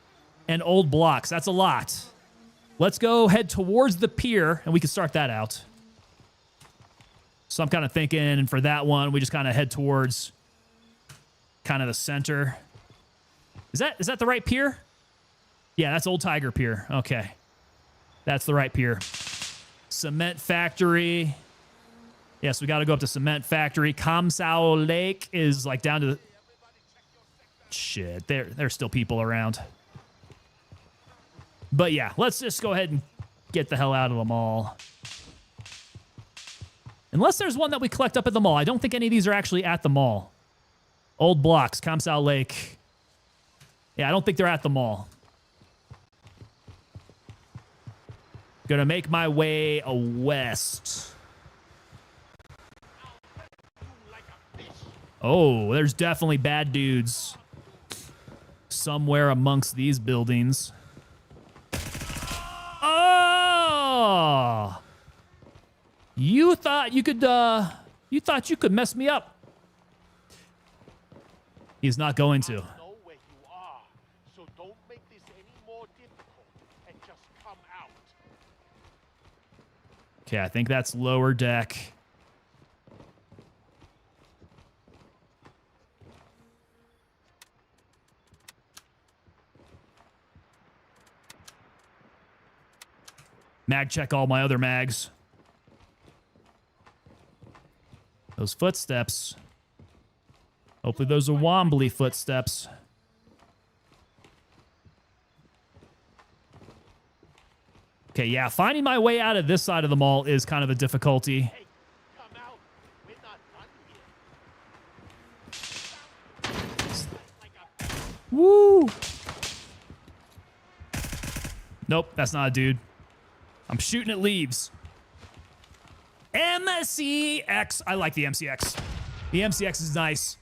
and Old Blocks. That's a lot. Let's go head towards the pier, and we can start that out. So I'm kind of thinking for that one, we just kind of head towards kind of the center. Is that the right pier? Yeah, that's Old Tiger Pier. Okay. That's the right pier. Cement Factory. Yes, we got to go up to Cement Factory. Kamsau Lake is like down to the... Shit, there's still people around. But yeah, let's just go ahead and get the hell out of the mall. Unless there's one that we collect up at the mall. I don't think any of these are actually at the mall. Old Blocks, Kamsau Lake. Yeah, I don't think they're at the mall. Gonna make my way west. Oh, there's definitely bad dudes somewhere amongst these buildings. Oh! You thought you could mess me up. He's not going to. Know where you are, so don't make this any more difficult and just come out. Okay, I think that's lower deck. Mag check all my other mags. Those footsteps. Hopefully those are Wombly footsteps. Okay, yeah, finding my way out of this side of the mall is kind of a difficulty. Hey, come out. We're not done here. Woo! Nope, that's not a dude. I'm shooting at leaves. MCX. I like the MCX. The MCX is nice.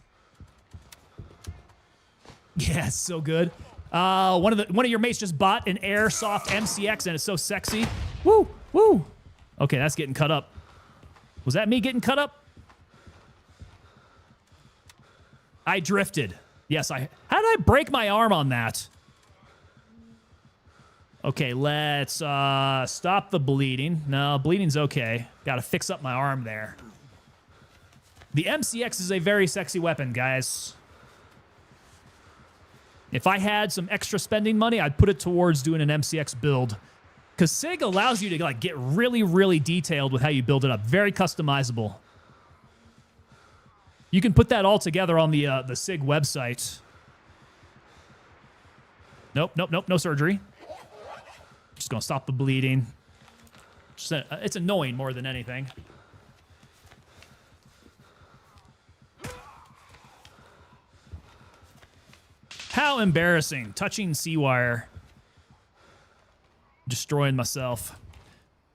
Yeah, it's so good. One of your mates just bought an Airsoft MCX and it's so sexy. Woo! Woo! Okay, that's getting cut up. Was that me getting cut up? I drifted. Yes, how did I break my arm on that? Okay, let's stop the bleeding. No, bleeding's okay. Gotta fix up my arm there. The MCX is a very sexy weapon, guys. If I had some extra spending money, I'd put it towards doing an MCX build. Because SIG allows you to like get really, really detailed with how you build it up. Very customizable. You can put that all together on the SIG website. Nope, nope, nope, no surgery. Just gonna stop the bleeding. It's annoying more than anything. How embarrassing. Touching C-wire. Destroying myself.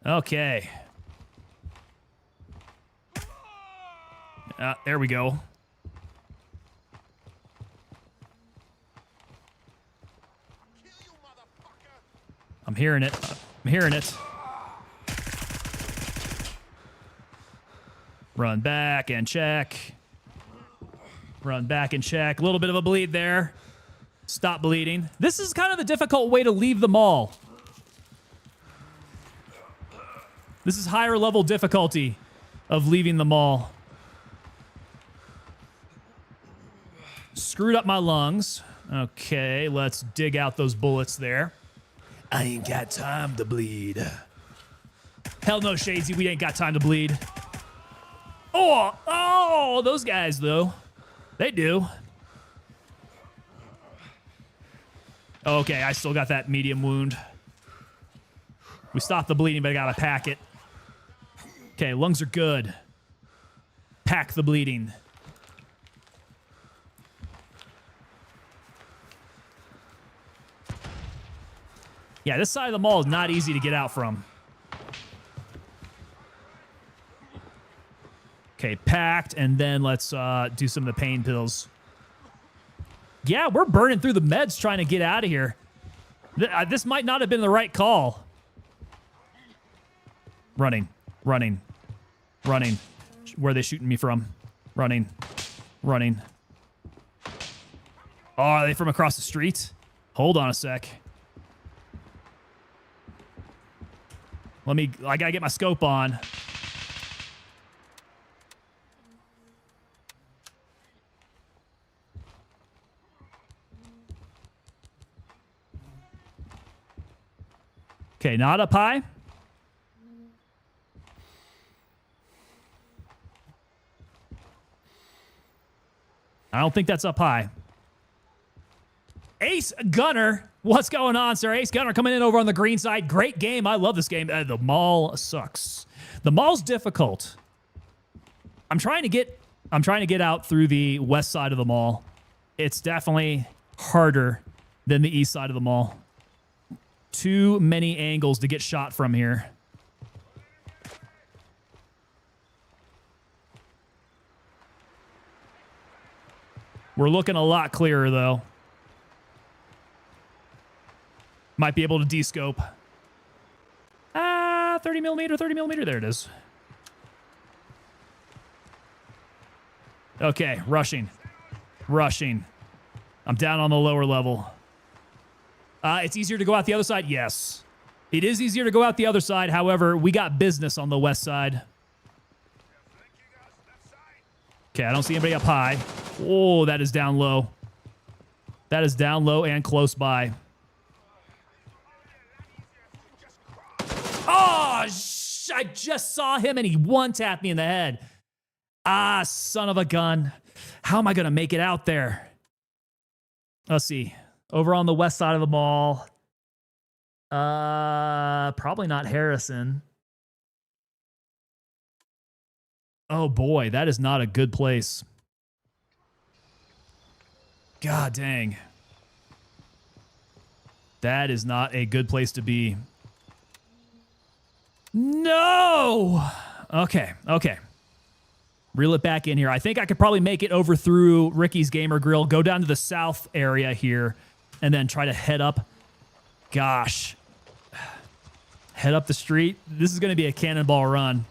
Okay. There we go. I'm hearing it. I'm hearing it. Run back and check. Run back and check. A little bit of a bleed there. Stop bleeding. This is kind of the difficult way to leave the mall. This is higher level difficulty of leaving the mall. Screwed up my lungs. Okay, let's dig out those bullets there. I ain't got time to bleed. Hell no, Shadesy, we ain't got time to bleed. Oh, those guys, though. They do. Okay, I still got that medium wound. We stopped the bleeding, but I gotta pack it. Okay, lungs are good. Pack the bleeding. Yeah, this side of the mall is not easy to get out from. Okay, packed, and then let's do some of the pain pills. Yeah, we're burning through the meds trying to get out of here. This might not have been the right call. Running, running, running. Where are they shooting me from? Running, running. Oh, are they from across the street? Hold on a sec. I gotta get my scope on. Okay, not up high. I don't think that's up high. Ace Gunner. What's going on, sir? Ace Gunner coming in over on the green side. Great game. I love this game. The mall sucks. The mall's difficult. I'm trying to get out through the west side of the mall. It's definitely harder than the east side of the mall. Too many angles to get shot from here. We're looking a lot clearer, though. Might be able to descope. 30 millimeter, 30 millimeter. There it is. Okay, rushing. Rushing. I'm down on the lower level. It's easier to go out the other side? Yes. It is easier to go out the other side. However, we got business on the west side. Okay, I don't see anybody up high. Oh, that is down low. That is down low and close by. Oh, I just saw him and he one-tapped me in the head. Ah, son of a gun. How am I going to make it out there? Let's see. Over on the west side of the mall. Probably not Harrison. Oh boy, that is not a good place. God dang. That is not a good place to be. No! Okay. Reel it back in here. I think I could probably make it over through Ricky's Gamer Grill, go down to the south area here, and then try to head up. Gosh. Head up the street. This is going to be a cannonball run.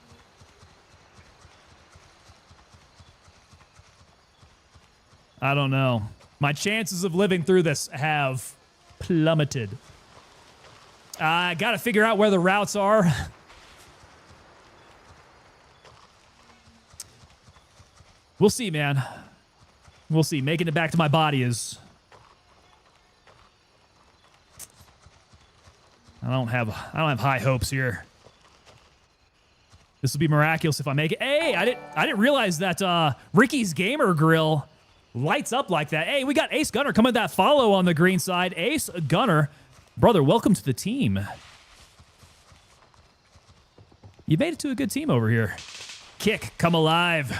I don't know. My chances of living through this have plummeted. I got to figure out where the routes are. We'll see, man. We'll see. Making it back to my body is... I don't have high hopes here. This will be miraculous if I make it. Hey, I didn't realize that Ricky's Gamer Grill lights up like that. Hey, we got Ace Gunner coming with that follow on the green side. Ace Gunner, brother, welcome to the team. You made it to a good team over here. Kick, come alive.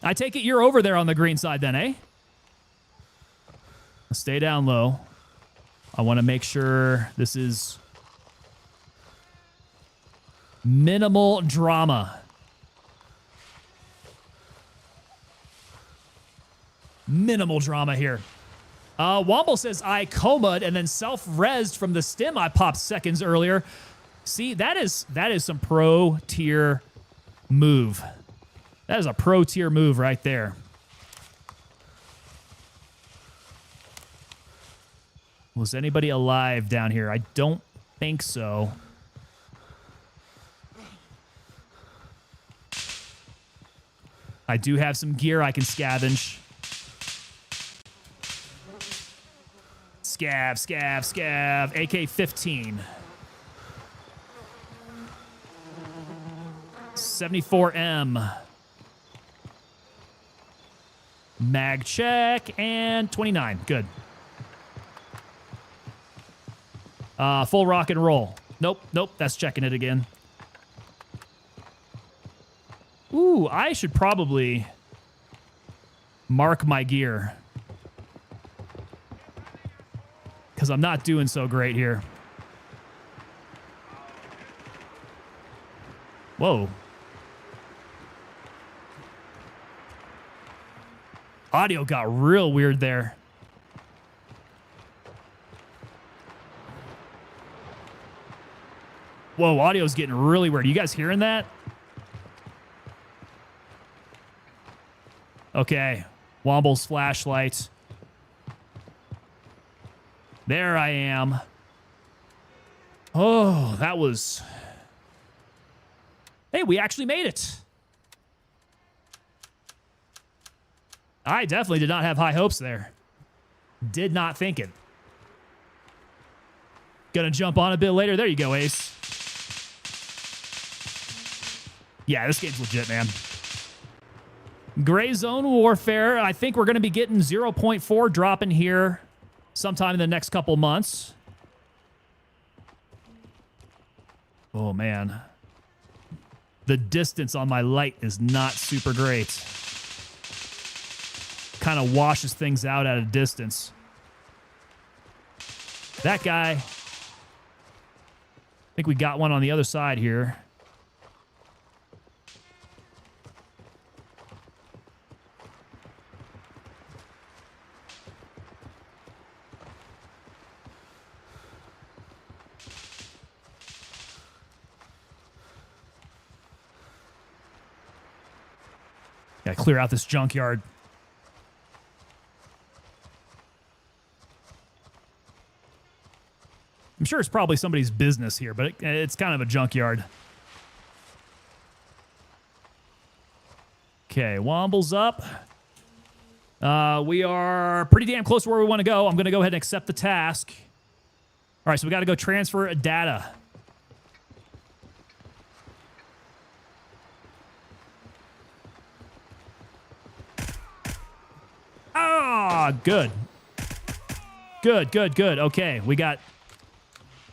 I take it you're over there on the green side then, eh? Stay down low. I want to make sure this is minimal drama. Minimal drama here. Womble says I coma'd and then self-resed from the stim I popped seconds earlier. See, that is some pro tier move. That is a pro tier move right there. Was anybody alive down here? I don't think so. I do have some gear I can scavenge. Scav. AK-15. 74M. Mag check and 29. Good. Full rock and roll. Nope, that's checking it again. Ooh, I should probably mark my gear. Because I'm not doing so great here. Whoa. Audio got real weird there. Whoa, audio's getting really weird. You guys hearing that? Okay. Womble's flashlight. There I am. Oh, that was... Hey, we actually made it. I definitely did not have high hopes there. Did not think it. Gonna jump on a bit later. There you go, Ace. Yeah, this game's legit, man. Gray Zone Warfare. I think we're going to be getting 0.4 dropping here sometime in the next couple months. Oh, man. The distance on my light is not super great. Kind of washes things out at a distance. That guy. I think we got one on the other side here. Gotta clear out this junkyard. I'm sure it's probably somebody's business here, but it's kind of a junkyard. Okay, Womble's up. We are pretty damn close to where we want to go. I'm going to go ahead and accept the task. All right, so we got to go transfer data. Ah, good. Good. Okay, we got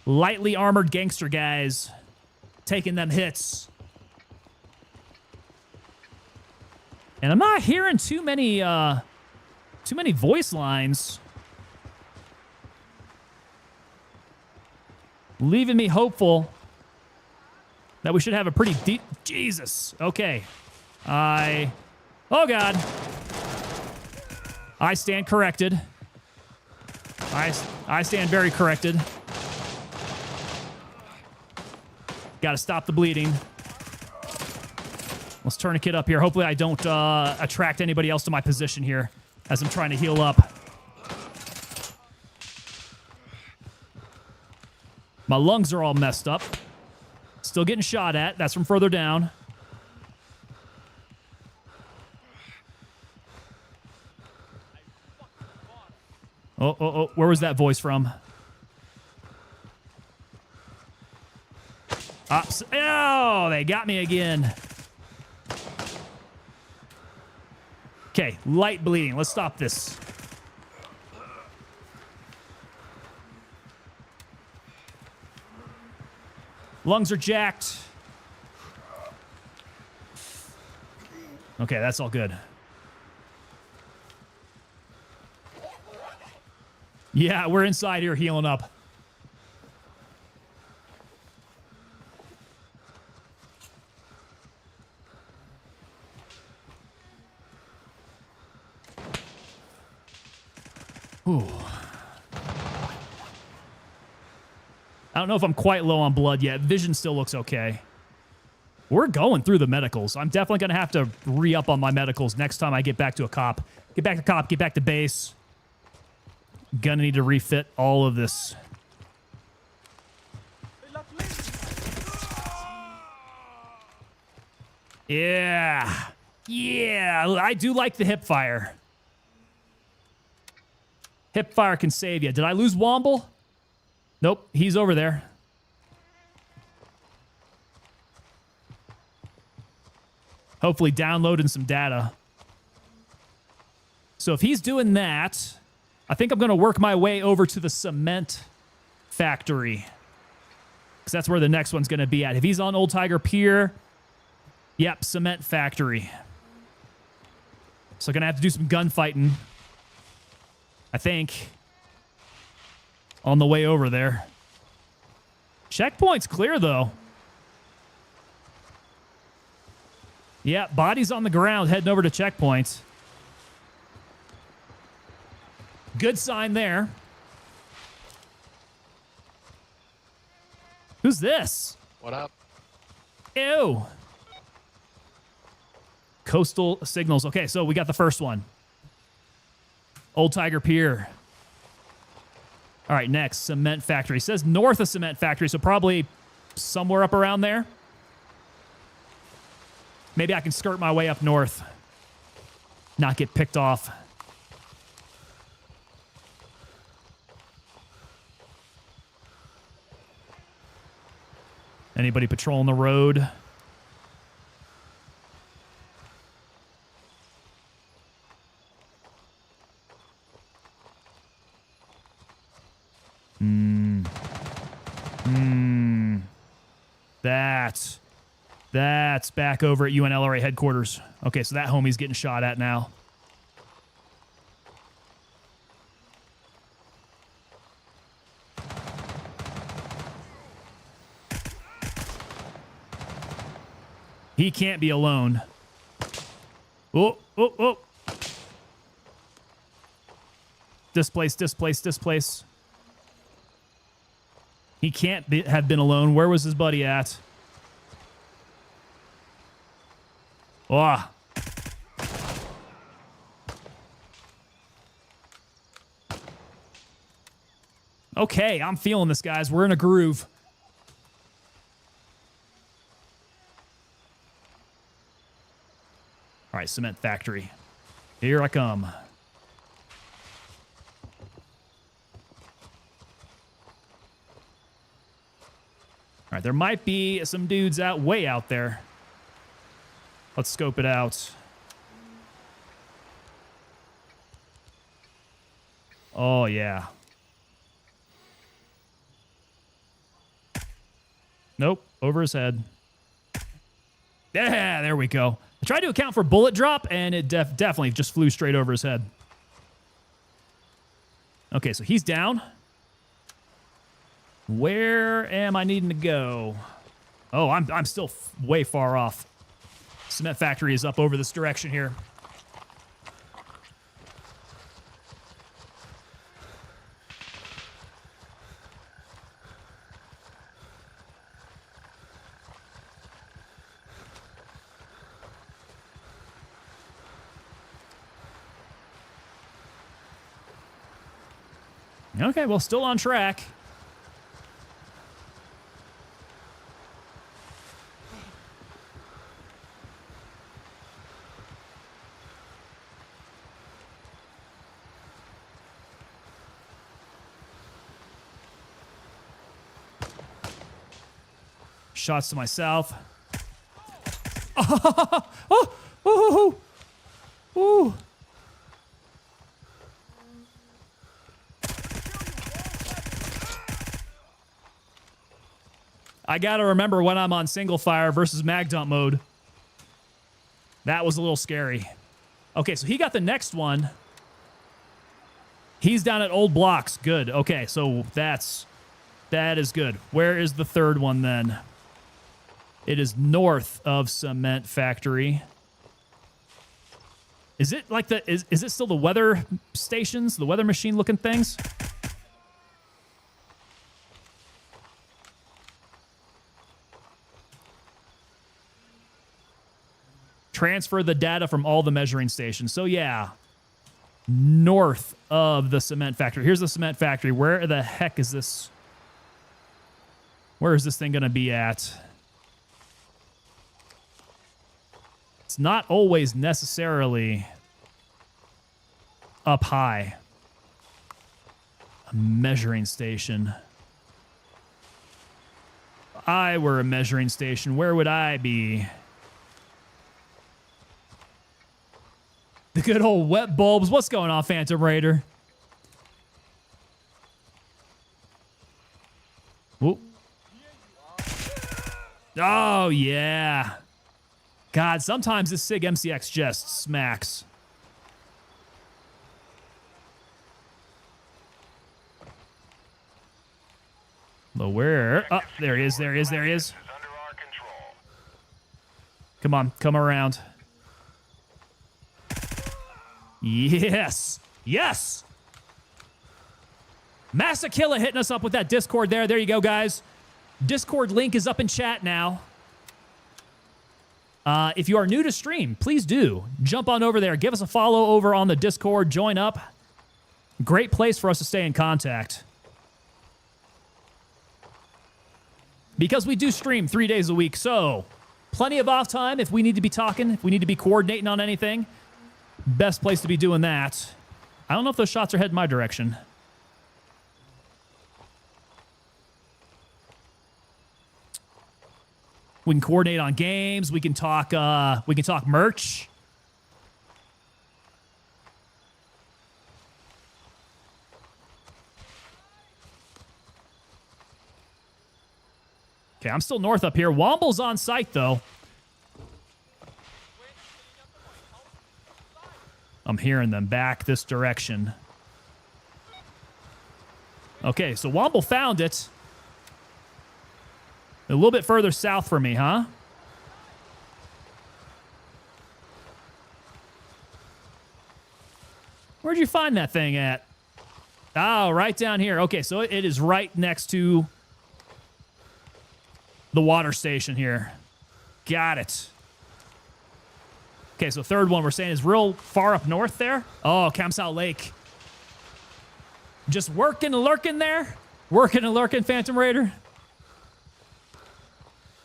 lightly armored gangster guys taking them hits. And I'm not hearing too many voice lines. Leaving me hopeful that we should have a pretty deep... Jesus. Okay. Oh, God. I stand corrected. I stand very corrected. Got to stop the bleeding. Let's tourniquet up here. Hopefully I don't attract anybody else to my position here as I'm trying to heal up. My lungs are all messed up. Still getting shot at. That's from further down. Oh, where was that voice from? Oh, they got me again. Okay, light bleeding. Let's stop this. Lungs are jacked. Okay, that's all good. Yeah, we're inside here healing up. Ooh. I don't know if I'm quite low on blood yet. Vision still looks okay. We're going through the medicals. I'm definitely going to have to re-up on my medicals next time I get back to a cop. Get back to cop, get back to base. Gonna need to refit all of this. Yeah. I do like the hip fire. Hip fire can save you. Did I lose Womble? Nope, he's over there. Hopefully downloading some data. So if he's doing that, I think I'm going to work my way over to the cement factory. Because that's where the next one's going to be at. If he's on Old Tiger Pier, yep, cement factory. So going to have to do some gunfighting, I think, on the way over there. Checkpoint's clear, though. Yeah, bodies on the ground heading over to checkpoints. Good sign there. Who's this? What up? Ew. Coastal signals. Okay, so we got the first one. Old Tiger Pier. All right, next, cement factory. It says north of cement factory, so probably somewhere up around there. Maybe I can skirt my way up north. Not get picked off. Anybody patrolling the road? That's back over at UNLRA headquarters. Okay, so that homie's getting shot at now. He can't be alone. Oh, oh, oh. Displace, displace, displace. He can't have been alone. Where was his buddy at? Oh. Okay, I'm feeling this, guys. We're in a groove. All right, cement factory. Here I come. All right, there might be some dudes way out there. Let's scope it out. Oh, yeah. Nope, over his head. Yeah, there we go. I tried to account for bullet drop, and it definitely just flew straight over his head. Okay, so he's down. Where am I needing to go? Oh, I'm still way far off. Cement factory is up over this direction here. Okay, well, still on track. Shots to myself. Ooh. I gotta remember when I'm on single fire versus mag dump mode. That was a little scary. Okay, so he got the next one. He's down at Old Blocks. Good. Okay, so that is good. Where is the third one then? It is north of Cement Factory. Is it like is it still the weather stations, the weather machine looking things? Transfer the data from all the measuring stations. So yeah, north of the cement factory. Here's the cement factory. Where the heck is this? Where is this thing going to be at? It's not always necessarily up high. A measuring station. If I were a measuring station, where would I be? Good old wet bulbs. What's going on, Phantom Raider? Whoop. Oh, yeah. God, sometimes this SIG MCX just smacks. But where? Oh, there he is, there he is, there he is. Is under our control. Come on, come around. Yes. Yes. Masakilla hitting us up with that Discord there. There you go, guys. Discord link is up in chat now. If you are new to stream, please do jump on over there. Give us a follow over on the Discord. Join up. Great place for us to stay in contact. Because we do stream 3 days a week, so plenty of off time if we need to be talking, if we need to be coordinating on anything. Best place to be doing that. I don't know if those shots are heading my direction. We can coordinate on games. We can talk merch. Okay, I'm still north up here. Womble's on site, though. I'm hearing them back this direction. Okay, so Womble found it. A little bit further south for me, huh? Where'd you find that thing at? Oh, right down here. Okay, so it is right next to the water station here. Got it. Okay, so third one we're saying is real far up north there. Oh, Kamsal Lake. Just working and lurking there. Working and lurking, Phantom Raider.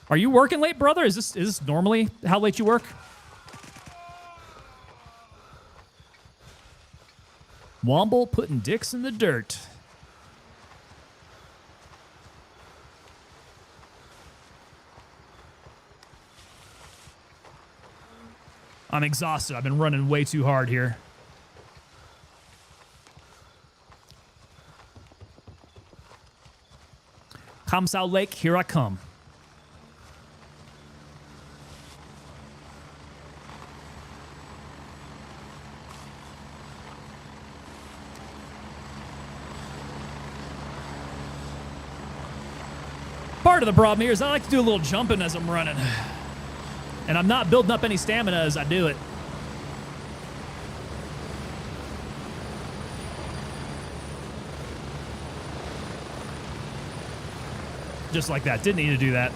Are you working late, brother? Is this normally how late you work? Womble putting dicks in the dirt. I'm exhausted. I've been running way too hard here. Kamsal Lake, here I come. Part of the problem here is I like to do a little jumping as I'm running. And I'm not building up any stamina as I do it. Just like that. Didn't need to do that.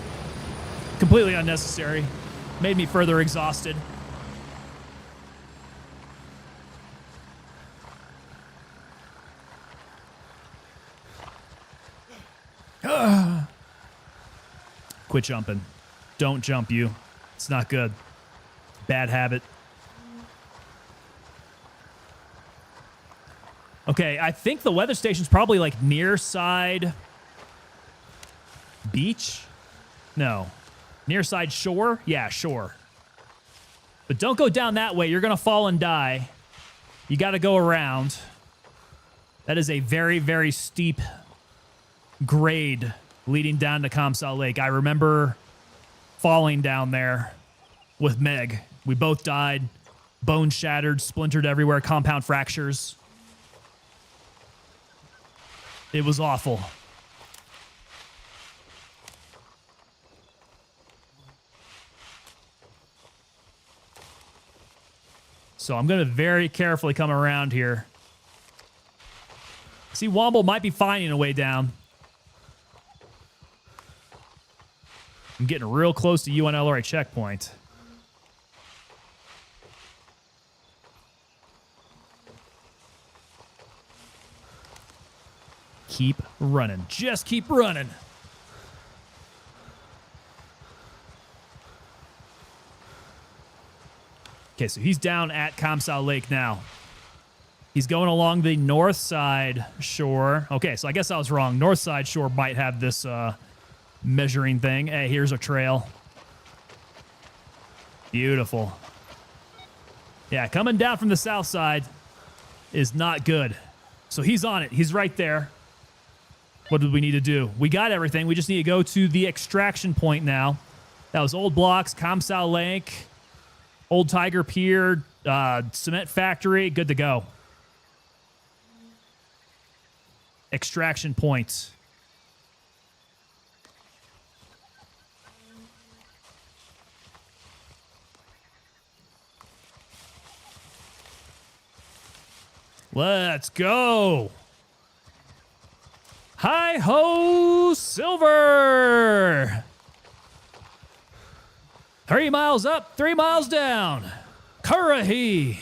Completely unnecessary. Made me further exhausted. Quit jumping. Don't jump, you. It's not good. Bad habit. Okay, I think the weather station's probably like near side beach? No. Near side shore? Yeah, shore. But don't go down that way. You're going to fall and die. You got to go around. That is a very, very steep grade leading down to Kamsal Lake. I remember falling down there with Meg. We both died. Bones shattered, splintered everywhere, compound fractures. It was awful. So I'm going to very carefully come around here. See, Womble might be finding a way down. I'm getting real close to UNLRA checkpoint. Keep running. Just keep running. Okay, so he's down at Kamsal Lake now. He's going along the north side shore. Okay, so I guess I was wrong. North side shore might have this measuring thing. Hey, here's a trail. Beautiful. Yeah, coming down from the south side is not good. So he's on it. He's right there. What do we need to do? We got everything. We just need to go to the extraction point now. That was Old Blocks, Comsal Lake, Old Tiger Pier, Cement Factory. Good to go. Extraction point. Let's go. Hi-ho, Silver. 3 miles up, 3 miles down. Currahee.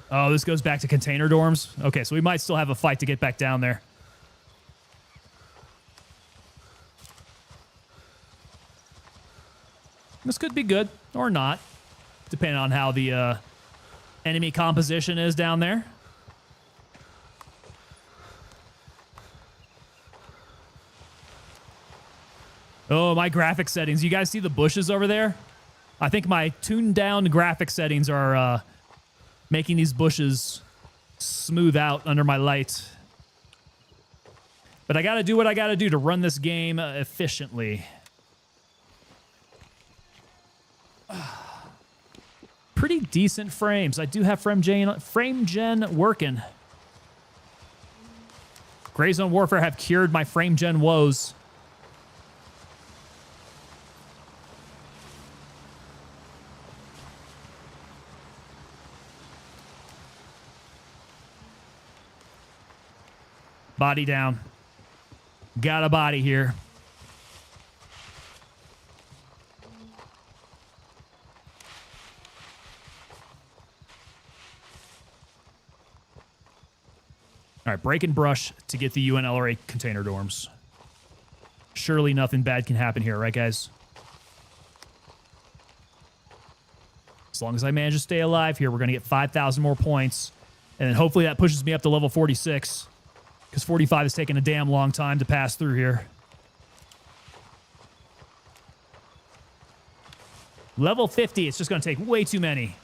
Oh, this goes back to container dorms? Okay, so we might still have a fight to get back down there. This could be good or not, depending on how the enemy composition is down there. Oh, my graphic settings. You guys see the bushes over there? I think my tuned down graphic settings are making these bushes smooth out under my light. But I got to do what I got to do to run this game efficiently. Pretty decent frames. I do have frame gen working. Gray Zone Warfare have cured my frame gen woes. Body down. Got a body here. All right, break and brush to get the UNLRA container dorms. Surely nothing bad can happen here, right, guys? As long as I manage to stay alive here, we're going to get 5,000 more points. And then hopefully that pushes me up to level 46. Because 45 is taking a damn long time to pass through here. Level 50, it's just going to take way too many.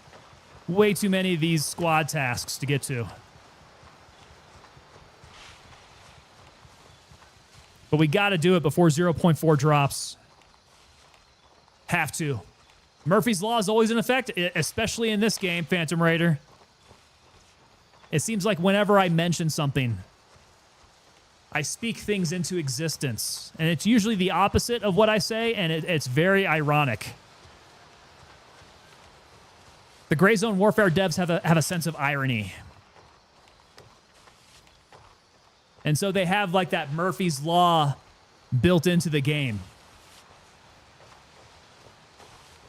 Way too many of these squad tasks to get to. But we got to do it before 0.4 drops. Have to. Murphy's Law is always in effect, especially in this game, Phantom Raider. It seems like whenever I mention something, I speak things into existence. And it's usually the opposite of what I say, and it's very ironic. The Gray Zone Warfare devs have a sense of irony. And so they have like that Murphy's Law built into the game.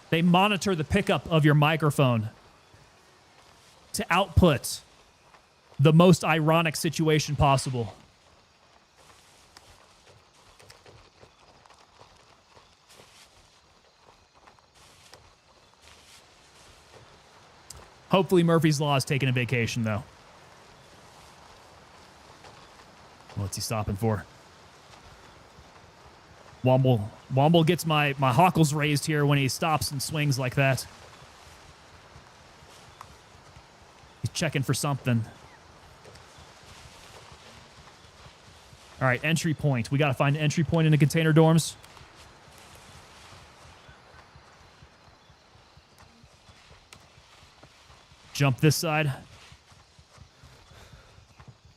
They monitor the pickup of your microphone to output the most ironic situation possible. Hopefully Murphy's Law is taking a vacation, though. What's he stopping for? Womble gets my hockles raised here when he stops and swings like that. He's checking for something. All right, entry point. We got to find an entry point in the container dorms. Jump this side.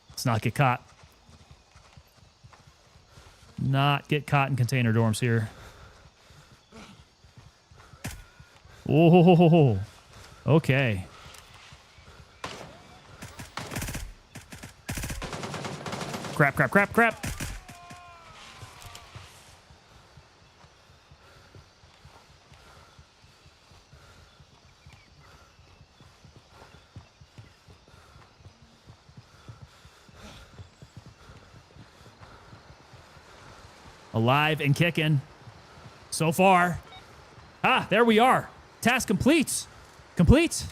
Let's not get caught. Not get caught in container dorms here. Oh, okay. Crap, crap, crap, crap. Alive and kicking. So far. Ah, there we are. Task complete. Complete.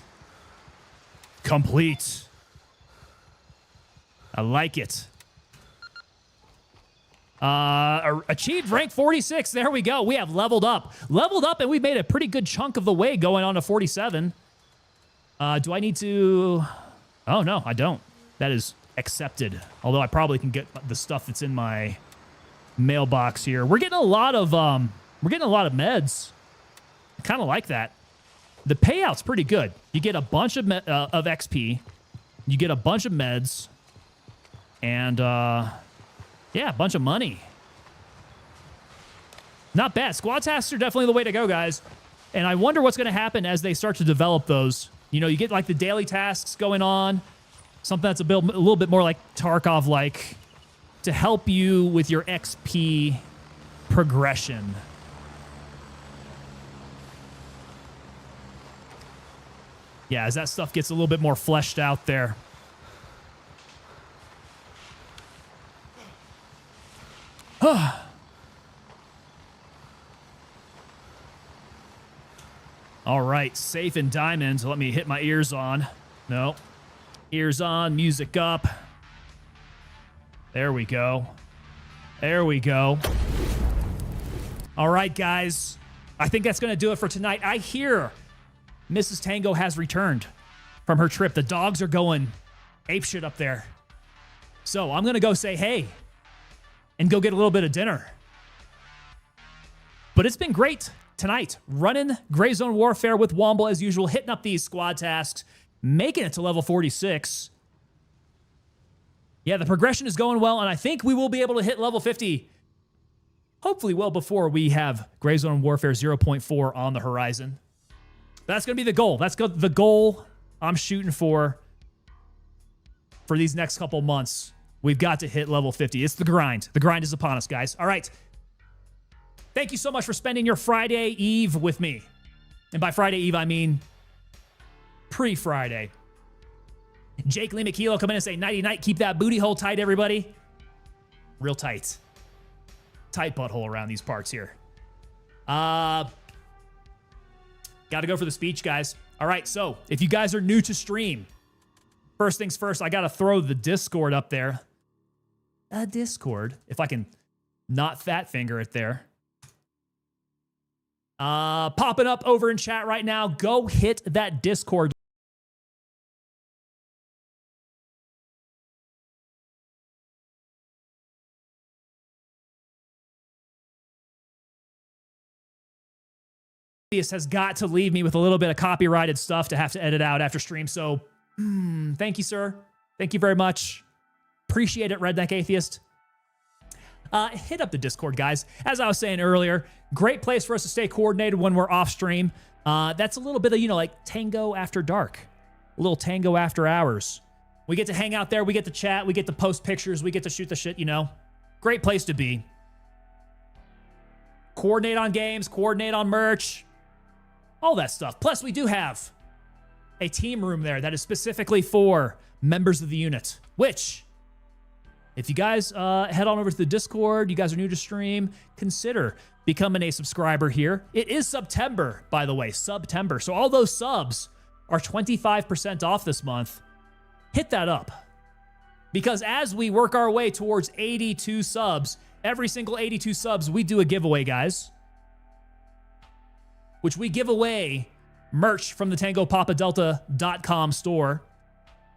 Complete. I like it. Achieved rank 46. There we go. We have leveled up. Leveled up, and we've made a pretty good chunk of the way going on to 47. Do I need to... Oh, no, I don't. That is accepted. Although I probably can get the stuff that's in my mailbox here. We're getting a lot of meds. I kind of like that. The payout's pretty good. You get a bunch of XP. You get a bunch of meds. And, yeah, a bunch of money. Not bad. Squad tasks are definitely the way to go, guys. And I wonder what's going to happen as they start to develop those. You know, you get like the daily tasks going on. Something that's a little bit more like Tarkov-like to help you with your XP progression. Yeah, as that stuff gets a little bit more fleshed out there. All right, safe in diamonds. Let me hit my ears on. No. Ears on, music up. There we go. There we go. All right, guys. I think that's going to do it for tonight. I hear Mrs. Tango has returned from her trip. The dogs are going apeshit up there. So I'm going to go say hey and go get a little bit of dinner. But it's been great tonight. Running Gray Zone Warfare with Womble as usual, hitting up these squad tasks, making it to level 46. Yeah, the progression is going well, and I think we will be able to hit level 50 hopefully well before we have Gray Zone Warfare 0.4 on the horizon. That's going to be the goal. That's the goal I'm shooting for these next couple months. We've got to hit level 50. It's the grind. The grind is upon us, guys. All right. Thank you so much for spending your Friday Eve with me. And by Friday Eve, I mean pre-Friday. Jake Lee McKeelo come in and say, nighty-night, keep that booty hole tight, everybody. Real tight. Tight butthole around these parts here. Got to go for the speech, guys. All right, so if you guys are new to stream, first things first, I got to throw the Discord up there. Discord, if I can not fat finger it there. Popping up over in chat right now. Go hit that Discord. This has got to leave me with a little bit of copyrighted stuff to have to edit out after stream. So thank you, sir. Thank you very much. Appreciate it, Redneck Atheist. Hit up the Discord, guys. As I was saying earlier, great place for us to stay coordinated when we're off stream. That's a little bit of, like Tango After Dark, a little Tango After Hours. We get to hang out there. We get to chat. We get to post pictures. We get to shoot the shit, Great place to be. Coordinate on games, coordinate on merch, all that stuff. Plus, we do have a team room there that is specifically for members of the unit, which... if you guys head on over to the Discord, you guys are new to stream, consider becoming a subscriber here. It is September, by the way, September. So all those subs are 25% off this month. Hit that up. Because as we work our way towards 82 subs, every single 82 subs, we do a giveaway, guys. Which we give away merch from the TangoPapaDelta.com store.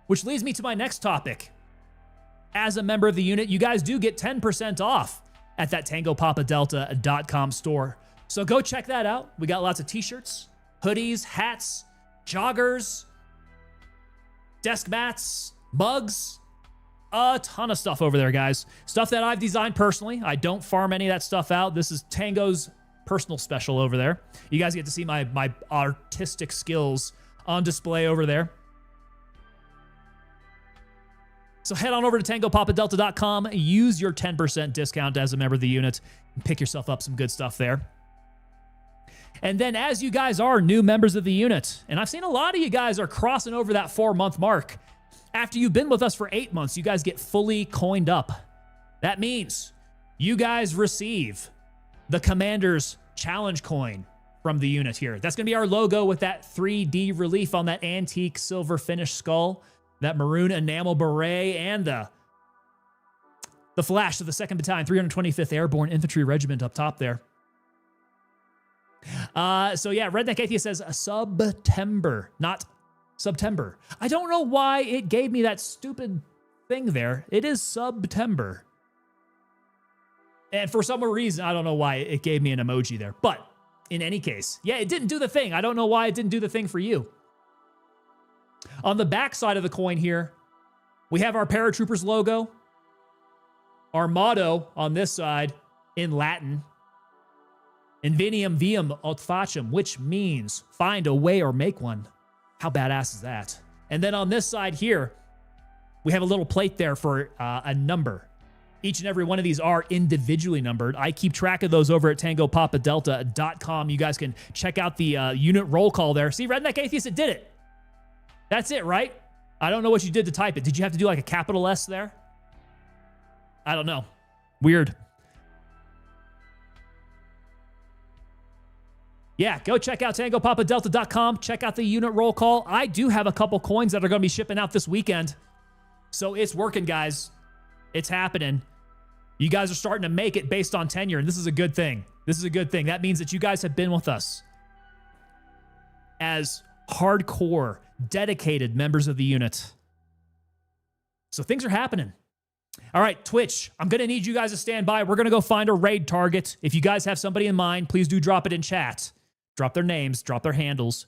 Which leads me to my next topic. As a member of the unit, you guys do get 10% off at that TangoPapaDelta.com store. So go check that out. We got lots of t-shirts, hoodies, hats, joggers, desk mats, mugs, a ton of stuff over there, guys. Stuff that I've designed personally. I don't farm any of that stuff out. This is Tango's personal special over there. You guys get to see my artistic skills on display over there. So head on over to TangoPapaDelta.com, use your 10% discount as a member of the unit, and pick yourself up some good stuff there. And then as you guys are new members of the unit, and I've seen a lot of you guys are crossing over that 4-month mark. After you've been with us for 8 months, you guys get fully coined up. That means you guys receive the Commander's Challenge coin from the unit here. That's going to be our logo with that 3D relief on that antique silver finish skull, that maroon enamel beret, and the The Flash of the 2nd Battalion, 325th Airborne Infantry Regiment up top there. So yeah, Redneck Atheist says September, not September. I don't know why it gave me that stupid thing there. It is September. And for some reason, I don't know why it gave me an emoji there. But in any case, yeah, it didn't do the thing. I don't know why it didn't do the thing for you. On the back side of the coin here, we have our paratroopers logo. Our motto on this side in Latin, Inveniam viam aut facem, which means find a way or make one. How badass is that? And then on this side here, we have a little plate there for a number. Each and every one of these are individually numbered. I keep track of those over at TangoPapaDelta.com. You guys can check out the unit roll call there. See, Redneck Atheist, it did it. That's it, right? I don't know what you did to type it. Did you have to do like a capital S there? I don't know. Weird. Yeah, go check out TangoPapaDelta.com. Check out the unit roll call. I do have a couple coins that are going to be shipping out this weekend. So it's working, guys. It's happening. You guys are starting to make it based on tenure, and this is a good thing. This is a good thing. That means that you guys have been with us as hardcore, dedicated members of the unit. So things are happening. All right, Twitch, I'm going to need you guys to stand by. We're going to go find a raid target. If you guys have somebody in mind, please do drop it in chat. Drop their names, drop their handles.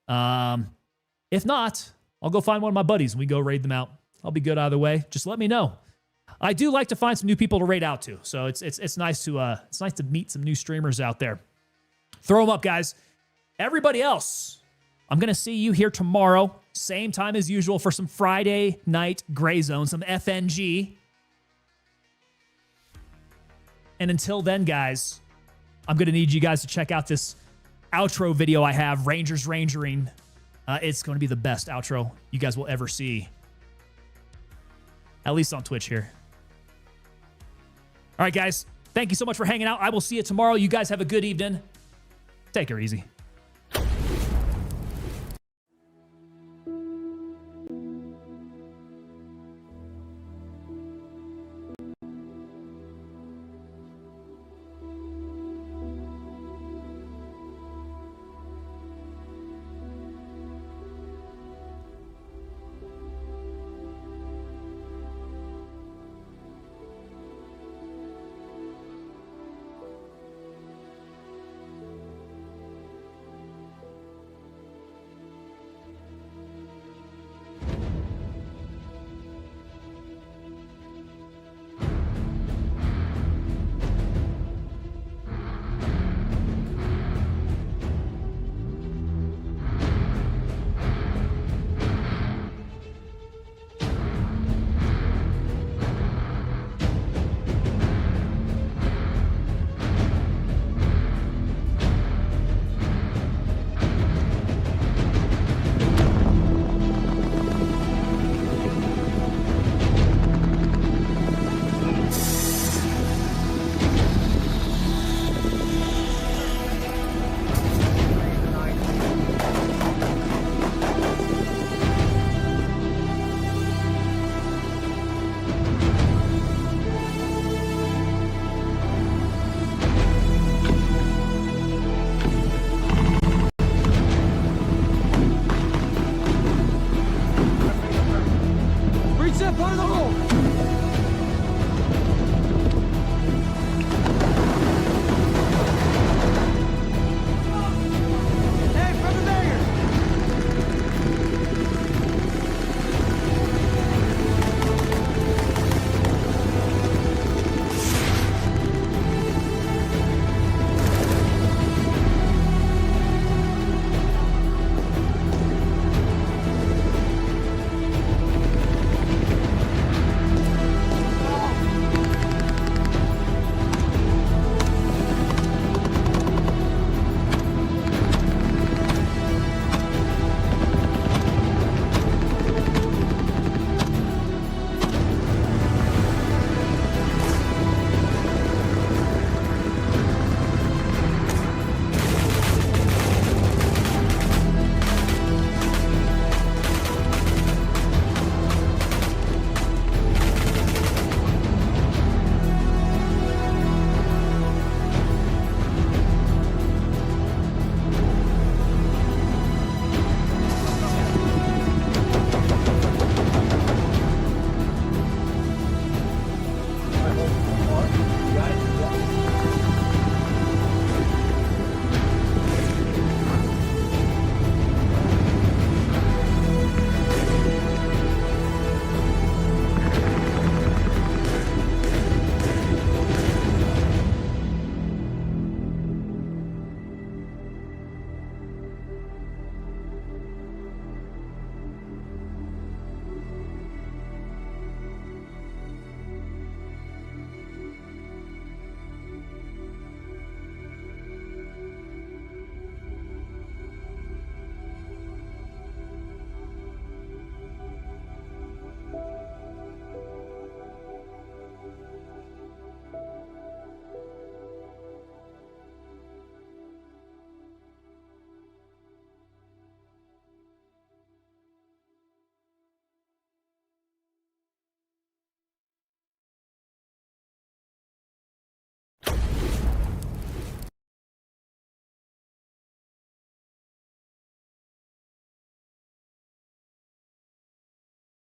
If not, I'll go find one of my buddies and we go raid them out. I'll be good either way. Just let me know. I do like to find some new people to raid out to, so it's nice to meet some new streamers out there. Throw them up, guys. Everybody else, I'm gonna see you here tomorrow, same time as usual for some Friday night Gray Zone, some FNG. And until then, guys, I'm gonna need you guys to check out this outro video I have, Rangers Rangering. It's gonna be the best outro you guys will ever see. At least on Twitch here. All right, guys. Thank you so much for hanging out. I will see you tomorrow. You guys have a good evening. Take her easy. Reach that part of the hole!